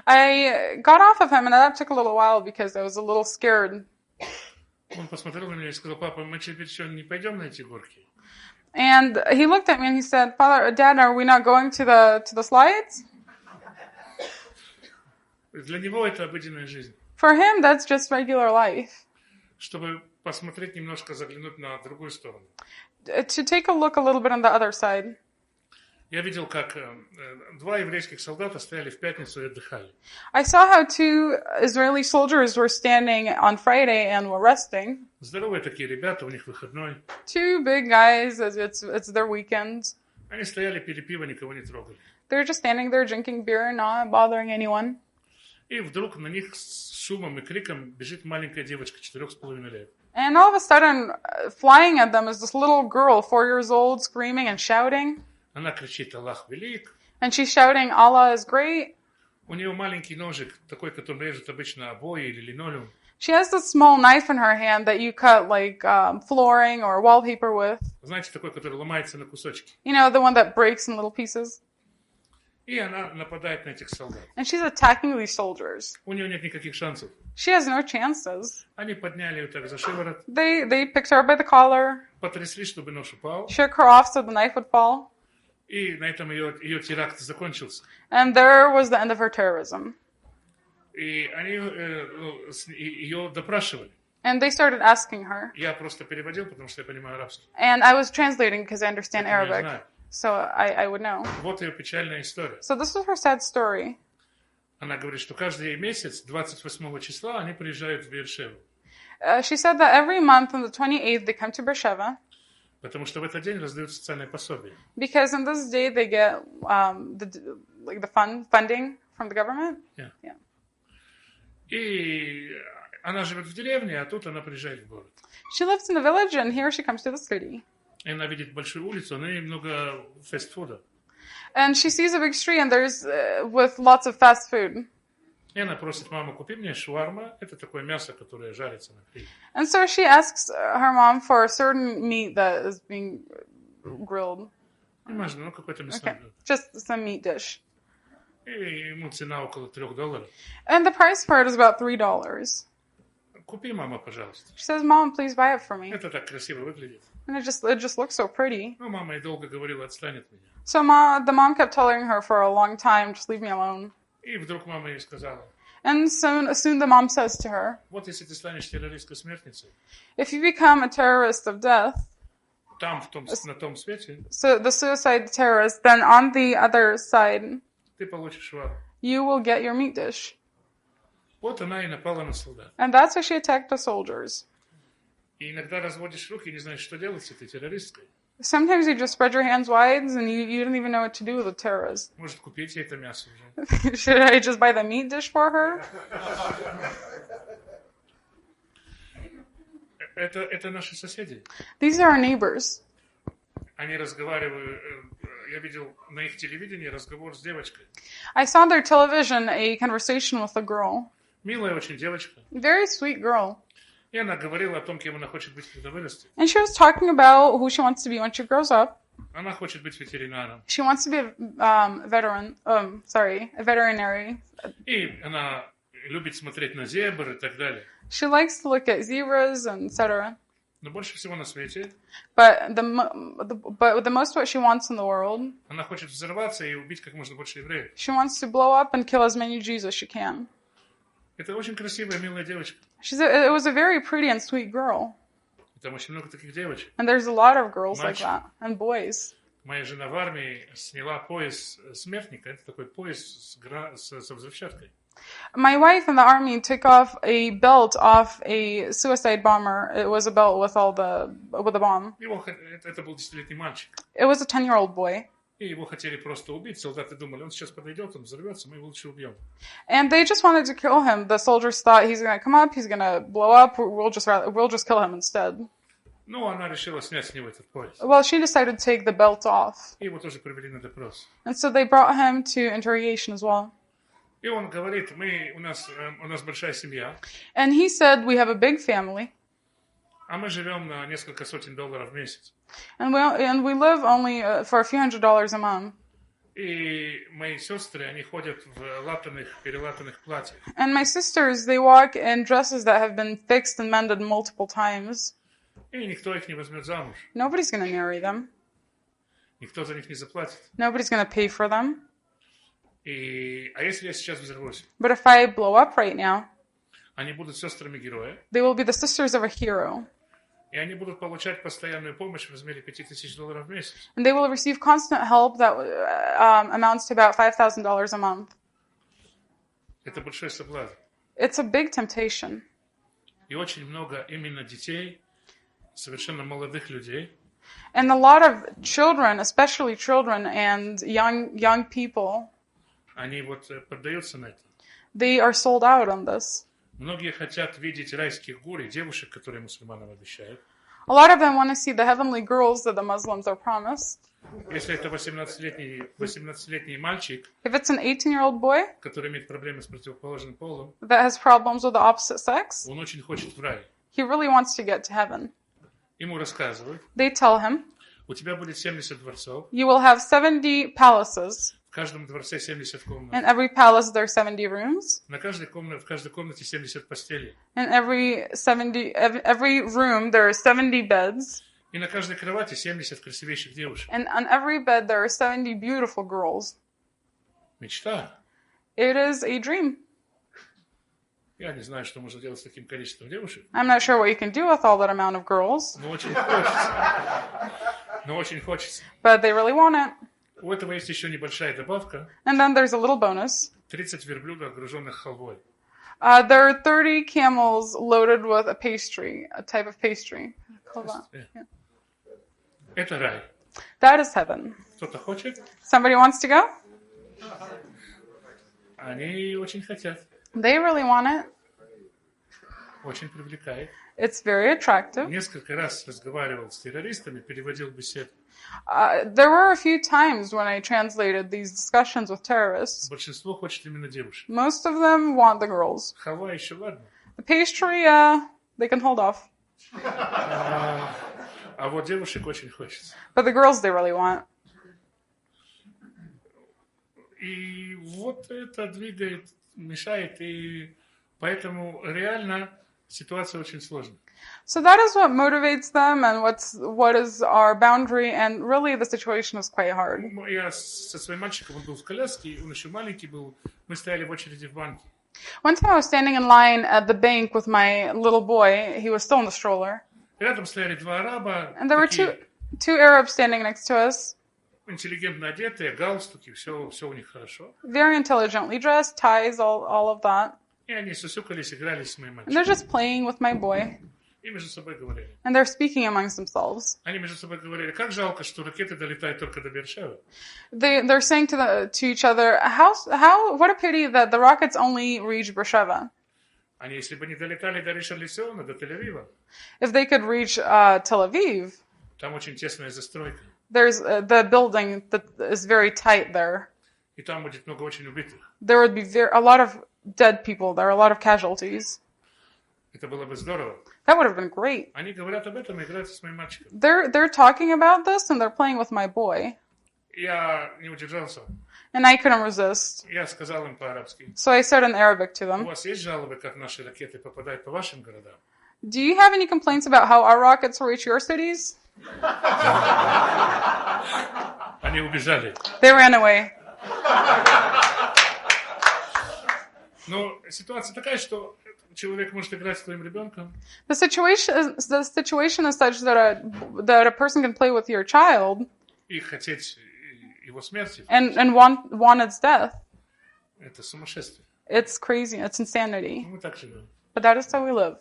I got off of him, and that took a little while because I was a little scared. Он посмотрел на меня и сказал: папа, мы теперь что, не пойдем на эти горки? And he looked at me and he said, Dad, are we not going to the slides? Для него это обыденная жизнь. For him, that's just regular life. Чтобы посмотреть немножко, заглянуть на другую сторону. To take a look a little bit on the other side. Я видел, как два еврейских солдата стояли в пятницу и отдыхали. I saw how 2 Israeli soldiers were standing on Friday and were resting. Здоровые такие ребята, у них выходной. 2 big guys, it's their weekend. Они стояли, пили пиво, никого не трогали. They're just standing there drinking beer, not bothering anyone. И вдруг на них с шумом и криком бежит маленькая девочка 4,5 лет. And all of a sudden, flying at them is this little girl, 4 years old, screaming and shouting. Она кричит: Аллах велик. And she's shouting, Allah is great. У нее маленький ножик, такой, который режет обычно обои или линолеум. She has this small knife in her hand that you cut like flooring or wallpaper with. Знаете, такой, который ломается на кусочки. You know, the one that breaks in little pieces. И она нападает на этих солдат. And she's attacking these soldiers. У нее нет никаких шансов. She has no chances. Они подняли ее так за шиворот. They picked her up by the collar. Потрясли, чтобы нож упал. Shook her off so the knife would fall. И на этом ее теракт закончился. And there was the end of her terrorism. И они ее допрашивали. And they started asking her. Я просто переводил, потому что я понимаю арабский. And I was translating because I understand Поэтому я Arabic. знаю. So I would know. Вот ее печальная история. So this was her sad story. Она говорит, что каждый месяц, 28 числа, они приезжают в Бершеву. She said that every month on the 28th they come to Beersheba. Потому что в этот день раздают социальное пособие. Because on this day they get the funding from the government. Yeah. Yeah. И она живет в деревне, а тут она приезжает в город. She lives in the village and here she comes to the city. И она видит большую улицу, но и много фастфуда. And she sees a big street and there's with lots of fast food. И она просит маму: купи мне шварма. Это такое мясо, которое жарится на гриле. And so she asks her mom for a certain meat that is being grilled. Неважно, какое-то мясное Okay, блюдо. just some meat dish. И ему цена около $3. And the price for it is about $3. Купи, мама, пожалуйста. She says, Mom, please buy it for me. Это так красиво выглядит. And it just looks so pretty. Ну, мама и долго говорила: отстань от меня. So the mom kept telling her for a long time, just leave me alone. И вдруг мама ей сказала: And soon the mom says to her, вот если ты станешь террористской смертницей, if you become a terrorist of death, там, на том свете, so the suicide terrorist, then on the other side, ты получишь шварму. you will get your meat dish. Вот она и напала на солдат. And that's why she attacked the soldiers. И иногда разводишь руки и не знаешь, что делать с этой террористкой. Sometimes you just spread your hands wide and you don't even know what to do with a terrorist. Может, купить ей это мясо уже. Should I just buy the meat dish for her? Это наши соседи. These are our neighbors. Они разговаривают. Я видел на их телевидении разговор с девочкой. I saw on their television a conversation with a girl. Милая очень девочка. Very sweet girl. И она говорила о том, кем она хочет быть, когда вырастет. And she was talking about who she wants to be when she grows up. Она хочет быть ветеринаром. She wants to be a veterinary. И она любит смотреть на зебр и так далее. She likes to look at zebras and etc. Но больше всего на свете But the most what she wants in the world, она хочет взорваться и убить как можно больше евреев. she wants to blow up and kill as many Jews as she can. Это очень красивая, милая девочка. It was a very pretty and sweet girl. Там очень много таких девочек. And there's a lot of girls like that. And boys. Моя жена в армии сняла пояс смертника. Это такой пояс со взрывчаткой. My wife in the army took off a belt off a suicide bomber. It was a belt with with a bomb. Это был 10-летний мальчик. It was a 10-year-old boy. И его хотели просто убить. Солдаты думали, он сейчас подойдет, он взорвется, мы его лучше убьем. And they just wanted to kill him. The soldiers thought he's going to come up, he's going to blow up. We'll just kill him instead. Ну, она решила снять с него этот пояс. Well, she decided to take the belt off. И его тоже привели на допрос. And so they brought him to interrogation as well. И он говорит, у нас большая семья. And he said, we have a big family. А мы живем на несколько сотен $100 в месяц. And we live only for a few $100s a month. И мои сестры, они ходят в латаных, перелатанных платьях. And my sisters, they walk in dresses that have been fixed and mended multiple times. И никто их не возьмет замуж. Nobody's going to marry them. Никто за них не заплатит. Nobody's going to pay for them. А если я сейчас взорвусь? But if I blow up right now, Они будут сестрами героя. they will be the sisters of a hero. И они будут получать постоянную помощь в размере $5000 в месяц. And they will receive constant help that amounts to about $5,000 a month. Это большой соблазн. It's a big temptation. И очень много именно детей, совершенно молодых людей, And a lot of children, especially children and young people, они вот поддаются на это. they are sold out on this. Многие хотят видеть райских гур и девушек, которые мусульманам обещают. A lot of them want to see the heavenly girls that the Muslims are promised. Если это 18-летний мальчик, If it's an 18-year-old boy который имеет проблемы с противоположным полом, that has problems with the opposite sex, он очень хочет в рай. he really wants to get to heaven. Ему рассказывают, They tell him, у тебя будет 70 дворцов, you will have 70 palaces. в каждом дворце 70 комнат. In every palace there are 70 rooms. В каждой комнате 70 постелей. In every room there are 70 beds. И на каждой кровати 70 красивейших девушек. And on every bed there are 70 beautiful girls. Мечта. It is a dream. Я не знаю, что можно делать с таким количеством девушек. I'm not sure what you can do with all that amount of girls. Но очень хочется. Но очень хочется. But they really want it. У этого есть еще небольшая добавка. And then there's a little bonus. 30 верблюдов, груженных халвой. There are 30 camels loaded with a pastry, a type of pastry. Yeah. Это рай. That is heaven. Кто-то хочет? Somebody wants to go? Они очень хотят. They really want it. Очень привлекает. It's very attractive. Несколько раз разговаривал с террористами, переводил беседу. There were a few times when I translated these discussions with terrorists. Большинство хочет именно девушек. Most of them want the girls. Халва еще ладно. The pastry, they can hold off. А вот девушек очень хочется. But the girls they really want. И вот это двигает, мешает, и поэтому реально ситуация очень сложная. So that is what motivates them and what is our boundary, and really the situation is quite hard. Я со своим мальчиком, он был в коляске, он еще маленький был, мы стояли в очереди в банке. One time I was standing in line at the bank with my little boy. He was still in the stroller. Рядом стояли два араба, And there were two Arabs standing next to us. интеллигентно одетые, галстуки, все у них хорошо. Very intelligently dressed, ties, all of that. И они сусюкались, игрались с моим And they're мальчиком. just playing with my boy. И между собой говорили. And they're speaking amongst themselves. Они между собой говорили, как жалко, что ракеты долетают только до Бершевы. They're saying to each other, what a pity that the rockets only reach Beersheba. Они, если бы не долетали до Ришон-Ле-Циона, до Тель-Авива, If they could reach Tel Aviv, там очень тесная застройка. there's the building that is very tight there. И там будет много очень убитых. There would be a lot of dead people there, a lot of casualties. Это было бы здорово. That would have been great. Они говорят об этом и играют со своим мальчиком. They're talking about this and they're playing with my boy. Я не удержался. And I couldn't resist. Я сказал им по-арабски. So I said in Arabic to У them, вас есть жалобы, как наши ракеты попадают по вашим городам? do you have any complaints about how our rockets reach your cities? Они убежали. They ran away. Но ситуация такая, что человек может играть с твоим ребенком. The situation is such that a person can play with your child И хотеть его смерти. and want its death. Это сумасшествие. It's crazy. It's insanity. Мы так живем. But that is how we live.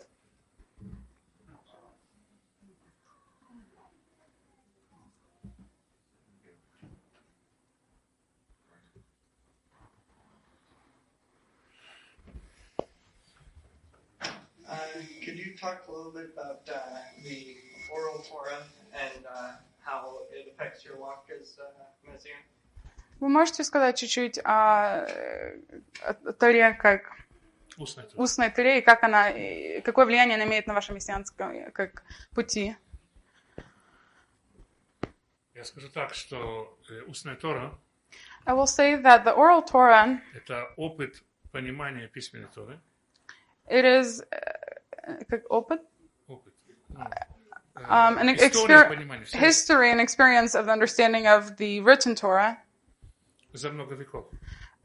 Could you talk a little bit about the oral Torah and how it affects your walk as Messiah? Вы можете сказать чуть-чуть о Торе как устной Торе и какое влияние она имеет на ваше мессианское как пути? Я скажу так, что устная Тора I will say that the oral Torah, это опыт понимания письменной Торы. it is как опыт? Опыт. An История понимания. history and experience of the understanding of the written Torah За много веков.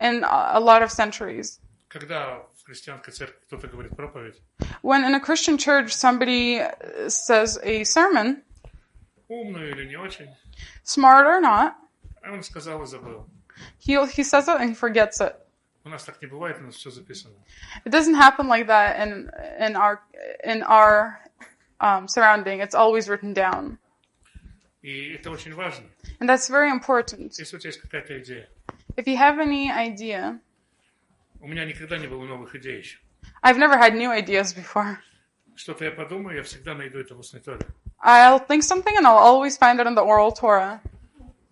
in a lot of centuries. Когда в христианской церкви кто-то говорит проповедь, When in a Christian church somebody says a sermon, умную или не очень, smart or not, а он сказал и забыл. he says it and he forgets it. У нас так не бывает, у нас все записано. It doesn't happen like that in our surrounding. It's always written down. И это очень важно. And that's very important. Если у тебя есть какая-то идея. If you have any idea, У меня никогда не было новых идей еще. I've never had new ideas before. Что-то я подумаю, я всегда найду это в устной Торе. I'll think something and I'll always find it in the oral Torah.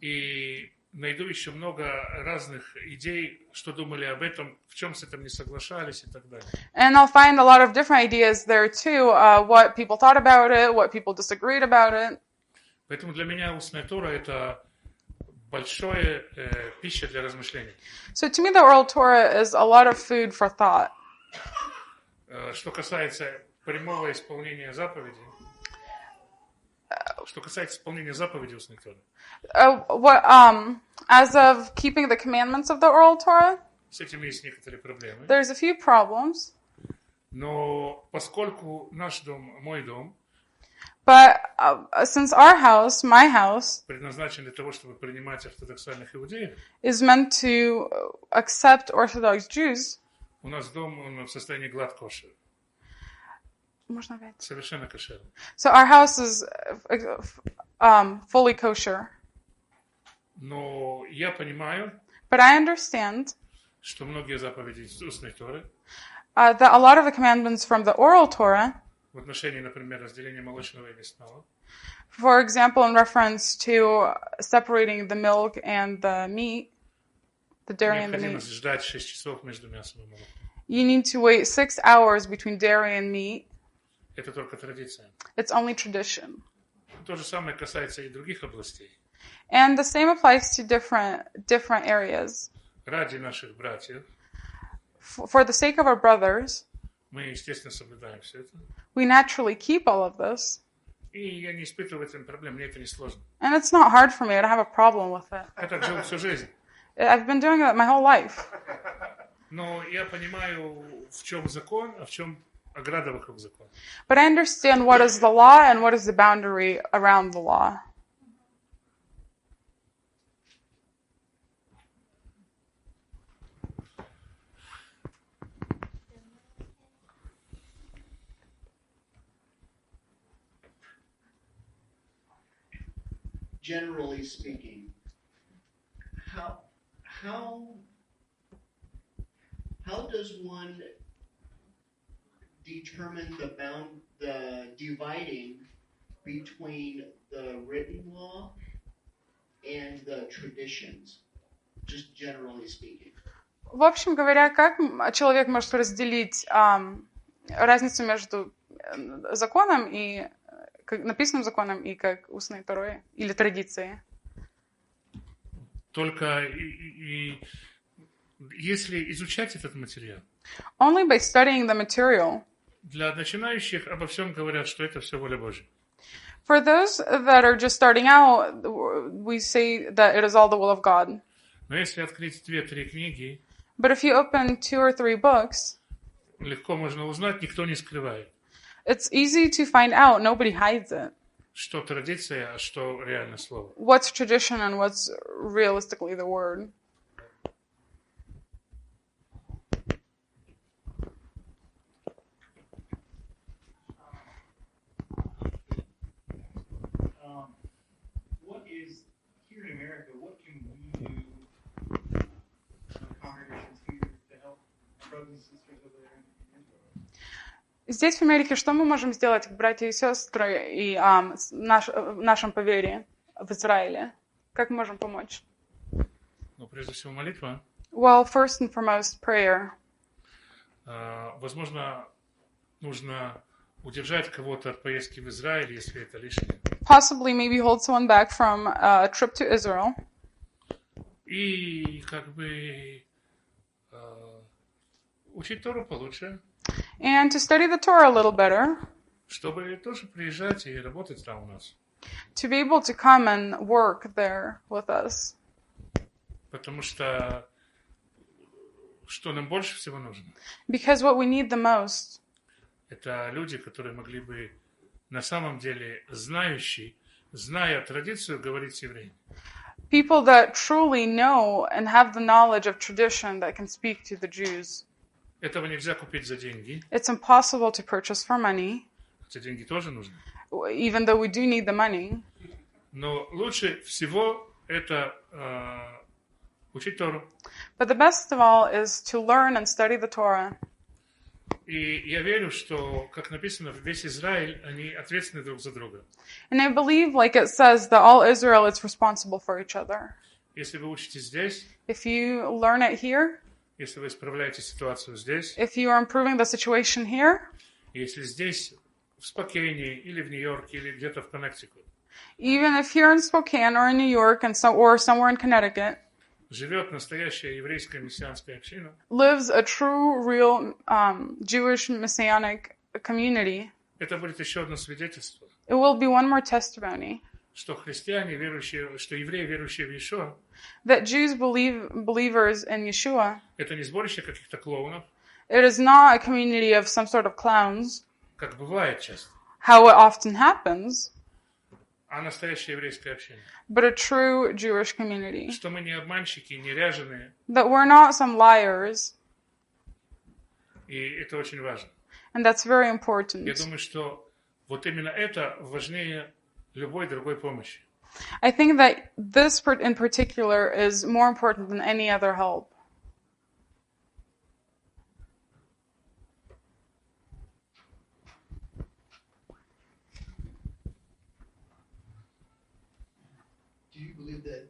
И найду еще много разных идей, что думали об этом, в чем с этим не соглашались и так далее. And I'll find a lot of different ideas there too, what people thought about it, what people disagreed about it. Поэтому для меня устная Тора это большая пища для размышлений. So to me the oral Torah is a lot of food for thought. Что касается прямого исполнения заповедей, устной Торы. As of keeping the commandments of the oral Torah, С этим есть некоторые проблемы. there's a few problems. Но поскольку наш дом, мой дом, But since our house, my house, предназначен для того, чтобы принимать ортодоксальных иудеев, is meant to accept Orthodox Jews, у нас дом он в состоянии гладкошер. Совершенно кошерный. So our house is fully kosher. Но я понимаю, But I understand что многие заповеди из устной Торы, that a lot of the commandments from the oral Torah, в отношении, например, разделения молочного и мясного, for example, in reference to separating the milk and the meat, the dairy and the необходимо meat, ждать 6 часов между мясом и молоком. you need to wait 6 hours between dairy and meat. Это только традиция. It's only tradition. То же самое касается и других областей. And the same applies to different areas. Ради наших братьев For the sake of our brothers, мы, естественно, соблюдаем все это. we naturally keep all of this. И я не испытываю в этом проблем, мне это не сложно. And it's not hard for me. I don't have a problem with it. Я так жил всю жизнь. I've been doing it my whole life. Но я понимаю, в чем закон, а в чем ограда вокруг закона. But I understand what is the law and what is the boundary around the law. Generally speaking, how does one determine the dividing between the written law and the traditions, just generally speaking? В общем говоря, как человек может разделить разницу между законом и написанным законом и как устной Торой или традицией? Только если изучать этот материал. Only by studying the material. Для начинающих обо всем говорят, что это все воля Божья. For those that are just starting out, we say that it is all the will of God. Но если открыть 2-3 книги, But if you open 2 or 3 books, легко можно узнать, никто не скрывает. It's easy to find out. Nobody hides it. Что традиция, а что реальное слово. What's tradition and what's realistically the word. What is, here in America, what can we do, congregations here, to help brothers and sisters over there in Israel? Здесь, в Америке, что мы можем сделать, как братья и сестры, и в нашем поверии в Израиле? Как мы можем помочь? Ну, прежде всего, молитва. Well, first and foremost, prayer. Возможно, нужно удержать кого-то от поездки в Израиль, если это лишнее. Possibly, maybe hold someone back from a trip to Israel. и учить Тору получше, and to study the Torah a little better, чтобы тоже приезжать и работать там у нас. to be able to come and work there with us. Потому что что нам больше всего нужно? Because what we need the most Это люди, которые могли бы на самом деле знающие, зная традицию, говорить с евреями. people that truly know and have the knowledge of tradition that can speak to the Jews. Этого нельзя купить за деньги. It's impossible to purchase for money, Хотя деньги тоже нужны. even though we do need the money. Но лучше всего это учить Тору. But the best of all is to learn and study the Torah. И я верю, что, как написано, весь Израиль, они ответственны друг за друга. And I believe, like it says, that all Israel is responsible for each other. Если вы учите здесь, If you learn it here, если вы исправляете ситуацию здесь, if you are improving the situation here, если здесь, в Спокейне, или в Нью-Йорке, или где-то в Коннектикут, even if here in Spokane or in New York or somewhere in Connecticut, живет настоящая еврейская мессианская община, lives a true, real Jewish Messianic community, это будет еще одно свидетельство, it will be one more testimony что христиане, верующие, что евреи, верующие в Иешуа, that Jews believers in Yeshua, это не сборище каких-то клоунов, it is not a community of some sort of clowns, как бывает часто, how it often happens, а настоящая еврейская община. but a true Jewish community. Что мы не обманщики, не ряженые, That we're not some liars, и это очень важно. and that's very Я important. думаю, что вот именно это важнее любой другой помощи. I think that this in particular is more important than any other help. Do you believe that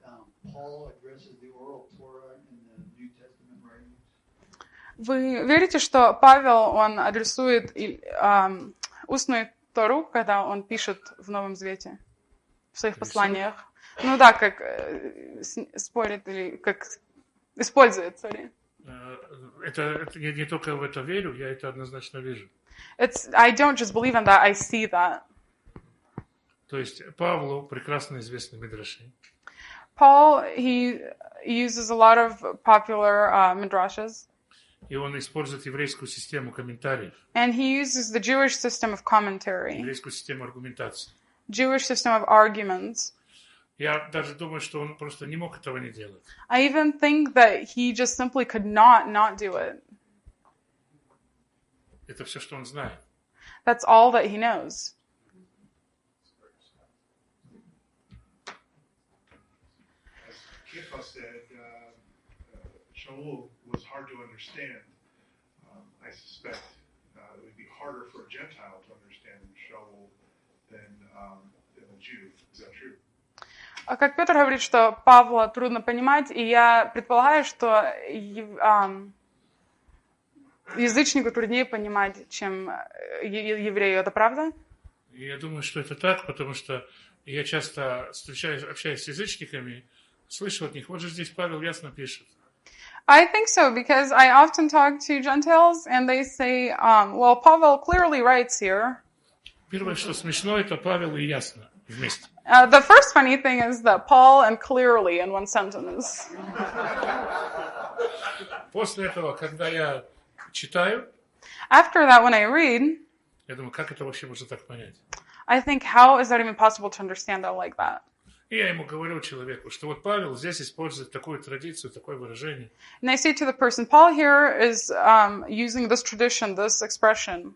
Paul addresses the oral Torah in the New Testament writings? Вы верите, что Павел, он адресует устную Тору, когда он пишет в Новом Завете, в своих посланиях? Ну да, как спорит или как использует, sorry. Это я не только в это верю, я это однозначно вижу. I don't just believe in that, I see that. То есть Павлу прекрасно известны мидраши. Paul, he uses a lot of popular midrashes. И он использует еврейскую систему комментариев, And he uses the Jewish system of commentary, еврейскую систему аргументации. Jewish system of arguments. Я даже думаю, что он просто не мог этого не делать. I even think that he just simply could not do it. Это все, что он знает. That's all that he knows. Kippa said Shaul was hard to understand. I suspect it would be harder for a Gentile to understand Shaul than a Jew. Is that true? А как Петр говорит, что Павла трудно понимать, и я предполагаю, что язычнику труднее понимать, чем еврею. Это правда? Я думаю, что это так, потому что я часто общаюсь с язычниками, слышу от них, вот же здесь Павел ясно пишет. I think so, because I often talk to Gentiles, and they say, well, Pavel clearly writes here. Первое, что смешно, это Павел и ясно вместе. The first funny thing is that Paul and clearly in one sentence. После этого, когда я читаю, After that, when I read, я думаю, как это вообще можно так понять? I think, how is that even possible to understand that like that? И я ему говорю человеку, что вот Павел здесь использует такую традицию, такое выражение. And I say to the person, Paul here is using this tradition, this expression.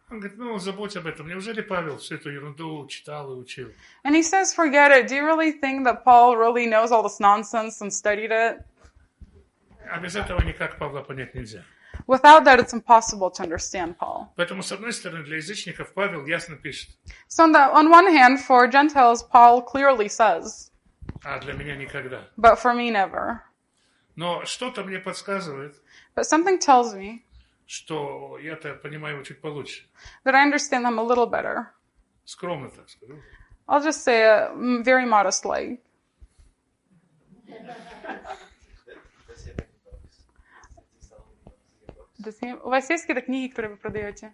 Он говорит, ну, забудь об этом. Неужели Павел всю эту ерунду читал и учил? And he says, forget it. Do you really think that Paul really knows all this nonsense and studied it? А без этого никак Павла понять нельзя. Without that, it's impossible to understand Paul. Поэтому, с одной стороны, для язычников Павел ясно пишет. So on one hand, for Gentiles, Paul clearly says, А для меня никогда. but for me, never. Но что-то мне подсказывает, But something tells me что я-то понимаю его чуть получше. that I understand him a little better. Скромно так скажу. I'll just say very modest like. У вас есть какие-то книги, которые вы продаете?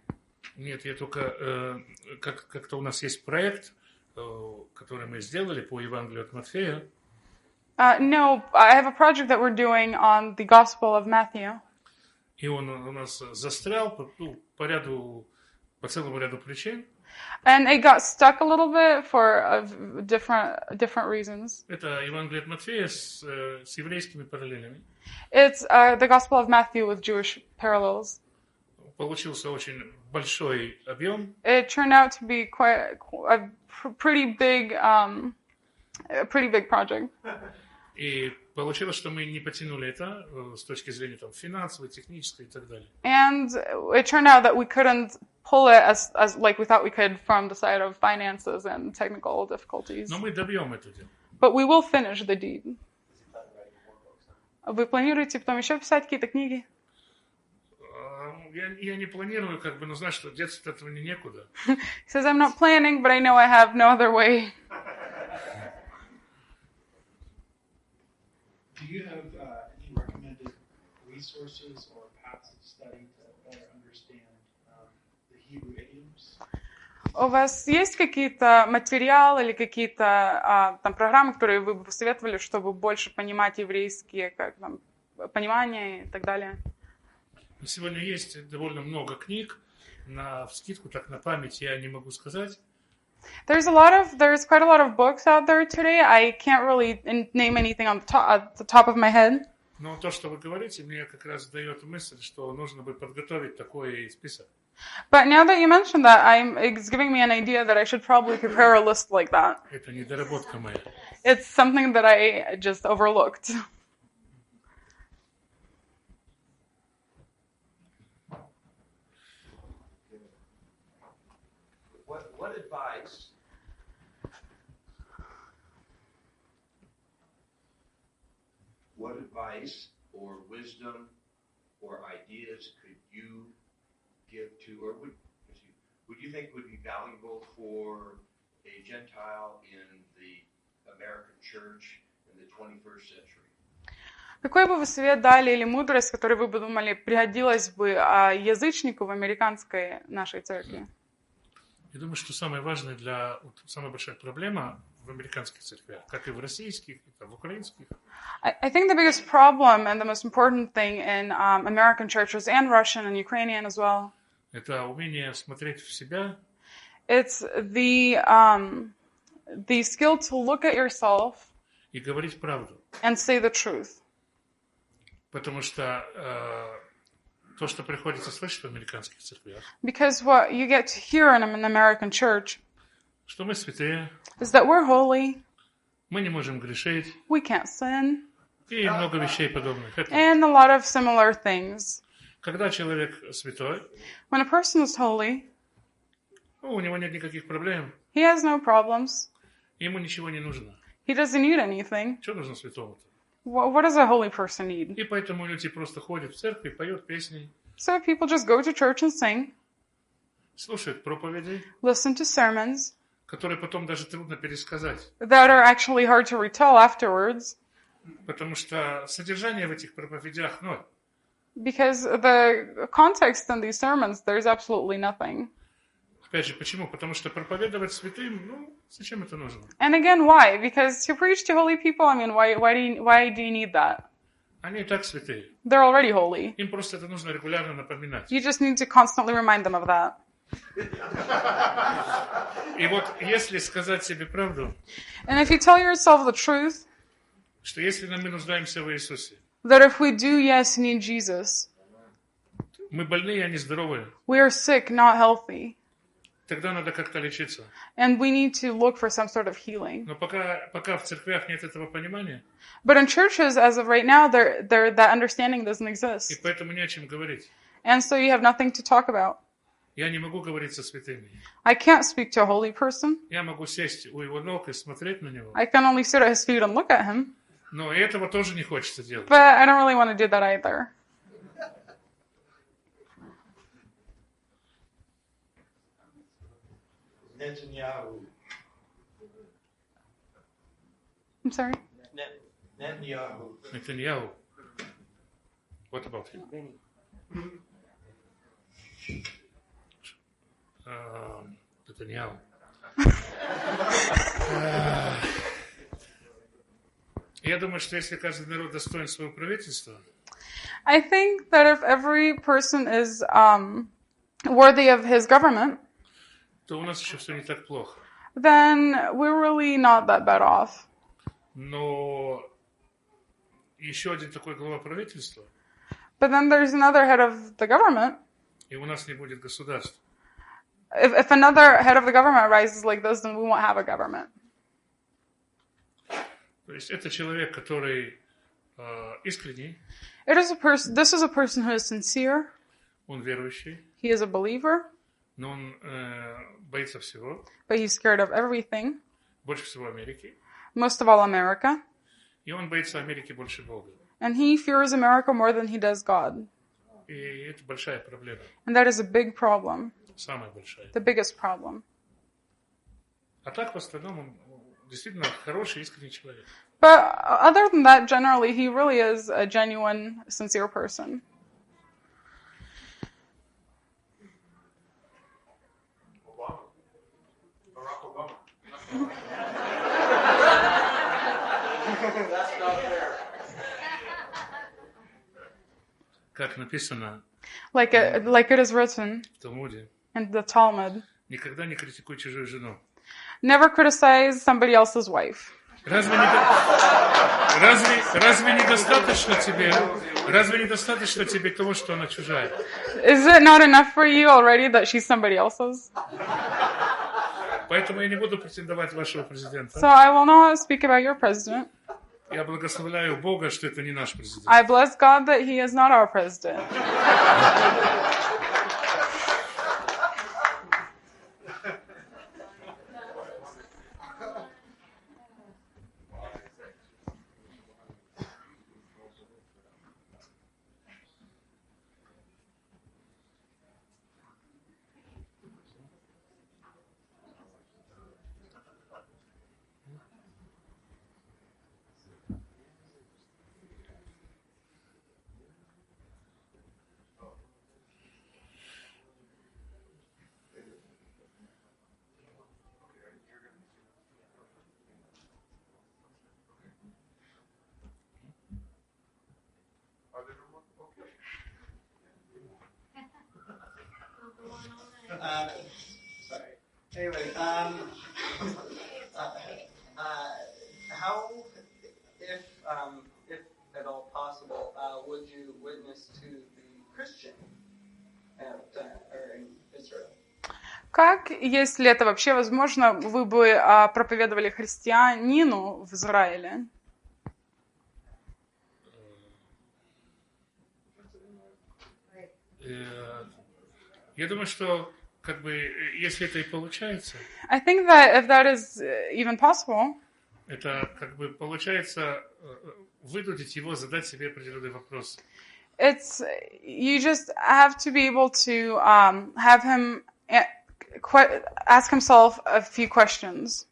Нет, я только... как-то у нас есть проект, который мы сделали по Евангелию от Матфея. No, I have a project that we're doing on the Gospel of Matthew. И он у нас застрял по целому ряду причин. And it got stuck a little bit for different reasons. Это Евангелие от Матфея с еврейскими параллелями. It's the Gospel of Matthew with Jewish parallels. Получился очень большой объем. It turned out to be quite a pretty big project. И получилось, что мы не потянули это с точки зрения там, финансовой, технической и так далее. And it turned out that we couldn't pull it as like we thought we could from the side of finances and technical difficulties. Но мы добьем это дело. But we will finish the deed. Вы планируете потом еще писать какие-то книги? Я не планирую, но знаю, что деться от этого некуда. He says, I'm not planning, but I know I have no other way. Do you have any recommended resources or paths of study to better understand the Hebrew idioms? У вас есть какие-то материалы или какие-то там программы, которые вы бы посоветовали, чтобы больше понимать еврейские понимания и так далее? Сегодня есть довольно много книг. Вскидку, так на память я не могу сказать. There's quite a lot of books out there today. I can't really name anything at the top of my head. Но то, что вы говорите, мне как раз дает мысль, что нужно бы подготовить такой список. But now that you mentioned that, it's giving me an idea that I should probably prepare a list like that. Это недоработка моя. It's something that I just overlooked. What advice or wisdom or ideas could you give to, or would you think would be valuable for a Gentile in the American church in the 21st century? Какой бы вы совет дали или мудрость, которую вы бы думали, пригодилась бы язычнику в американской нашей церкви? Я думаю, что самая большая проблема в американских церквях, как и в российских, и в украинских. I think the biggest problem and the most important thing in American churches and Russian and Ukrainian as well. Это умение смотреть в себя. It's the skill to look at yourself. И говорить правду. And say the truth. Потому что то, что приходится слышать в американских церквях. Because what you get to hear in an American church. Что мы святые. Is that we're holy. Мы не можем грешить. We can't sin. И много вещей подобных. And a lot of similar things. Когда человек святой, when a person is holy, у него нет никаких проблем. He has no problems. Ему ничего не нужно. He doesn't need anything. Что нужно святому-то? What does a holy person need? И поэтому люди просто ходят в церковь, поют песни. So people just go to church and sing. Слушают проповеди. Listen to sermons. Которые потом даже трудно пересказать. That are actually hard to retell afterwards. Потому что содержание в этих проповедях ноль. Because the context in these sermons, there's absolutely nothing. Опять же, почему? Потому что проповедовать святым, зачем это нужно? And again, why? Because to preach to holy people, I mean, why do you need that? Они и так святые. They're already holy. Им просто это нужно регулярно напоминать. You just need to constantly remind them of that. И вот если сказать себе правду, and if you tell yourself the truth, что если мы нуждаемся в Иисусе, that if we do, yes, need Jesus, мы больные, а не здоровые, we are sick, not healthy, тогда надо как-то лечиться. And we need to look for some sort of healing. Но пока в церквях нет этого понимания, but in churches, as of right now, that understanding doesn't exist. И поэтому не о чем говорить. And so you have nothing to talk about. Я не могу говорить со святыми. I can't speak to a holy person. Я могу сесть у его ног и смотреть на него. I can only sit at his feet and look at him. Но и этого тоже не хочется делать. But I don't really want to do that either. Netanyahu. I'm sorry? Netanyahu. What about him? Netanyahu. Я думаю, что если каждый народ достоин своего правительства, I think that if every person is worthy of his government, то у нас еще все не так плохо. then we're really not that bad off. Но еще один такой глава правительства, But then there's another head of the government. и у нас не будет государства. If another head of the government rises like this, then we won't have a government. То есть это человек, который искренний, This is a person who is sincere. он верующий, He is a believer, но он боится всего, but he's scared of everything. больше всего Америки, Most of all, America. и он боится Америки больше Бога. And he fears America more than he does God. И это большая проблема, And that is a big problem. самая большая. The biggest problem. А так, в остальном, он действительно хороший, искренний человек. But other than that, generally, he really is a genuine, sincere person. Barack Obama. That's not fair. Как написано Like it is written в Талмуде, in the Talmud. никогда не критикуй чужую жену. Never criticize somebody else's wife. Разве недостаточно тебе того, что она чужая? Is it not enough for you already that she's somebody else's? Поэтому я не буду претендовать вашего президента. So I will not speak about your president. Я благословляю Бога, что это не наш президент. I bless God that he is not our president. Sorry. Anyway, how, if at all possible, would you witness to the Christian or in Israel? Как, если это вообще возможно, вы бы проповедовали христианину в Израиле? Я думаю, что как бы, если это и получается, I think that if that is even possible, это как бы получается вынудить его задать себе определенный вопрос. it's you just have to be able to have him ask himself a few questions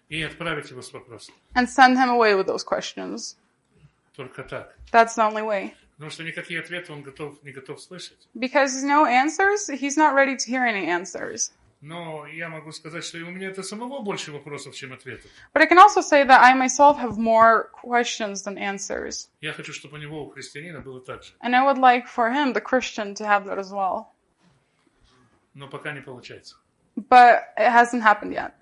И отправить его с вопросом. and send him away with those questions. Только так. That's the only way. Потому что никакие ответы он не готов слышать. Because no answers, he's not ready to hear any answers. Но я могу сказать, что у меня это самого больше вопросов, чем ответов. But I can also say that I myself have more questions than answers. Я хочу, чтобы у него, у христианина, было так же. And I would like for him, the Christian, to have that as well. Но пока не получается. But it hasn't happened yet.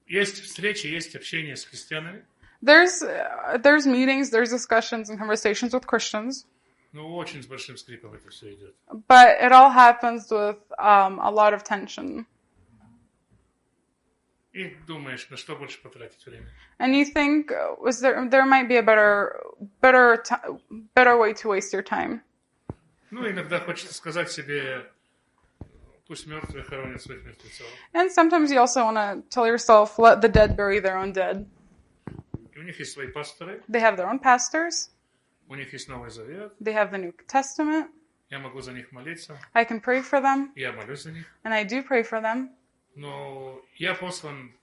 Есть встречи, есть общение с христианами. There's meetings, there's discussions and conversations with Christians. Но очень с большим скрипом это все идет. But it all happens with a lot of tension. И думаешь, на что больше потратить время? And you think, there might be a better way to waste your time. Ну, иногда хочется сказать себе, пусть мертвые хоронят своих мертвецов. And sometimes you also want to tell yourself, let the dead bury their own dead. И у них есть свои пасторы. They have their own pastors. У них есть Новый Завет. They have the New Testament. Я могу за них молиться. I can pray for them. Я молюсь за них. And I do pray for them. Но я послан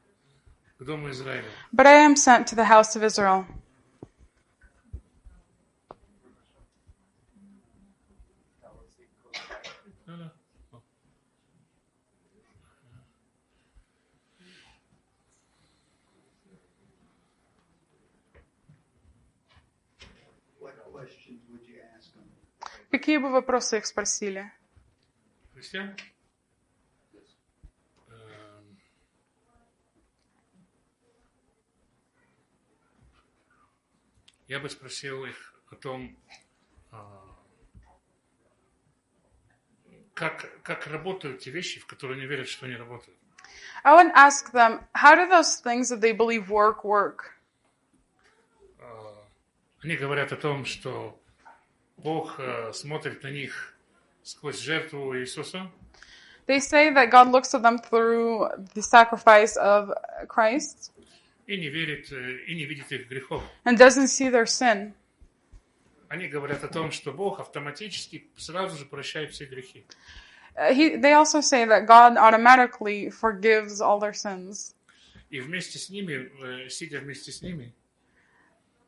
к Дому Израиля. But I am sent to the house of Israel. ask them? Какие бы вопросы их спросили? Христиан? Я бы спросил их о том, как работают те вещи, в которые они верят, что они работают. I would ask them, how do those things that they believe work? Они говорят о том, что Бог смотрит на них сквозь жертву Иисуса. They say that God looks at them through the sacrifice of Christ И не верит, и не видит их грехов. and doesn't see their sin. Они говорят о том, что Бог автоматически сразу же прощает все грехи. They also say that God automatically forgives all their sins. И вместе с ними, сидя вместе с ними,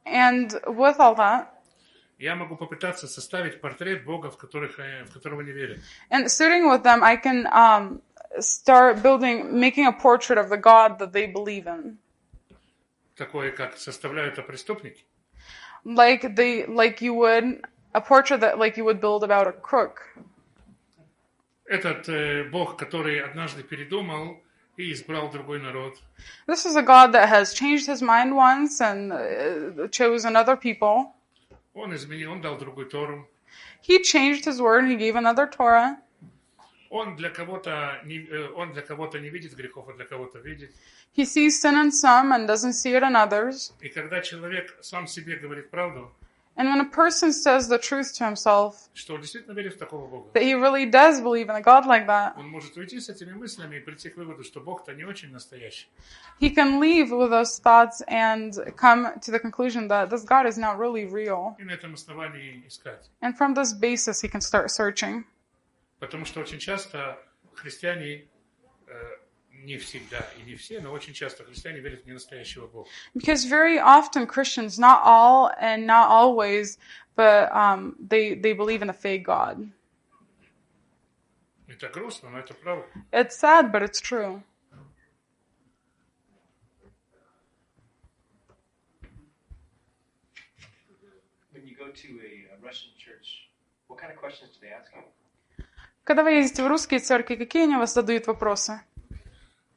And with all that, я могу попытаться составить портрет Бога, в которого они верят. and sitting with them, I can start making a portrait of the God that they believe in. Такое, как составляют преступники. Like you would a portrait that like you would build about a crook. Этот Бог, который однажды передумал и избрал другой народ. This is a God that has changed his mind once and chosen other people. Он изменил, он дал другую Тору. He changed his word and he gave another Torah. Он для кого-то не видит грехов, а для кого-то видит. He sees sin in some and doesn't see it in others. И когда человек сам себе говорит правду, And when a person says the truth to himself, что он действительно верит в такого Бога, that he really does believe in a God like that, он может уйти с этими мыслями и прийти к выводу, что Бог-то не очень настоящий. he can leave with those thoughts and come to the conclusion that this God is not really real. И на этом основании искать. And from this basis, he can start searching. Потому что очень часто христиане, не всегда и не все, но очень часто христиане верят в ненастоящего Бога. Because very often Christians, not all and not always, but they believe in a fake God. Это грустно, но это правда. It's sad, but it's true. When you go to a Russian church, what kind of questions do they ask you? Когда вы ездите в русские церкви, какие они вас задают вопросы?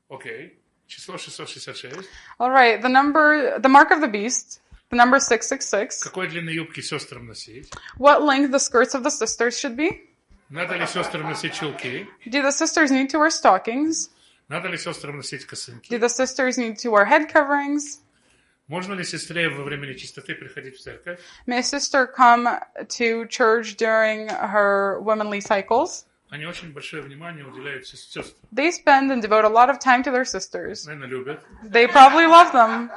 Окей. Число 666. All right, the mark of the beast, the number 666. Какой длины юбки сестрам носить? What length the skirts of the sisters should be? Надо ли сестрам носить чулки? Do the sisters need to wear stockings? Надо ли сестрам носить косынки? Do the sisters need to wear head coverings? Можно ли сестре во время нечистоты приходить в церковь? May a sister come to church during her womanly cycles? Они очень большое внимание уделяют сестрам. They spend and devote a lot of time to their sisters. Наверное, любят. They probably love them.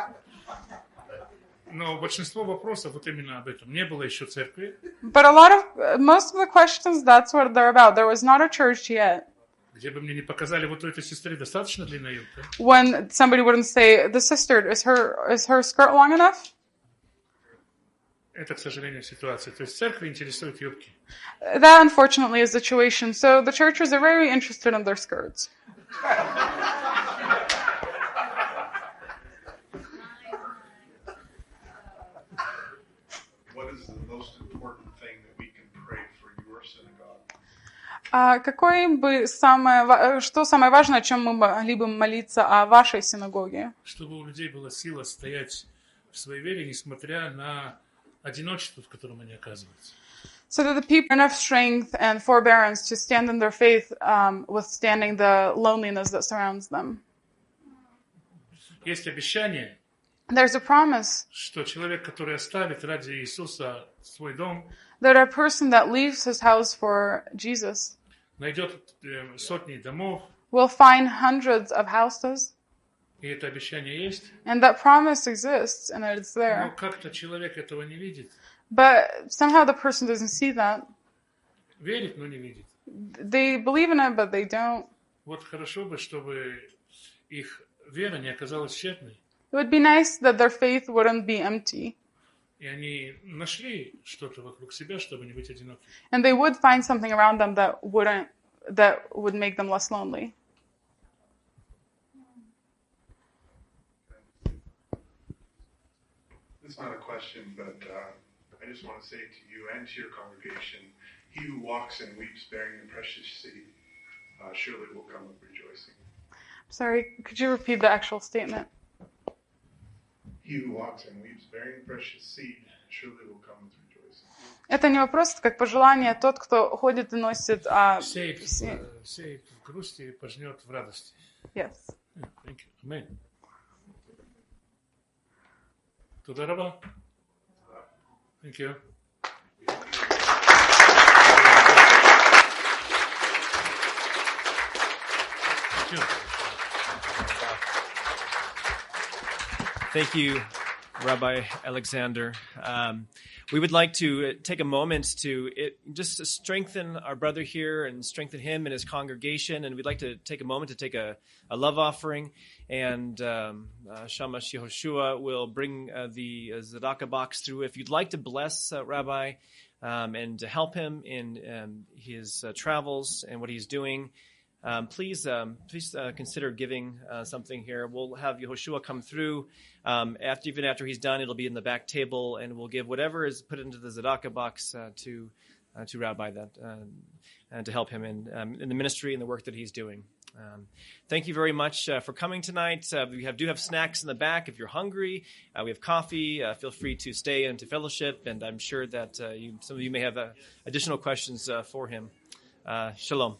Но большинство вопросов вот именно об этом. Не было еще церкви. But most of the questions, that's what they're about. There was not a church yet. Где бы мне не показали, вот у этой сестры достаточно длинная юбка. When somebody wouldn't say, the sister, is her skirt long enough? Это, к сожалению, ситуация. То есть церкви интересуют юбки. That, unfortunately, is the situation. So the churches are very interested in their skirts. What is the most important thing that we can pray for your synagogue? Что самое важное, о чем мы могли бы молиться о вашей синагоге? Чтобы у людей была сила стоять в своей вере, несмотря на одиночество, в котором они оказываются. So that the people have enough strength and forbearance to stand in their faith, withstanding the loneliness that surrounds them. Есть обещание, There's a promise что человек, который оставит ради Иисуса свой дом, that a person that leaves his house for Jesus найдет сотни домов, will find hundreds of houses. и это обещание есть. And that promise exists, and it's there. Но как-то человек этого не видит. But somehow the person doesn't see that. Верит, но не видит. They believe in it, but they don't. Вот хорошо бы, чтобы их вера не оказалась тщетной. It would be nice that their faith wouldn't be empty. И они нашли что-то вокруг себя, чтобы не быть одинокими. And they would find something around them that would make them less lonely. It's not a question, but I I just want to say to you and to your congregation, he who walks and weeps bearing the precious seed, surely will come with rejoicing. Sorry, could you repeat the actual statement? He who walks and weeps bearing the precious seed, surely will come with rejoicing. Это не вопрос, это как пожелание. Тот, кто ходит и носит... Сеет в грусти и пожнет в радости. Yes. Yeah, thank you. Amen. תודה רבה. Thank you. Thank you. Thank you, Rabbi Alexander. We would like to take a moment to just strengthen our brother here and strengthen him and his congregation. And we'd like to take a moment to take a love offering. And Shamash Yehoshua will bring the tzedakah box through. If you'd like to bless Rabbi and to help him in his travels and what he's doing, please consider giving something here. We'll have Yehoshua come through. Even after he's done, it'll be in the back table, and we'll give whatever is put into the tzedakah box to Rabbi and to help him in the ministry and the work that he's doing. Thank you very much for coming tonight. We do have snacks in the back. If you're hungry, we have coffee. Feel free to stay and to fellowship, and I'm sure that some of you may have additional questions for him. Shalom.